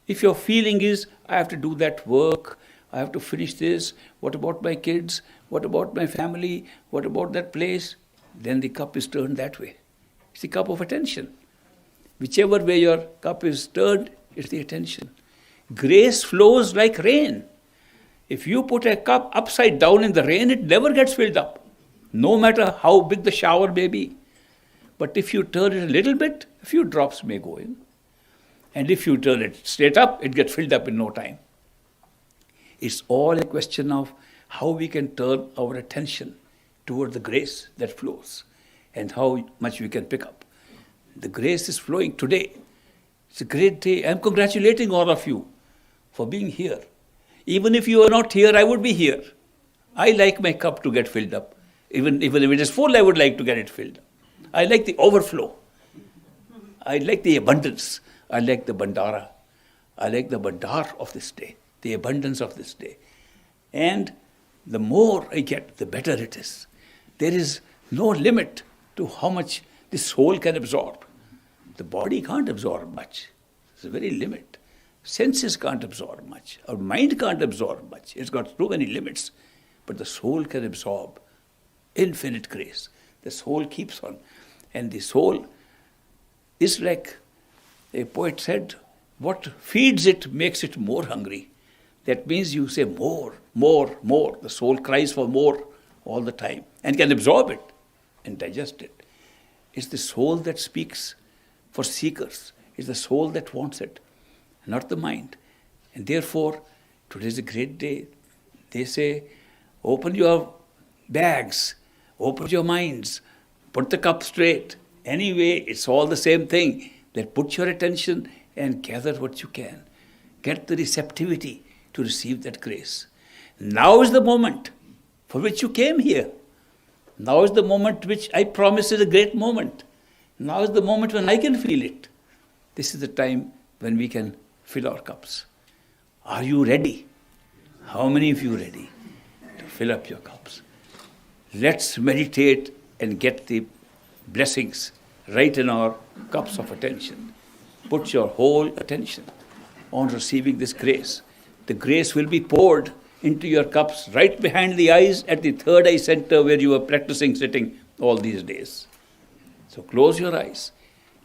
If your feeling is, I have to do that work, I have to finish this, what about my kids, what about my family, what about that place, then the cup is turned that way. It's the cup of attention. Whichever way your cup is turned, it's the attention. Grace flows like rain. If you put a cup upside down in the rain, it never gets filled up, no matter how big the shower may be. But if you turn it a little bit, a few drops may go in. And if you turn it straight up, it gets filled up in no time. It's all a question of how we can turn our attention toward the grace that flows and how much we can pick up. The grace is flowing today. It's a great day. I'm congratulating all of you for being here. Even if you are not here, I would be here. I like my cup to get filled up. Even if it is full, I would like to get it filled up. I like the overflow. I like the abundance. I like the Bhandara. I like the Bhandar of this day, the abundance of this day. And the more I get, the better it is. There is no limit to how much the soul can absorb. The body can't absorb much. There's a very limit. Senses can't absorb much. Our mind can't absorb much. It's got too many limits. But the soul can absorb infinite grace. The soul keeps on. And the soul is like a poet said, what feeds it makes it more hungry. That means you say more, more, more. The soul cries for more all the time and can absorb it and digest it. It's the soul that speaks for seekers. It's the soul that wants it, not the mind. And therefore, today is a great day. They say, open your bags, open your minds, put the cup straight. Anyway, it's all the same thing. That put your attention and gather what you can. Get the receptivity to receive that grace. Now is the moment for which you came here. Now is the moment which I promise is a great moment. Now is the moment when I can feel it. This is the time when we can fill our cups. Are you ready? How many of you are ready to fill up your cups? Let's meditate and get the blessings right in our cups of attention. Put your whole attention on receiving this grace. The grace will be poured into your cups right behind the eyes at the third eye center where you are practicing sitting all these days. So close your eyes,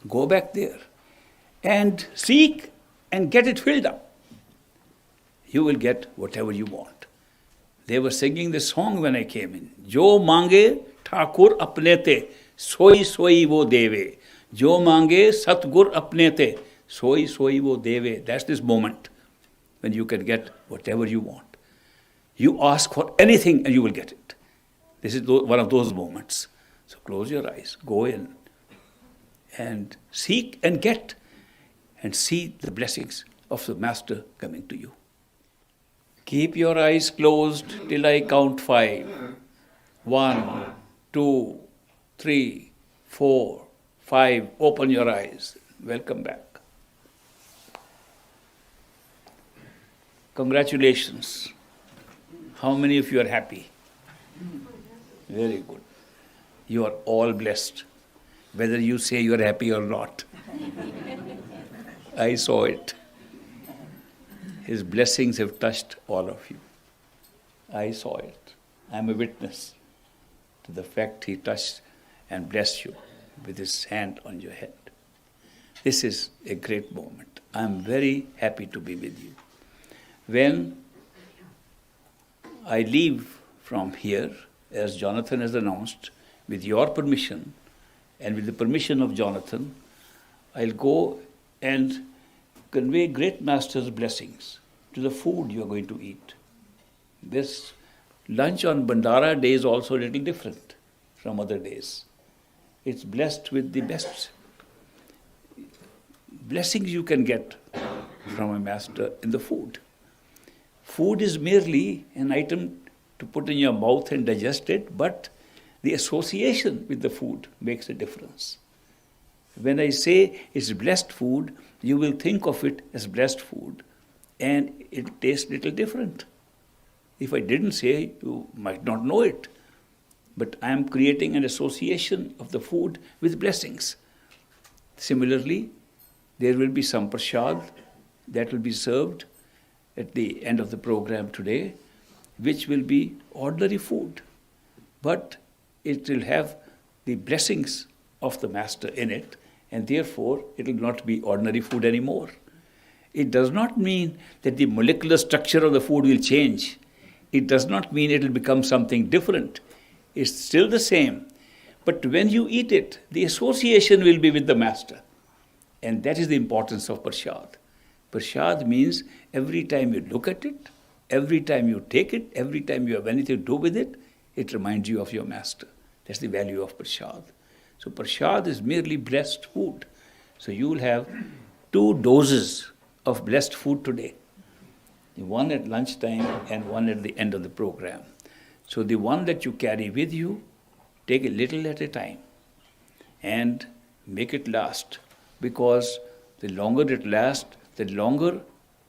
go back there and seek and get it filled up. You will get whatever you want. They were singing this song when I came in. Jo mange Thakur apne te, soi soi wo deve. Jo mange Satgur apne te, soi soi wo deve. That's this moment when you can get whatever you want. You ask for anything and you will get it. This is one of those moments. So close your eyes, go in and seek and get and see the blessings of the Master coming to you. Keep your eyes closed till I count 5. 1, 2, 3, 4, 5. Open your eyes. Welcome back. Congratulations. How many of you are happy? Very good. You are all blessed, whether you say you are happy or not. I saw it. His blessings have touched all of you. I saw it. I am a witness to the fact he touched and blessed you with his hand on your head. This is a great moment. I am very happy to be with you. When I leave from here, as Jonathan has announced, with your permission and with the permission of Jonathan, I'll go and convey great Master's blessings to the food you are going to eat. This lunch on Bhandara day is also a little different from other days. It's blessed with the best blessings you can get from a master in the food. Food is merely an item to put in your mouth and digest it, but the association with the food makes a difference. When I say it's blessed food, you will think of it as blessed food, and it tastes little different. If I didn't say, you might not know it. But I am creating an association of the food with blessings. Similarly, there will be some prasad that will be served at the end of the program today, which will be ordinary food. But it will have the blessings of the Master in it, and therefore it will not be ordinary food anymore. It does not mean that the molecular structure of the food will change. It does not mean it will become something different. It's still the same. But when you eat it, the association will be with the Master. And that is the importance of Prasad. Prasad means every time you look at it, every time you take it, every time you have anything to do with it, it reminds you of your Master. That's the value of Prasad. So Prasad is merely blessed food. So you will have 2 doses of blessed food today. One at lunchtime and one at the end of the program. So the one that you carry with you, take a little at a time and make it last. Because the longer it lasts, the longer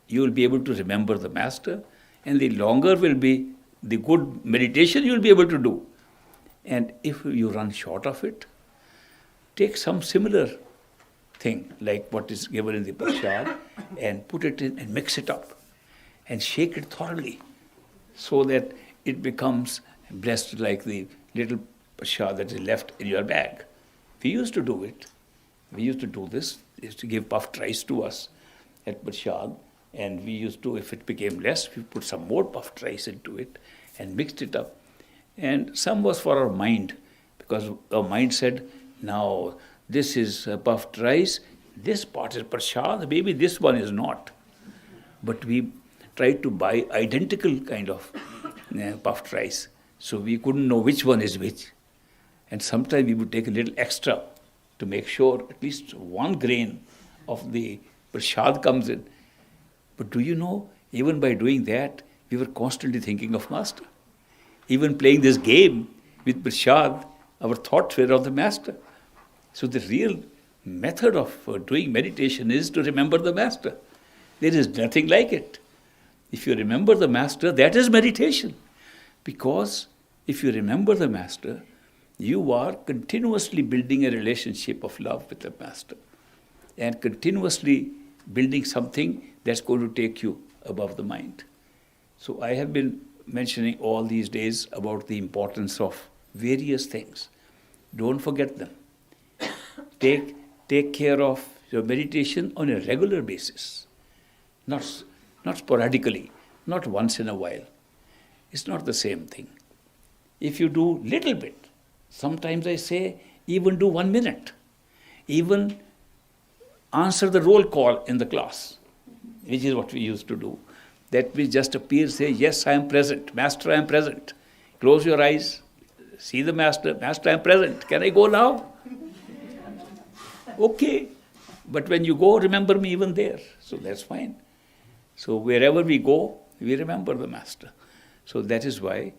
you will be able to remember the Master, and the longer will be the good meditation you will be able to do. And if you run short of it, take some similar thing like what is given in the Prasad and put it in and mix it up and shake it thoroughly so that it becomes blessed like the little Prasad that is left in your bag. We used to do it. We used to do this. They used to give puffed rice to us at Prasad, and we used to, if it became less, we put some more puffed rice into it and mixed it up. And some was for our mind, because our mind said, now this is puffed rice, this part is Prasad, maybe this one is not. But we tried to buy identical kind of puffed rice, so we couldn't know which one is which. And sometimes we would take a little extra to make sure at least 1 grain of the Prasad comes in. But do you know, even by doing that, we were constantly thinking of Master. Even playing this game with Prasad, our thoughts were of the Master. So the real method of doing meditation is to remember the Master. There is nothing like it. If you remember the Master, that is meditation. Because if you remember the Master, you are continuously building a relationship of love with the Master and continuously building something that's going to take you above the mind. So I have been mentioning all these days about the importance of various things. Don't forget them. Take care of your meditation on a regular basis, not sporadically, not once in a while. It's not the same thing. If you do little bit, sometimes I say even do 1 minute, even answer the roll call in the class, which is what we used to do. That we just appear, say, yes, I am present. Master, I am present. Close your eyes, see the Master. Master, I am present. Can I go now? Okay. But when you go, remember me even there. So that's fine. So wherever we go, we remember the Master. So that is why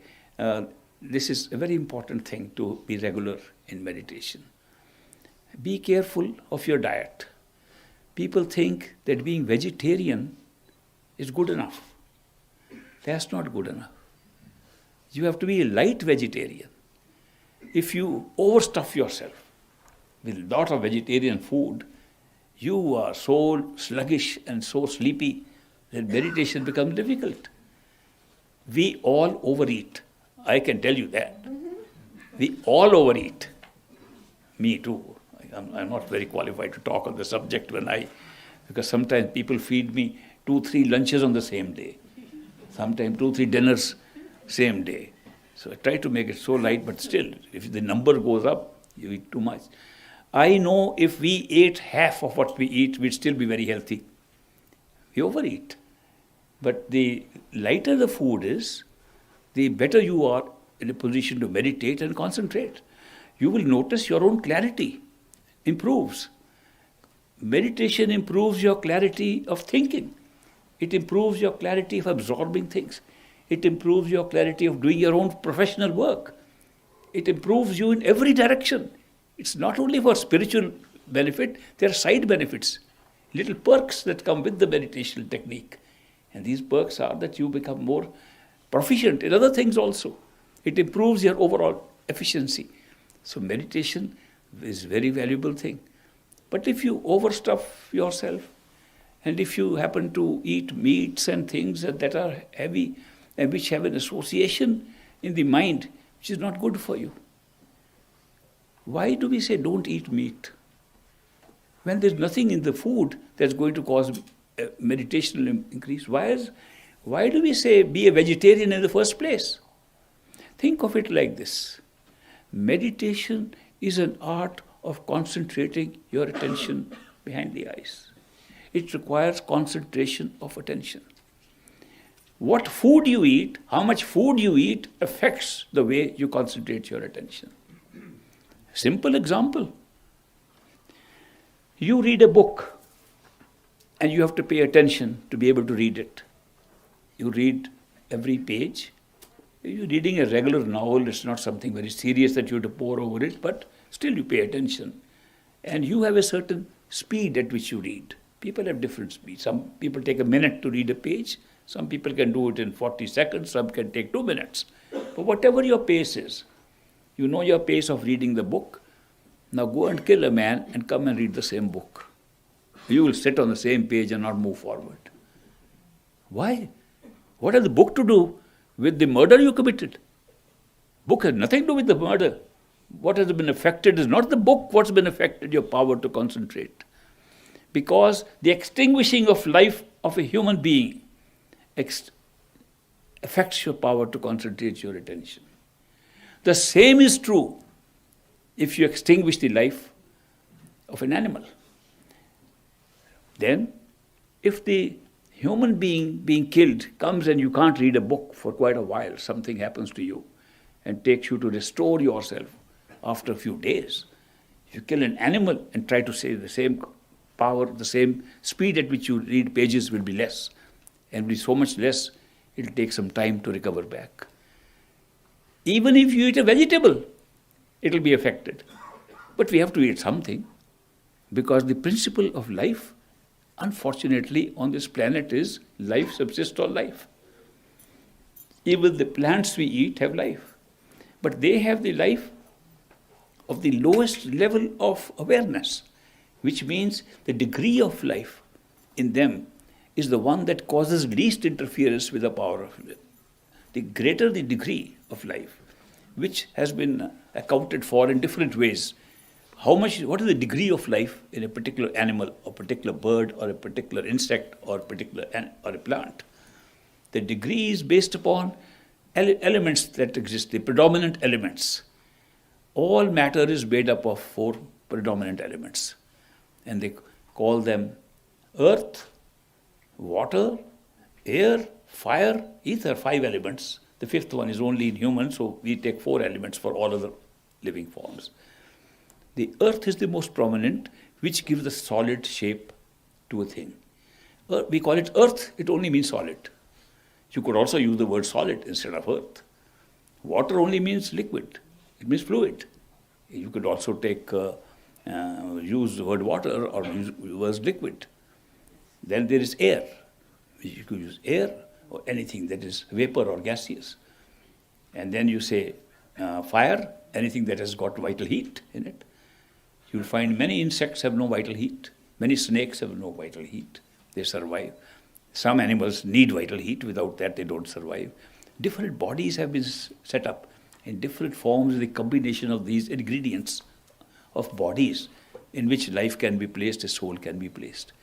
this is a very important thing to be regular in meditation. Be careful of your diet. People think that being vegetarian is good enough. That's not good enough. You have to be a light vegetarian. If you overstuff yourself with a lot of vegetarian food, you are so sluggish and so sleepy that meditation becomes difficult. We all overeat. I can tell you that. We all overeat. Me too. I'm not very qualified to talk on the subject because sometimes people feed me 2-3 lunches on the same day. Sometimes 2-3 dinners same day. So I try to make it so light, but still, if the number goes up, you eat too much. I know if we ate half of what we eat, we'd still be very healthy. We overeat. But the lighter the food is, the better you are in a position to meditate and concentrate. You will notice your own clarity improves. meditation improves your clarity of thinking. It improves your clarity of absorbing things. It improves your clarity of doing your own professional work. It improves you in every direction. It's not only for spiritual benefit, there are side benefits, little perks that come with the meditation technique. And these perks are that you become more proficient in other things also. It improves your overall efficiency. So meditation is a very valuable thing. But if you overstuff yourself, and if you happen to eat meats and things that are heavy, and which have an association in the mind, which is not good for you. Why do we say don't eat meat? When there's nothing in the food that's going to cause meditational increase. Why do we say be a vegetarian in the first place? Think of it like this. Meditation is an art of concentrating your attention behind the eyes. It requires concentration of attention. What food you eat, how much food you eat, affects the way you concentrate your attention. Simple example. You read a book and you have to pay attention to be able to read it. You read every page. You're reading a regular novel, it's not something very serious that you have to pore over it, but still you pay attention. And you have a certain speed at which you read. People have different speeds. Some people take a minute to read a page. Some people can do it in 40 seconds. Some can take 2 minutes. But whatever your pace is, you know your pace of reading the book. Now go and kill a man and come and read the same book. You will sit on the same page and not move forward. Why? What has the book to do with the murder you committed? Book has nothing to do with the murder. What has been affected is not the book. What's been affected? Your power to concentrate. Because the extinguishing of life of a human being affects your power to concentrate your attention. The same is true if you extinguish the life of an animal. Then, if the human being killed comes and you can't read a book for quite a while, something happens to you and takes you to restore yourself after a few days. If you kill an animal and try to say the same power, the same speed at which you read pages will be less. And be so much less, it will take some time to recover back. Even if you eat a vegetable, it will be affected. But we have to eat something, because the principle of life, unfortunately, on this planet is life subsists on life. Even the plants we eat have life. But they have the life of the lowest level of awareness, which means the degree of life in them is the one that causes least interference with the power of life. The greater the degree of life, which has been accounted for in different ways. What is the degree of life in a particular animal, or particular bird, or a particular insect, or a plant? The degree is based upon elements that exist, the predominant elements. All matter is made up of 4 predominant elements. And they call them earth, water, air, fire, ether, 5 elements. The 5th one is only in humans, so we take 4 elements for all other living forms. The earth is the most prominent, which gives the solid shape to a thing. We call it earth, it only means solid. You could also use the word solid instead of earth. Water only means liquid, it means fluid. You could also use the word water or use the word liquid. Then there is air. You could use air or anything that is vapor or gaseous. And then you say fire, anything that has got vital heat in it. You'll find many insects have no vital heat. Many snakes have no vital heat. They survive. Some animals need vital heat. Without that, they don't survive. Different bodies have been set up in different forms, the combination of these ingredients of bodies in which life can be placed, a soul can be placed.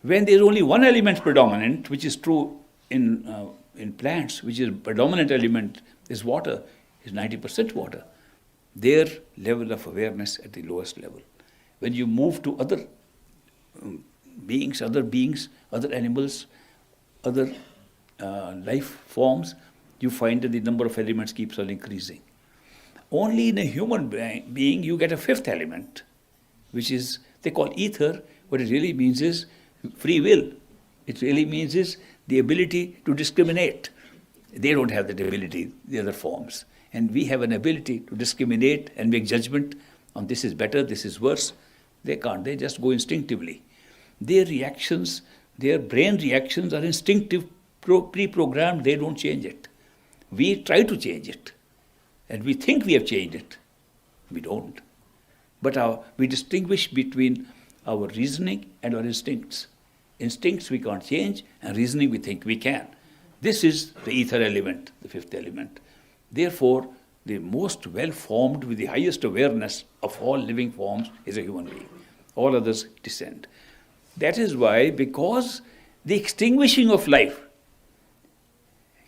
When there is only one element predominant, which is true in plants, which is predominant element is water, is 90% water, their level of awareness at the lowest level. When you move to other beings, other animals, other life forms, you find that the number of elements keeps on increasing. Only in a human being you get a 5th element, which is, they call ether, What it really means is free will. It really means is the ability to discriminate. They don't have that ability, the other forms. And we have an ability to discriminate and make judgment on this is better, this is worse. They can't. They just go instinctively. Their reactions, their brain reactions are instinctive, pre-programmed. They don't change it. We try to change it. And we think we have changed it. We don't. But we distinguish between our reasoning and our instincts. Instincts we can't change, and reasoning we think we can. This is the ether element, the fifth element. Therefore, the most well-formed with the highest awareness of all living forms is a human being. All others descend. That is why, because the extinguishing of life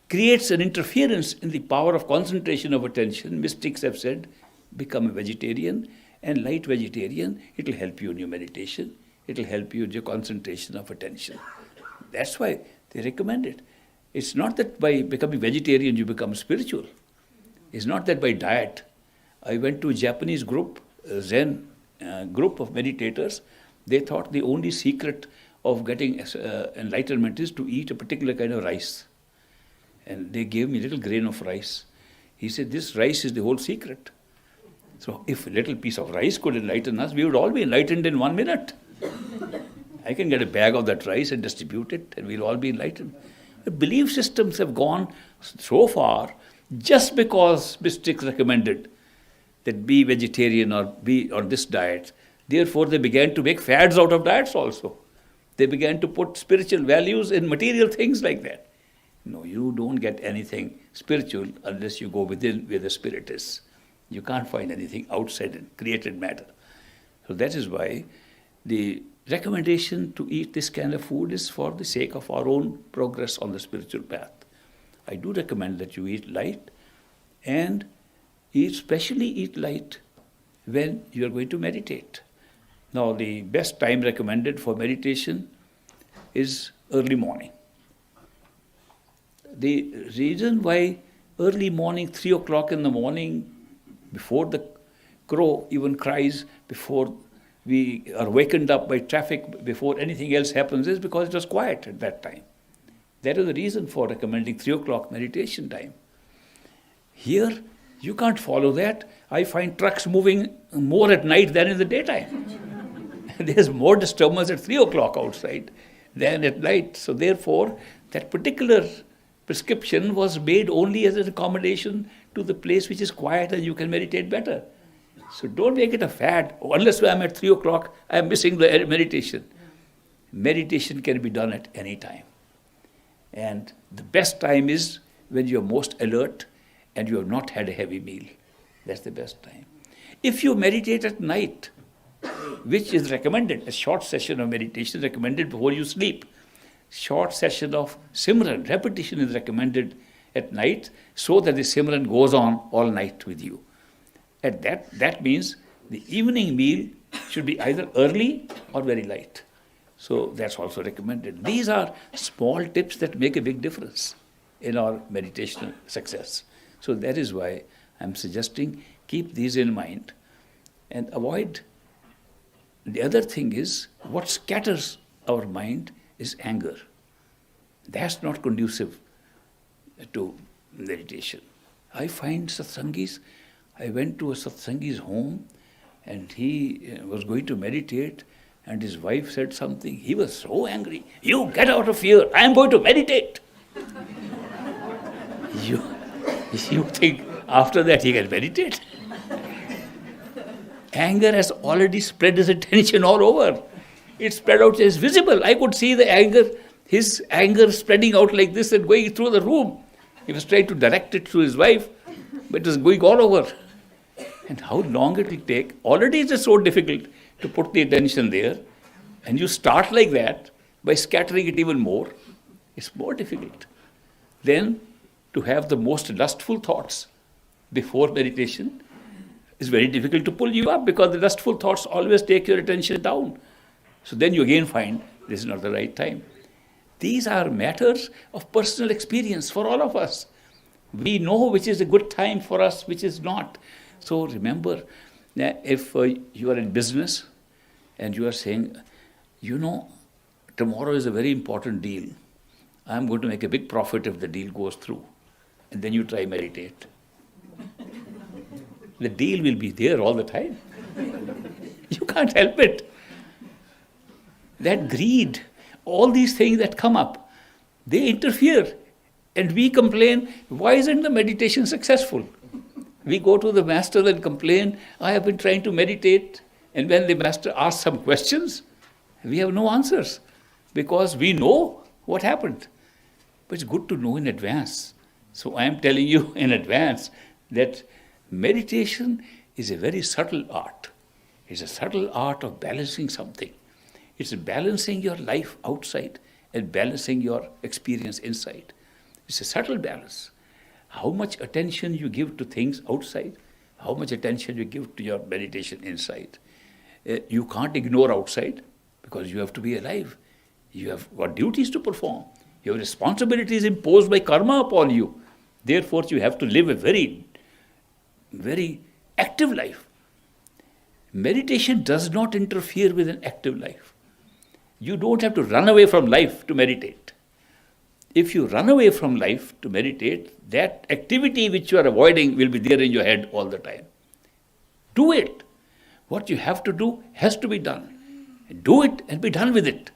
creates an interference in the power of concentration of attention, mystics have said, become a vegetarian, and light vegetarian, it will help you in your meditation, it will help you in your concentration of attention. That's why they recommend it. It's not that by becoming vegetarian you become spiritual. It's not that by diet. I went to a Japanese group, a Zen group of meditators. They thought the only secret of getting enlightenment is to eat a particular kind of rice. And they gave me a little grain of rice. He said, this rice is the whole secret. So if a little piece of rice could enlighten us, we would all be enlightened in 1 minute. I can get a bag of that rice and distribute it, and we'll all be enlightened. The belief systems have gone so far just because mystics recommended that be vegetarian or be on this diet. Therefore, they began to make fads out of diets also. They began to put spiritual values in material things like that. No, you don't get anything spiritual unless you go within where the spirit is. You can't find anything outside in created matter. So that is why the recommendation to eat this kind of food is for the sake of our own progress on the spiritual path. I do recommend that you eat light, and especially eat light when you are going to meditate. Now, the best time recommended for meditation is early morning. The reason why early morning, 3 o'clock in the morning, before the crow even cries, before we are wakened up by traffic, before anything else happens, is because it was quiet at that time. That is the reason for recommending 3 o'clock meditation time. Here, you can't follow that. I find trucks moving more at night than in the daytime. There's more disturbance at 3 o'clock outside than at night. So therefore, that particular prescription was made only as an accommodation to the place which is quiet and you can meditate better. So don't make it a fad. Oh, unless I'm at 3 o'clock, I'm missing the meditation. Meditation can be done at any time. And the best time is when you're most alert and you have not had a heavy meal. That's the best time. If you meditate at night, which is recommended, a short session of meditation is recommended before you sleep. Short session of Simran, repetition is recommended at night so that the Simran goes on all night with you. And that means the evening meal should be either early or very light. So that's also recommended. These are small tips that make a big difference in our meditational success. So that is why I'm suggesting keep these in mind and avoid. The other thing is, what scatters our mind is anger. That's not conducive to meditation. I find satsangis, I went to a satsangi's home and he was going to meditate and his wife said something. He was so angry. You get out of here, I am going to meditate. You think after that he can meditate? Anger has already spread his attention all over. It spread out, it's visible. I could see the anger, his anger spreading out like this and going through the room. He was trying to direct it to his wife, but it was going all over. And how long it will take. Already it is so difficult to put the attention there. And you start like that by scattering it even more. It's more difficult. Then to have the most lustful thoughts before meditation is very difficult to pull you up because the lustful thoughts always take your attention down. So then you again find this is not the right time. These are matters of personal experience for all of us. We know which is a good time for us, which is not. So remember, if you are in business and you are saying, You know, tomorrow is a very important deal. I'm going to make a big profit if the deal goes through. And then you try meditate. The deal will be there all the time. You can't help it. That greed, all these things that come up, they interfere. And we complain, why isn't the meditation successful? We go to the master and complain, I have been trying to meditate. And when the master asks some questions, we have no answers because we know what happened. But it's good to know in advance. So I am telling you in advance that meditation is a very subtle art. It's a subtle art of balancing something. It's balancing your life outside and balancing your experience inside. It's a subtle balance. How much attention you give to things outside, how much attention you give to your meditation inside. You can't ignore outside because you have to be alive. You have got duties to perform. Your responsibilities imposed by karma upon you. Therefore, you have to live a very, very active life. Meditation does not interfere with an active life. You don't have to run away from life to meditate. If you run away from life to meditate, that activity which you are avoiding will be there in your head all the time. Do it. What you have to do has to be done. Do it and be done with it,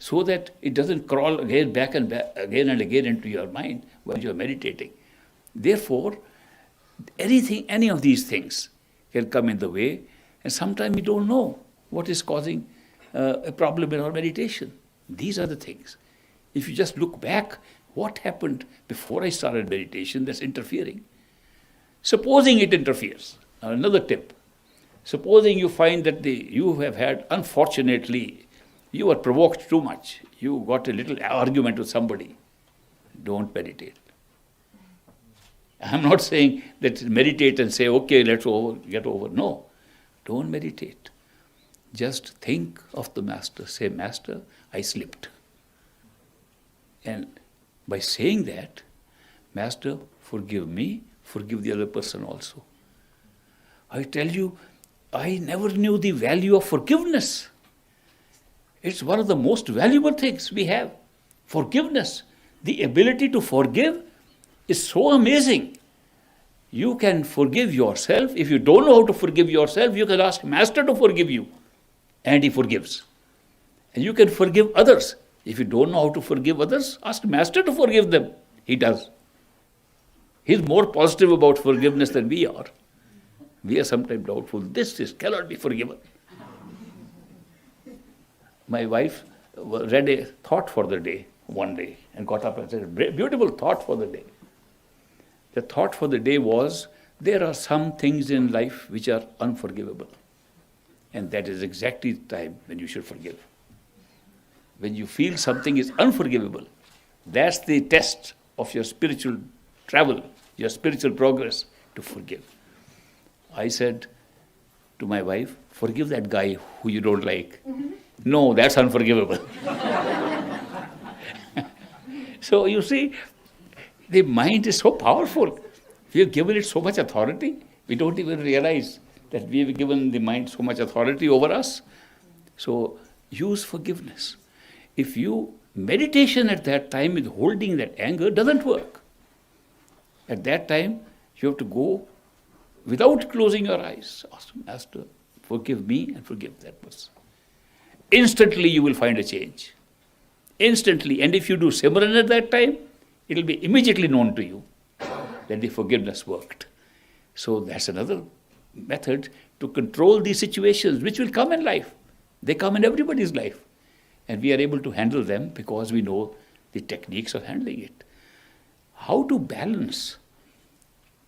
so that it doesn't crawl back and again and again into your mind while you are meditating. Therefore, any of these things can come in the way, and sometimes we don't know what is causing a problem in our meditation. These are the things. If you just look back, what happened before I started meditation that's interfering? Supposing it interferes. Now another tip. Supposing you find that you have had, unfortunately, you were provoked too much. You got a little argument with somebody. Don't meditate. I'm not saying that meditate and say, okay, let's get over. No, don't meditate. Just think of the Master. Say, Master, I slipped. And by saying that, Master, forgive me, forgive the other person also. I tell you, I never knew the value of forgiveness. It's one of the most valuable things we have. Forgiveness. The ability to forgive is so amazing. You can forgive yourself. If you don't know how to forgive yourself, you can ask Master to forgive you. And he forgives. And you can forgive others. If you don't know how to forgive others, ask Master to forgive them. He does. He's more positive about forgiveness than we are. We are sometimes doubtful. This cannot be forgiven. My wife read a thought for the day one day and got up and said, beautiful thought for the day. The thought for the day was, there are some things in life which are unforgivable. And that is exactly the time when you should forgive. When you feel something is unforgivable, that's the test of your spiritual travel, your spiritual progress, to forgive. I said to my wife, forgive that guy who you don't like. No, that's unforgivable. So you see, the mind is so powerful. We have given it so much authority, we don't even realize that we have given the mind so much authority over us. So use forgiveness. If meditation at that time with holding that anger doesn't work. At that time, you have to go without closing your eyes. Ask Master, forgive me and forgive that person. Instantly you will find a change. Instantly. And if you do Simran at that time, it will be immediately known to you that the forgiveness worked. So that's another method to control these situations which will come in life. They come in everybody's life. And we are able to handle them because we know the techniques of handling it. How to balance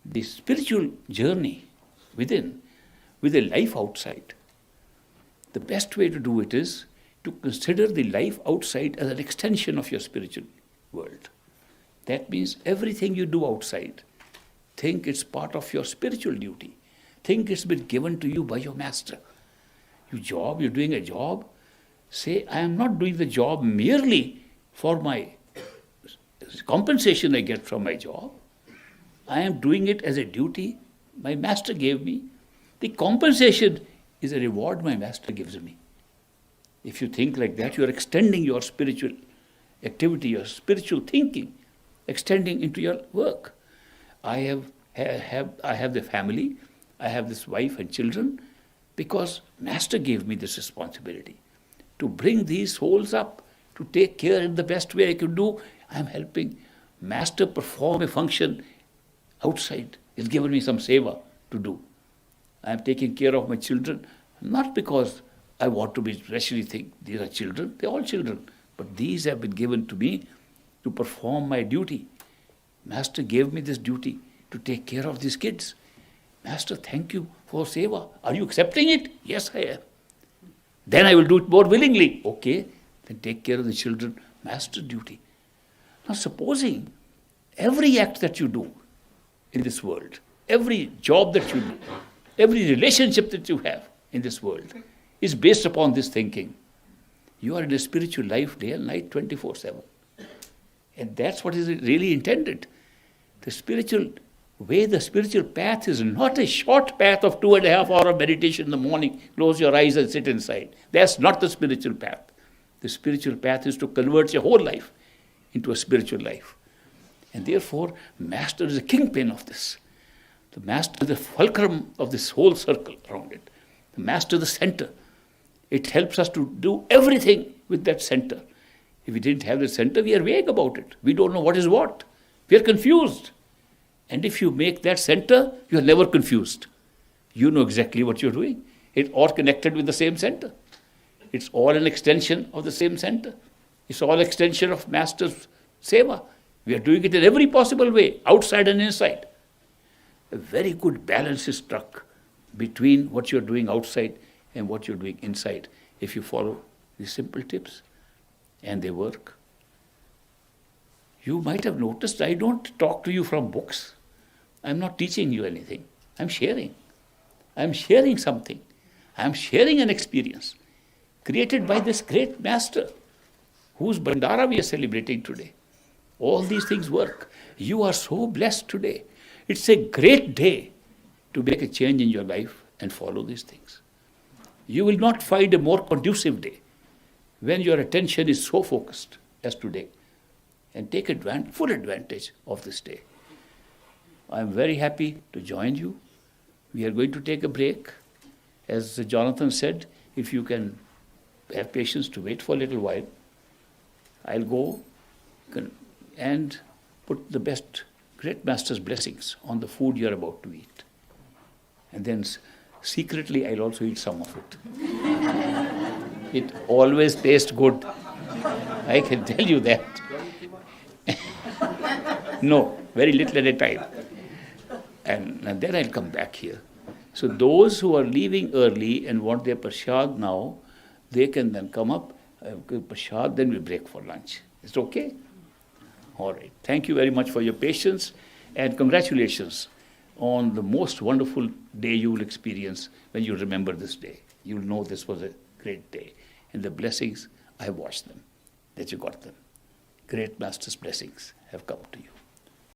the spiritual journey within with a life outside? The best way to do it is to consider the life outside as an extension of your spiritual world. That means everything you do outside, think it's part of your spiritual duty. Think it's been given to you by your Master. You're doing a job. Say, I am not doing the job merely for my compensation I get from my job. I am doing it as a duty my Master gave me. The compensation is a reward my Master gives me. If you think like that, you are extending your spiritual activity, your spiritual thinking, extending into your work. I have the family, I have this wife and children, because Master gave me this responsibility to bring these souls up, to take care in the best way I could do. I am helping Master perform a function outside. He's given me some seva to do. I am taking care of my children, not because I want to be especially think these are children, they're all children, but these have been given to me to perform my duty. Master gave me this duty to take care of these kids. Master, thank you for seva. Are you accepting it? Yes, I am. Then I will do it more willingly. Okay, then take care of the children. Master's duty. Now supposing every act that you do in this world, every job that you do, every relationship that you have in this world is based upon this thinking. You are in a spiritual life day and night 24/7. And that's what is really intended. The spiritual way, the spiritual path is not a short path of 2.5 hours of meditation in the morning, close your eyes and sit inside. That's not the spiritual path. The spiritual path is to convert your whole life into a spiritual life. And therefore, Master is the kingpin of this. The Master is the fulcrum of this whole circle around it. The Master is the center. It helps us to do everything with that center. If we didn't have the center, we are vague about it. We don't know what is what. We are confused. And if you make that center, you are never confused. You know exactly what you're doing. It's all connected with the same center. It's all an extension of the same center. It's all extension of Master's seva. We are doing it in every possible way, outside and inside. A very good balance is struck between what you're doing outside and what you're doing inside, if you follow these simple tips, and they work. You might have noticed I don't talk to you from books. I'm not teaching you anything. I'm sharing. I'm sharing something. I'm sharing an experience created by this great Master, whose Bhandara we are celebrating today. All these things work. You are so blessed today. It's a great day to make a change in your life and follow these things. You will not find a more conducive day when your attention is so focused as today. And take full advantage of this day. I am very happy to join you. We are going to take a break. As Jonathan said, if you can have patience to wait for a little while, I'll go and put the best great Master's blessings on the food you're about to eat. And then secretly I'll also eat some of it. It always tastes good. I can tell you that. No, very little at a time. And then I'll come back here. So those who are leaving early and want their prasad now, they can then come up, prasad, then we break for lunch. Is it okay? All right. Thank you very much for your patience, and congratulations on the most wonderful day you will experience when you remember this day. You'll know this was a great day. And the blessings, I have watched them, that you got them. Great Master's blessings have come to you.